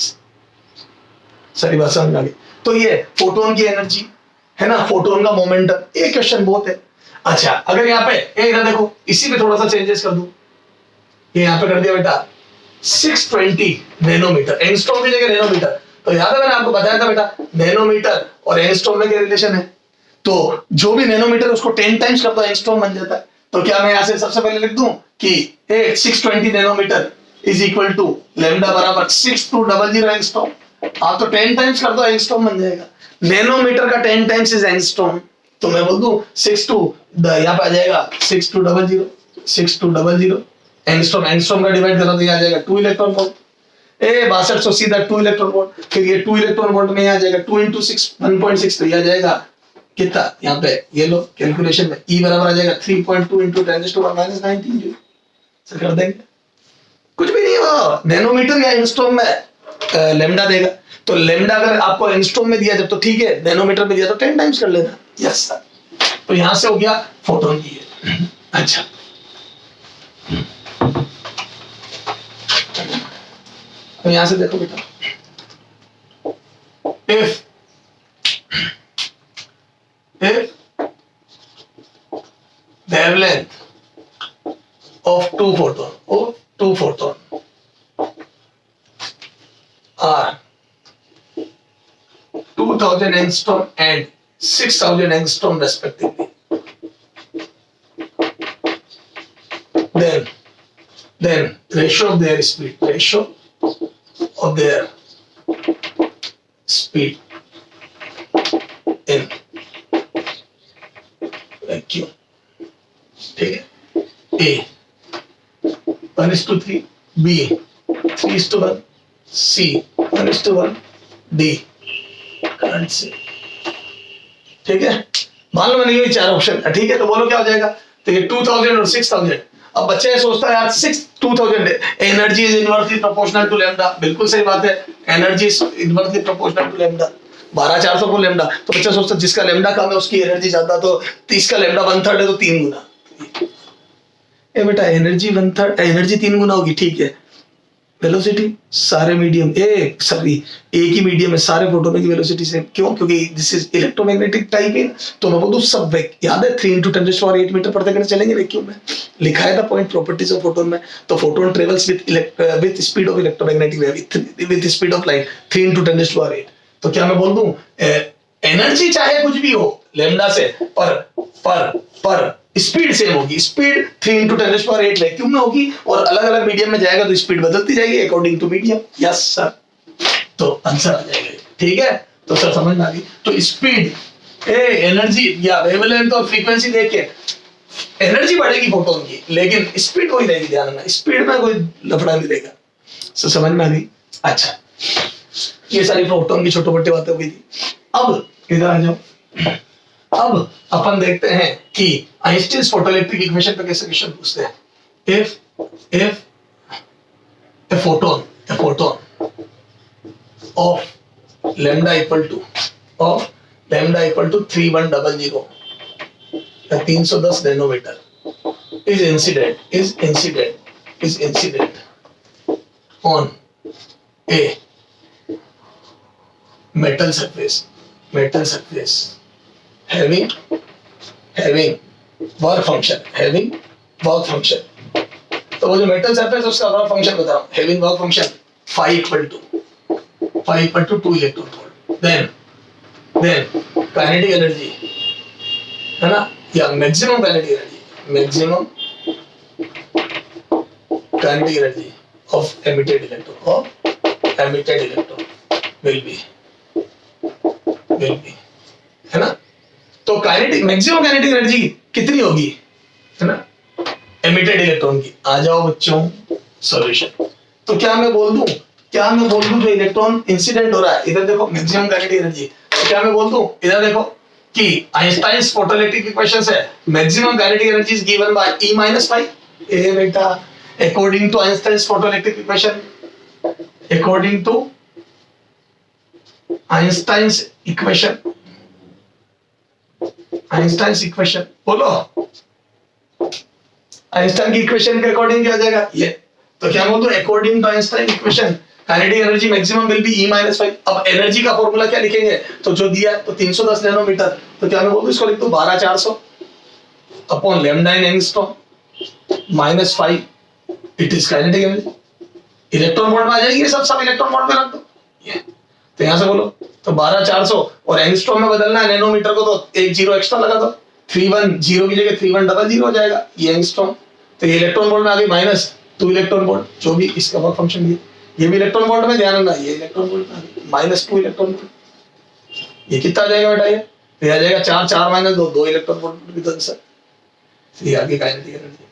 सारी बात समझ आ गई। तो ये फोटोन की एनर्जी है ना, फोटोन का मोमेंटम, ये क्वेश्चन बहुत है। अच्छा अगर यहाँ पे ये इधर देखो, इसी में थोड़ा सा चेंजेस कर दूं, ये यहाँ पे कर दिया बेटा 620 नैनोमीटर, एंगस्ट्रॉम की जगह नैनोमीटर, तो याद है मैंने आपको बताया था बेटा नैनोमीटर और एंगस्ट्रॉम में क्या रिलेशन है, तो जो भी नैनोमीटर उसको 10 टाइम्स कर दो एंगस्ट्रॉम बन जाता है। तो क्या मैं यहाँ से सबसे पहले लिख दूं कि 620 nanometre is equal to lambda बराबर 6200 एंगस्ट्रॉम, आप तो 10 टाइम्स कर दो एंगस्ट्रॉम बन जाएगा, नैनोमीटर का 10 टाइम्स इज एंगस्ट्रॉम, तो मैं बोल दूं 62 यहाँ पे आ जाएगा 6200 एंगस्ट्रॉम, एंगस्ट्रॉम का डिवाइड करो तो ये आ जाएगा 2 इलेक्ट्रॉन वोल्ट, 6200 सीधा 2 इलेक्ट्रॉन वोल्ट, फिर ये 2 इलेक्ट्रॉन वोल्ट में आ जाएगा 2 into 6 1.6, तो ये आ जाएगा कितना, यहाँ पे ये लो कैलकुलेशन में E बराबर आ जाएगा 3.2 into 10⁻⁹ जूल, सर कर देंगे, कुछ भी नहीं होगा, नैनोमीटर या एंगस्ट्रॉम में लैम्डा देगा, तो लैम्डा अगर आपको एंगस्ट्रॉम में दिया जब तो ठीक है, नैनोमीटर में दिया तो 10 टाइम्स कर लेना, यस सर। तो यहां से हो गया फोटोन की है। अच्छा तो यहां से देखो बेटा, if wavelength of two photon are 2000 angstrom and 6000 angstrom respectively, then ratio of their speed in vacuum, ठीक है, A 1:3, B 3:1, C 1:1, D current से, ठीक है। मान लो मैंने ये 4 ऑप्शन, ठीक है, तो बोलो क्या हो जाएगा, तो ये 2000 और 6000, अब बच्चे सोचता है यार 2000 energy is inversely proportional to lambda, बिल्कुल सही बात है, energy is inversely proportional to lambda, 12400 को लैम्डा, तो बच्चा सोचता है जिसका लैम्डा कम है उसकी एनर्जी ज्यादा, तो 30 का लैम्डा 1/3 है तो 3 गुना, ए बेटा एनर्जी 1/3, एनर्जी 3 गुना होगी, ठीक है, वेलोसिटी सारे मीडियम एक ही मीडियम है, सारे फोटोन की वेलोसिटी सेम, क्यों, क्योंकि दिस इज इलेक्ट्रोमैग्नेटिक टाइप है, तो मैं बोलूं सब याद है 3 into 10⁸ मीटर पर सेकंड चलेंगे वैक्यूम में, लिखा है था पॉइंट प्रॉपर्टीज ऑफ फोटोन में, तो photon travels with speed of electromagnetic wave with speed of light 3 into 10⁸, तो क्या मैं बोल दूं एनर्जी चाहे कुछ भी हो लैम्डा से, पर स्पीड सेम होगी, स्पीड 3 into 10⁸ वैक्यूम में होगी, और अलग अलग मीडियम में जाएगा तो स्पीड बदलती जाएगी according to medium, yes sir, तो आंसर आ जाएगा, ठीक है। तो सर समझ में आ गई, तो स्पीड एनर्जी या वेवलेंथ और फ्रीक्वेंसी देख के एनर्जी बढ़ेगी फोटोन की, लेकिन स्पीड वही रहेगी, ध्यान रखना स्पीड में कोई लफड़ा नहीं रहेगा, सर समझ में आ गई। अच्छा ये सारी फोटोन की छोटी मोटी बातें हुई थी, अब इधर आ जाओ, अब अपन देखते हैं कि आइंस्टीन्स फोटोइलेक्ट्रिक इक्वेशन पे कैसे क्वेश्चन पूछते हैं। if a photon of lambda equal to 3100 या 310 nanometre is incident on a metal surface having work function, तो वो जो मेटल सरफेस उसका वर्क फंक्शन बता रहा हूँ, having work function phi equal to 2 electron volt. Then kinetic energy है ना, या maximum kinetic energy of emitted electron will be है ना। तो काइनेटिक मैक्सिमम काइनेटिक एनर्जी कितनी होगी, है ना, एमिटेड इलेक्ट्रॉन की। आ जाओ बच्चों सॉल्यूशन। तो क्या मैं बोल दूं जो इलेक्ट्रॉन इंसिडेंट हो रहा है, इधर देखो मैक्सिमम काइनेटिक एनर्जी, तो क्या मैं बोल दूं, इधर देखो कि आइंस्टाइन्स फोटोइलेक्ट्रिक इक्वेशन से maximum kinetic energy is given by E - phi। ए बेटा, according to Einstein's photoelectric equation, according to Einstein's equation बोलो, आइंस्टाइन की इक्वेशन के अकॉर्डिंग क्या आ जाएगा ये। तो क्या बोल दो, according to Einstein equation kinetic energy maximum will be E - phi। अब एनर्जी का फॉर्मूला क्या लिखेंगे, तो जो दिया है तो 310 नैनोमीटर, तो क्या मैं बोल दूं इसको लिख दूं 12400 upon lambda in angstrom minus 5, it is kinetic energy. Electron volt में आ जाएगी, ये सब इलेक्ट्रॉन वोल्ट में रख दो ये। तो यहां से बोलो तो 12400 और एंगस्ट्रॉम में बदलना है नैनोमीटर को, तो एक जीरो एक्स्ट्रा लगा दो, 310 की जगह 3100 हो जाएगा ये एंगस्ट्रॉम। तो ये इलेक्ट्रॉन वोल्ट में आ गई -2 इलेक्ट्रॉन वोल्ट, जो भी इसका वर्क फंक्शन दिया। ये भी इलेक्ट्रॉन वोल्ट में, ध्यान रखना ये इलेक्ट्रॉन वोल्ट में आ गई -2 इलेक्ट्रॉन वोल्ट। ये कितना आ जाएगा बेटा, ये आ जाएगा 4 2 इलेक्ट्रॉन वोल्ट विद आंसर। ये आगे काइनेटिक एनर्जी।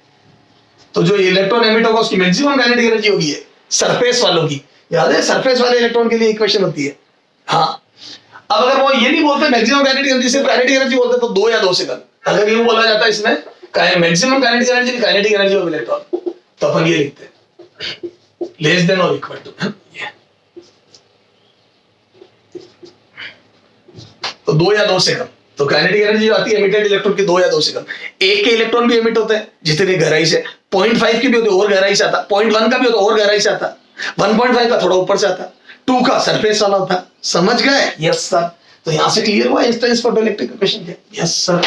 तो जो इलेक्ट्रॉन एमिट होगा उसकी मैक्सिमम काइनेटिक एनर्जी होगी है सरफेस वालों की, याद है सरफेस वाले इलेक्ट्रॉन के लिए इक्वेशन होती है। हाँ, अब अगर वो ये नहीं बोलते मैक्सिमम काइनेटिक एनर्जी, सिर्फ काइनेटिक एनर्जी बोलते तो 2 या 2 सेकंड। अगर यूं बोला जाता इसमें maximum kinetic energy of electron, तो अपन ये लिखते हैं लेस देन और इक्वल टू। तो 2 या 2 सेकंड, तो काइनेटिक एनर्जी आती है एमिटेड इलेक्ट्रॉन की 2 या 2 सेकंड। एक के इलेक्ट्रॉन भी एमिट होते हैं जितनी गहराई से, 0.5 की भी होती है और गहराई से आता, 0.1 का भी होता है और गहराई से आता, 1.5 का थोड़ा ऊपर से आता, 2 का सरफेस वाला होता। समझ गए? Yes sir. तो यहां से क्लियर हुआ आइंस्टाइन फोटोइलेक्ट्रिक इक्वेशन क्या? Yes sir.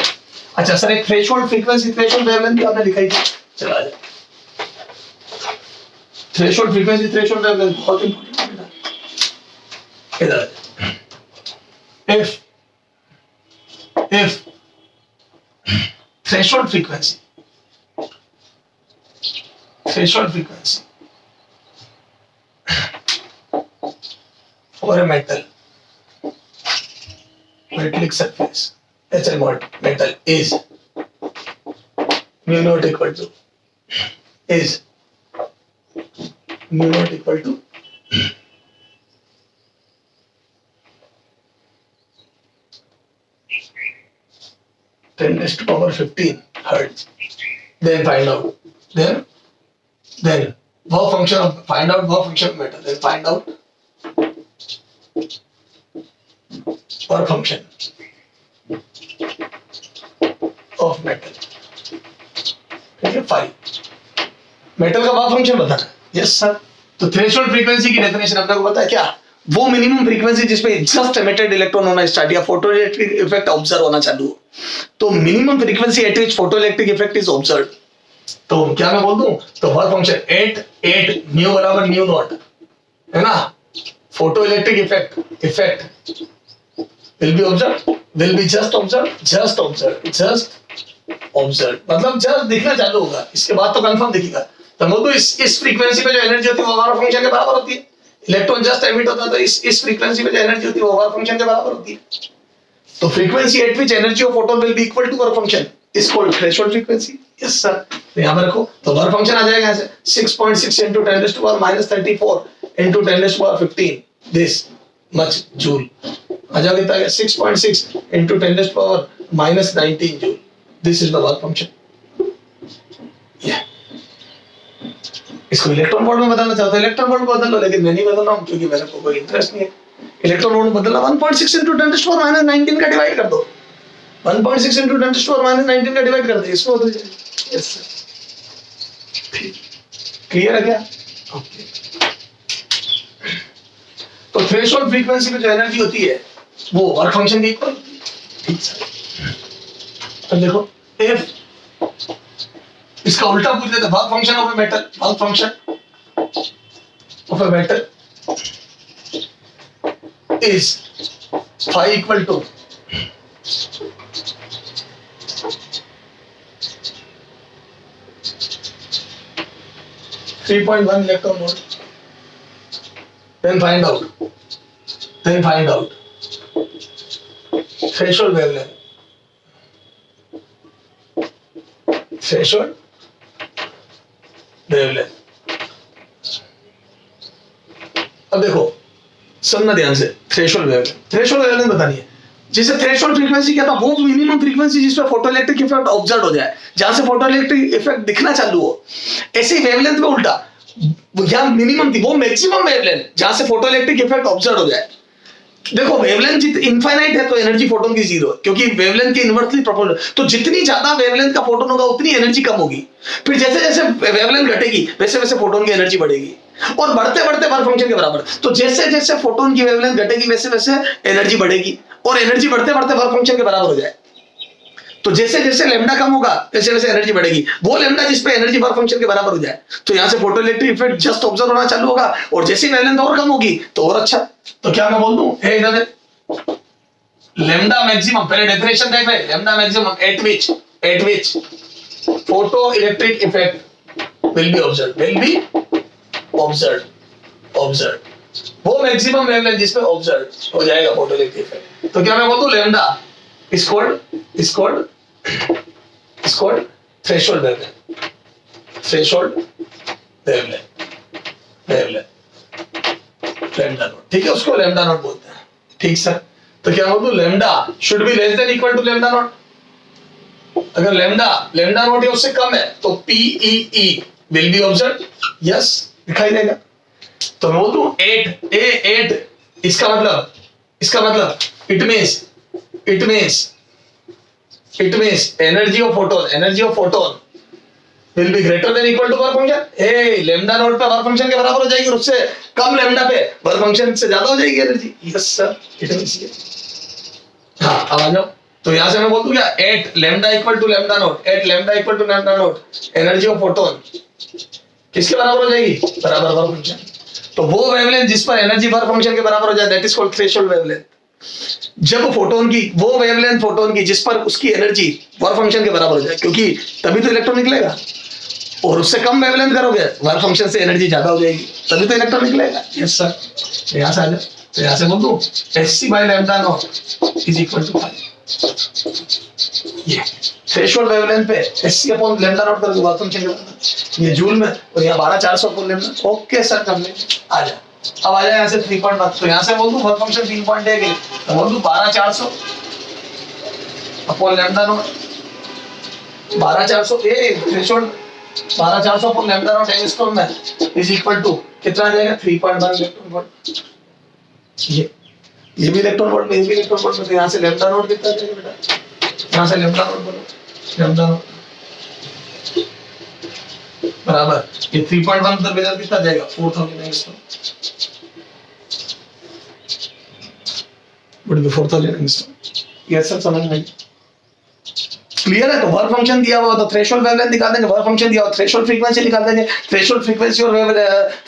अच्छा सर, एक थ्रेशोल्ड फ्रीक्वेंसी, थ्रेशोल्ड वेवलेंथ भी आपने लिखा ही थी, चला आ जाए। थ्रेशोल्ड फ्रीक्वेंसी, थ्रेशोल्ड वेवलेंथ बहुत इंपॉर्टेंट है। इधर if threshold frequency for a metallic surface metal is mu naught equal to 10⁻15 hertz. Then find out. Then work function of metal. Then find out work function of metal. ठीक है, 5 मेटल का वर्क फंक्शन बताना। Yes sir. तो थ्रेशोल्ड फ्रीक्वेंसी की डेफिनेशन अपने को पता है क्या? वो मिनिमम फ्रीक्वेंसी जिसपे जस्ट एमिटेड इलेक्ट्रॉन होना स्टार्ट या फोटोइलेक्ट्रिक इफेक्ट ऑब्जर्व होना चालू हो, तो minimum frequency at which photoelectric effect is observed. तो क्या मैं बोल दूं, तो वर्क फंक्शन 8 न्यू बराबर न्यू नॉट, है ना। Photoelectric effect will be observed, will be just observed, मतलब जस्ट दिखना चालू होगा, इसके बाद तो कंफर्म दिखेगा। तो बोल दो इस फ्रीक्वेंसी पे जो एनर्जी होती है वो वर्क फंक्शन के बराबर होती है। इलेक्ट्रॉन जस्ट एमिट होता है तो इस फ्रीक्वेंसी पे जो एनर्जी होती है वो वर्क फंक्शन के बराबर होती है। तो frequency at which energy of photon will be equal to work function is called threshold frequency. Yes sir. तो यहां पर रखो, तो वर्क फंक्शन आ जाएगा ऐसे 6.6 into 10⁻⁻34 into 10⁻15 this much joule. आ जाओ कितना, 6.6 into 10⁻⁻19 जूल। This is the work function. इसको इलेक्ट्रॉन वोल्ट में बदलना चाहते हो, इलेक्ट्रॉन वोल्ट बदल लो, लेकिन मैं नहीं बदल रहा हूं क्योंकि मेरे को कोई इंटरेस्ट नहीं है। इलेक्ट्रॉन वोल्ट बदलना 1.6 into 10⁻⁻19 का डिवाइड कर दो, 1.6 into 10⁻⁻19 का डिवाइड कर दो, इसको बदल जाए। यस सर, क्लियर है क्या? ओके। तो थ्रेशोल्ड फ्रीक्वेंसी में जो एनर्जी होती है वो वर्क फंक्शन की इक्वल होती है। ठीक सर। अब देखो इफ इसका उल्टा पूछ लेते work function of a metal, work function of a metal is phi equal to (3.1 electron volt). Then find out threshold wavelength. Threshold wavelength. अब देखो सुनना ध्यान से, थ्रेशोल्ड वेवलेंथ बतानी है। जिसे थ्रेशोल्ड फ्रीक्वेंसी क्या था, वो मिनिमम फ्रीक्वेंसी जिस पर फोटोइलेक्ट्रिक इफेक्ट ऑब्जर्व हो जाए, जहां से फोटोइलेक्ट्रिक इफेक्ट दिखना चालू हो। ऐसे ही वेवलेंथ में उल्टा, यहाँ मिनिमम थी, वो मैक्सिमम वेवलेंथ जहां से फोटोइलेक्ट्रिक इफेक्ट ऑब्जर्व हो जाए। देखो वेवलेंथ इनफाइनाइट है तो एनर्जी फोटोन की जीरो है, क्योंकि वेवलेंथ के इनवर्सली प्रोपोर्शनल। तो जितनी ज्यादा वेवलेंथ का फोटोन होगा उतनी एनर्जी कम होगी। फिर जैसे जैसे वेवलेंथ घटेगी वैसे वैसे फोटोन की एनर्जी बढ़ेगी, और बढ़ते बढ़ते वर्क फंक्शन के बराबर। तो जैसे जैसे फोटोन की वेवलेंथ घटेगी वैसे वैसे एनर्जी बढ़ेगी, और एनर्जी बढ़ते बढ़ते वर्क फंक्शन के बराबर हो जाए। तो जैसे जैसे लैम्डा कम होगा वैसे वैसे एनर्जी बढ़ेगी। वो लैम्डा जिस पे एनर्जी वर्क फंक्शन के बराबर हो जाए, तो यहाँ से फोटोइलेक्ट्रिक इफेक्ट जस्ट ऑब्जर्व होना चालू होगा, और जैसे वेवलेंथ और कम होगी तो और अच्छा। तो क्या मैं बोल दूं, इधर लैम्डा मैक्सिमम, पहले डेफिनेशन देख रहे, lambda maximum eight which photo electric effect will be observe, वो मैक्सिमम वेवलेंथ जिस पे ऑब्जर्व हो जाएगा फोटो इलेक्ट्रिक इफेक्ट। तो क्या मैं बोल दूं, lambda is called threshold wavelength, lambda not. ठीक है, उसको लैम्डा नॉट बोलते हैं। ठीक सर। तो क्या बोल दूं, lambda should be less than equal to lambda naught. अगर लैम्डा नॉट या उससे कम है तो PEE will be observe, yes दिखाई देगा। तो मैं बोल दूं 8 इसका मतलब it means energy of photon will be greater than equal to work function। Lambda naught पे वर्क फंक्शन के बराबर हो जाएगी, और उससे कम लैम्डा पे वर्क फंक्शन से ज्यादा हो जाएगी energy. Yes sir, it means ये। हाँ अब आ जाओ। तो यहां से मैं बोल दूं क्या, 8 lambda equal to lambda naught energy of photon किसके बराबर हो जाएगी, बराबर वर्क फंक्शन। तो वो वेवलेंथ जिस पर एनर्जी वर्क फंक्शन के बराबर हो जाए, that is called threshold wavelength. जब फोटोन की वो वेवलेंथ फोटोन की जिस पर उसकी एनर्जी वर्क फंक्शन के बराबर हो जाए, क्योंकि तभी तो इलेक्ट्रॉन निकलेगा, और उससे कम वेवलेंथ करोगे वर्क फंक्शन से एनर्जी ज्यादा हो जाएगी, तभी तो इलेक्ट्रॉन निकलेगा। Yes sir. तो यहाँ से आ जाए, तो यहाँ से बोल दूं Hc by lambda naught is equal to 5। ये थ्रेशोल्ड वेवलेंथ पे Hc upon lambda naught करोगे वर्क फंक्शन के बराबर, ये जूल में, और यहाँ 12,400 अपॉन लैम्डा। ओके सर, कर ले। आ जा, अब आ जाए यहाँ से 3.1। तो यहाँ से बोल दूं वर्क फंक्शन 3.1 है, तो बोल दूं 12,400 upon lambda naught, 12,400 threshold 12,400 upon lambda naught angstrom में इज इक्वल टू कितना आ जाएगा, 3.1 इलेक्ट्रॉन वोल्ट। ये भी इलेक्ट्रॉन वोल्ट में, ये भी इलेक्ट्रॉन वोल्ट में। तो यहाँ से लैम्डा नॉट कितना आ जाएगा बेटा, यहाँ से लैम्डा नॉट बोलो, लैम्डा नॉट बराबर ये 3.1 अंदर बेटा कितना आ जाएगा, 4,000 एंगस्ट्रॉम। But 4,000 angstrom. ये सब समझ में क्लियर है। तो वर्क फंक्शन दिया हुआ तो थ्रेशोल्ड वेवलेंथ निकाल देंगे, वर्क फंक्शन दिया हुआ थ्रेशोल्ड फ्रीक्वेंसी निकाल देंगे, थ्रेशोल्ड फ्रीक्वेंसी और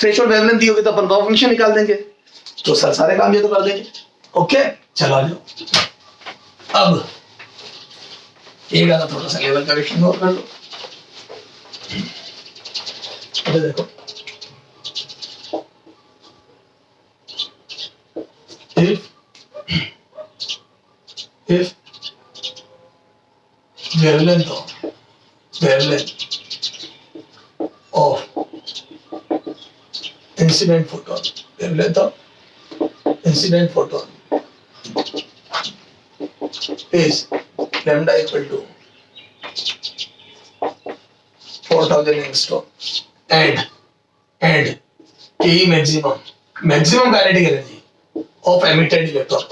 थ्रेशोल्ड वेवलेंथ दी होगी तो अपन वर्क फंक्शन निकाल देंगे। तो सर सारे काम ये तो कर देंगे। ओके चलो आ जाओ। अब एक आधा थोड़ा सा लेवल करेक्शन और कर लो। अरे देखो if wavelength of incident photon is lambda equal to 4,000 angstrom and Ke maximum kinetic energy of emitted electron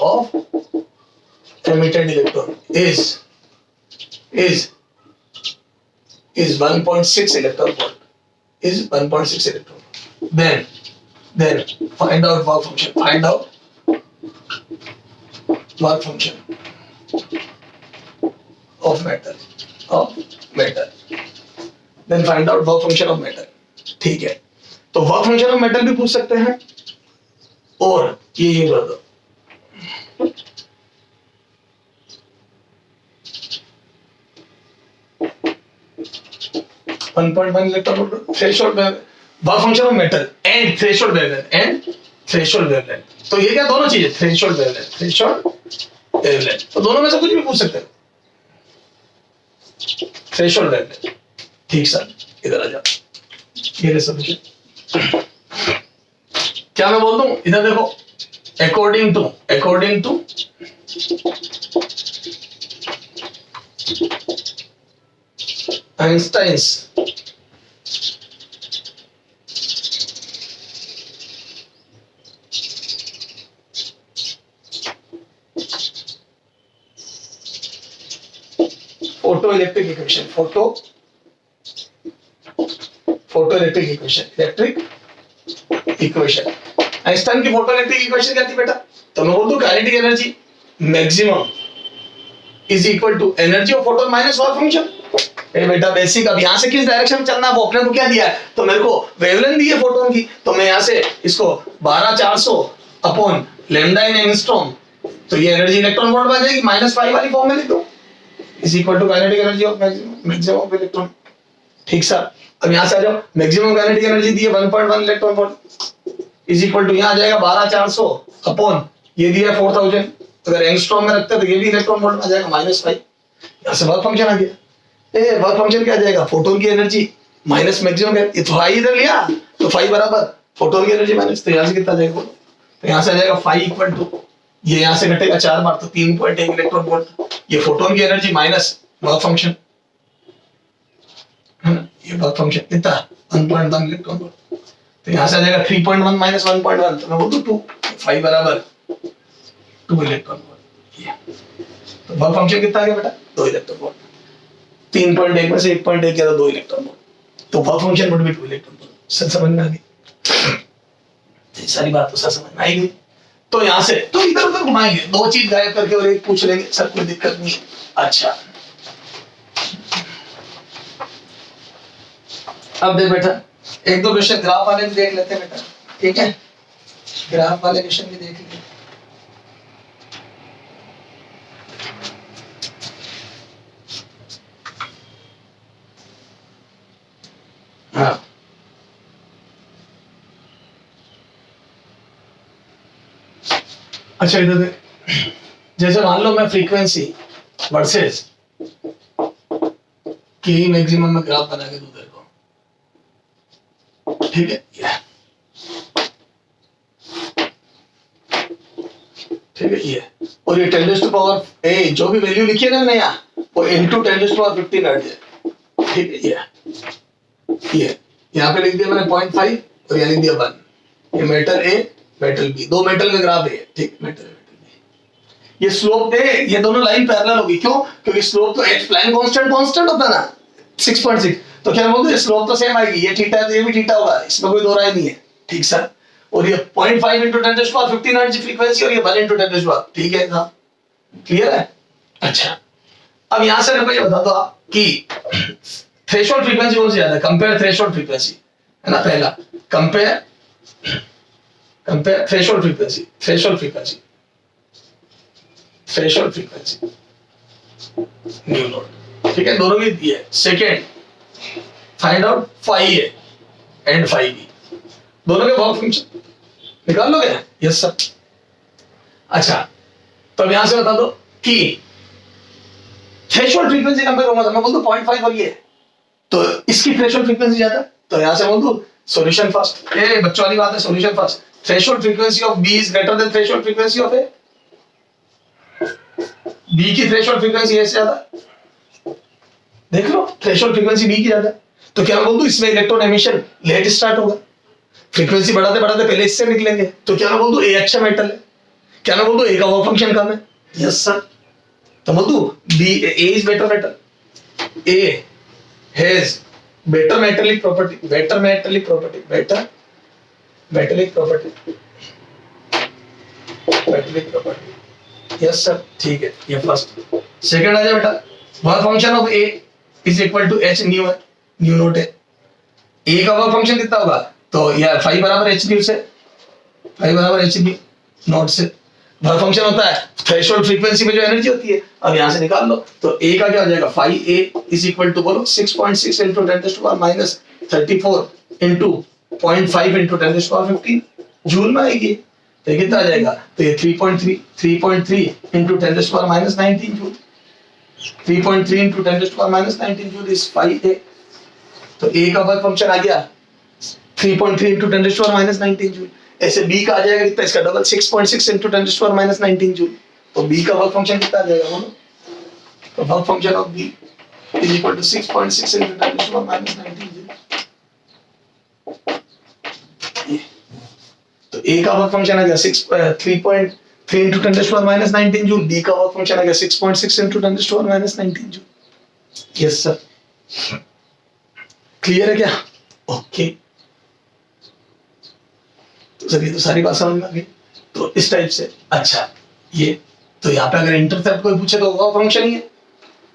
is 1.6 electron volt, then Find out work function. Find out work function of metal. Then find out work function of metal. ठीक है, तो वर्क फंक्शन ऑफ मेटल भी पूछ सकते हैं, और ये कर दो 1.1 electron volt threshold work function of metal and threshold wavelength. तो ये क्या दोनों चीजें, थ्रेशोल्ड वेवलेंथ, तो दोनों में से कुछ भी पूछ सकते हैं। थ्रेशोल्ड वेवलेंथ, ठीक सर, इधर आ जाओ, ये रे सॉल्यूशन। क्या मैं बोल दूं, इधर देखो, according to Einstein's photo electric equation, Einstein की फोटो इलेक्ट्रिक इक्वेशन क्या थी बेटा? तो मैं बोल दूं kinetic energy maximum is equal to energy of photon minus work function. ए बेटा बेसिक, अब यहां से किस डायरेक्शन में चलना है वो अपने को क्या दिया है, तो मेरे को वेवलेंथ दी है फोटोन की, तो मैं यहां से इसको 12400 अपॉन लैम्डा इन एंगस्ट्रॉम, तो ये एनर्जी इलेक्ट्रॉन वोल्ट बन जाएगी, -5 वाली फॉर्म में लिख दो, is equal to kinetic energy of maximum of electron. ठीक सर, अब यहां से आ जाओ, मैक्सिमम काइनेटिक एनर्जी दी है 1.1 electron volt, is equal to यहां आ जाएगा 12400 अपॉन ये दिया 4000, अगर एंगस्ट्रॉम में रखते तो ये भी इलेक्ट्रॉन वोल्ट में आ जाएगा -5, यहां से वर्क फंक्शन आ गया। ए वर्क फंक्शन क्या आ जाएगा, फोटोन की एनर्जी माइनस मैक्सिमम है, ये तो फाई इधर लिया तो फाई बराबर फोटोन की एनर्जी माइनस, तो यहां से कितना जाएगा, तो यहां से आ जाएगा फाई इक्वल टू, ये यहां से घटेगा 4 बार तो 3.1 इलेक्ट्रॉन वोल्ट, ये फोटोन की एनर्जी माइनस वर्क फंक्शन है ना, ये वर्क फंक्शन कितना 1.1 इलेक्ट्रॉन वोल्ट, तो यहां से आ जाएगा 3.1 माइनस 1.1, तो मैं बोल दूं 2, फाई बराबर 2 इलेक्ट्रॉन वोल्ट। ये तो वर्क फंक्शन कितना आ गया बेटा, 2 इलेक्ट्रॉन वोल्ट, 3.1 में से 1.1 किया तो 2 इलेक्ट्रॉन वोल्ट, तो work function would be 2 electron volt. Sir समझ में आ गई, सारी बात तो सर समझ में आएगी। तो यहां से तो इधर उधर घुमाएंगे, 2 चीज गायब करके और एक पूछ लेंगे, सर कोई दिक्कत नहीं। अच्छा अब देख बेटा, एक दो क्वेश्चन ग्राफ वाले भी देख लेते हैं बेटा, ठीक है, ग्राफ वाले क्वेश्चन भी देख लेंगे। हाँ अच्छा इधर देख, जैसे मान लो मैं फ्रीक्वेंसी वर्सेस के मैक्सिमम में ग्राफ बना के दूं तेरे को, ठीक है, ठीक है, ये और ये 10⁻⁴ ए जो भी वैल्यू लिखी है ना मैंने यहाँ, वो इनटू 10⁻⁵ हर्ट्ज है, ठीक है, ये यहाँ पे लिख दिया मैंने 0.5 और यहाँ लिख दिया 1, ये metal A metal B, 2 metal का ग्राफ है, ठीक, मेटल बी, ये स्लोप ए, ये दोनों लाइन पैरेलल होगी, क्यों, क्योंकि स्लोप तो एच प्लान कांस्टेंट होता है ना 6.6, तो क्या बोलते हैं स्लोप तो सेम आएगी, ये थीटा है तो ये भी थीटा होगा, इसमें कोई दो राय नहीं है, ठीक सर। और ये 0.5 × 10⁻⁵ हर्ट्ज फ्रीक्वेंसी और ये 1 × 10⁻, ठीक है साहब, क्लियर है। अच्छा अब यहां से मेरे को ये बता दो आप कि थ्रेशोल्ड फ्रीक्वेंसी कौन सी ज्यादा है, कंपेयर थ्रेशोल्ड फ्रीक्वेंसी है ना, पहला compare threshold frequency nu naught, ठीक है, दोनों की दी है। Second find out phi A and phi B, दोनों के वर्क फंक्शन निकाल लोगे, यस सर। अच्छा तो अब यहां से बता दो कि थ्रेशोल्ड फ्रीक्वेंसी कंपेयर होगा, तो मैं बोल दूं 0.5 और ये, तो इसकी थ्रेशोल्ड फ्रीक्वेंसी ज्यादा, तो यहां से बोल दूं सॉल्यूशन फर्स्ट, ये बच्चों वाली बात है, solution first, threshold frequency of B is greater than threshold frequency of A, B की थ्रेशोल्ड फ्रीक्वेंसी ए से ज्यादा, देख लो थ्रेशोल्ड फ्रीक्वेंसी बी की ज्यादा, तो क्या बोल दूं इसमें इलेक्ट्रॉन एमिशन लेट स्टार्ट होगा, फ्रीक्वेंसी बढ़ाते बढ़ाते पहले इससे निकलेंगे, तो क्या बोल दूं ए अच्छा मेटल है, क्या बोल दूं ए का वर्क फंक्शन कम है, यस सर, तो बोल दूं B A is better metal, A has better metallic property metallic property, metallic property, yes sir, ठीक है, ये फर्स्ट। सेकंड आ जाए बेटा, work function of A is equal to h nu है, न्यू नोट है। ए का वर्क फंक्शन कितना होगा, तो यार फाइव बराबर एच न्यू से, फाइव बराबर एच न्यू नोट से। वर्क फंक्शन होता है थ्रेशोल्ड फ्रीक्वेंसी में जो एनर्जी होती है, अब यहां से निकाल लो, तो ए का क्या हो जाएगा, phi A is equal to बोलो 6.6 इंटू 10⁻³ इंटू 0.5 इंटू 10⁻15 जूल में आएगी। तो कितना आ जाएगा, तो ये 3.3 into 10⁻19 joule, 3.3 into 10⁻19 joule is 5A। तो ए का वर्क फंक्शन आ गया 3.3 इंटू 10⁻19 जूल। ऐसे बी का आ जाएगा कितना, इसका डबल 6.6 इंटू 10⁻19 जूल। तो बी का वर्क फंक्शन कितना आ जाएगा बोलो, तो work function of B is equal to 6.6 into 10⁻19 joule. तो ए का वर्क फंक्शन आ गया 3.3 इंटू 10⁻19 जूल, बी का वर्क फंक्शन आ गया 6.6 into 10⁻19 joule. Yes sir, clear है क्या, ओके। तो सर ये तो सारी बात समझ में आ गई। तो इस टाइप से, अच्छा ये तो यहाँ पे अगर इंटरसेप्ट कोई पूछे तो वो फंक्शन ही है,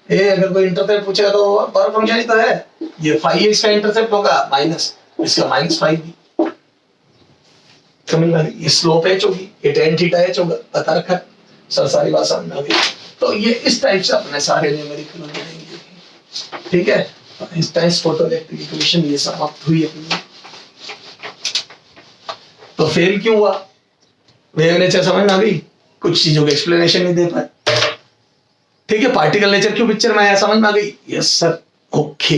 ए अगर कोई इंटरसेप्ट पूछेगा तो वो वर्क फंक्शन ही तो है। ये 5 इसका इंटरसेप्ट होगा माइनस, इसका -5 भी समझ में आ गई। ये स्लोप एच होगी, ये tan थीटा एच होगा, बता रखा है सर, सारी बात समझ में आ गई। तो ये इस टाइप से अपने सारे न्यूमेरिकल हो जाएंगे, ठीक है। इस टाइप फोटो इलेक्ट्रिक इक्वेशन ये समाप्त हुई अपनी। तो फेल क्यों हुआ, वेव नेचर समझ में आ गई, कुछ चीजों का एक्सप्लेनेशन नहीं दे पाए, ठीक है। पार्टिकल नेचर क्यों पिक्चर में आया, समझ में आ गई, यस सर, ओके।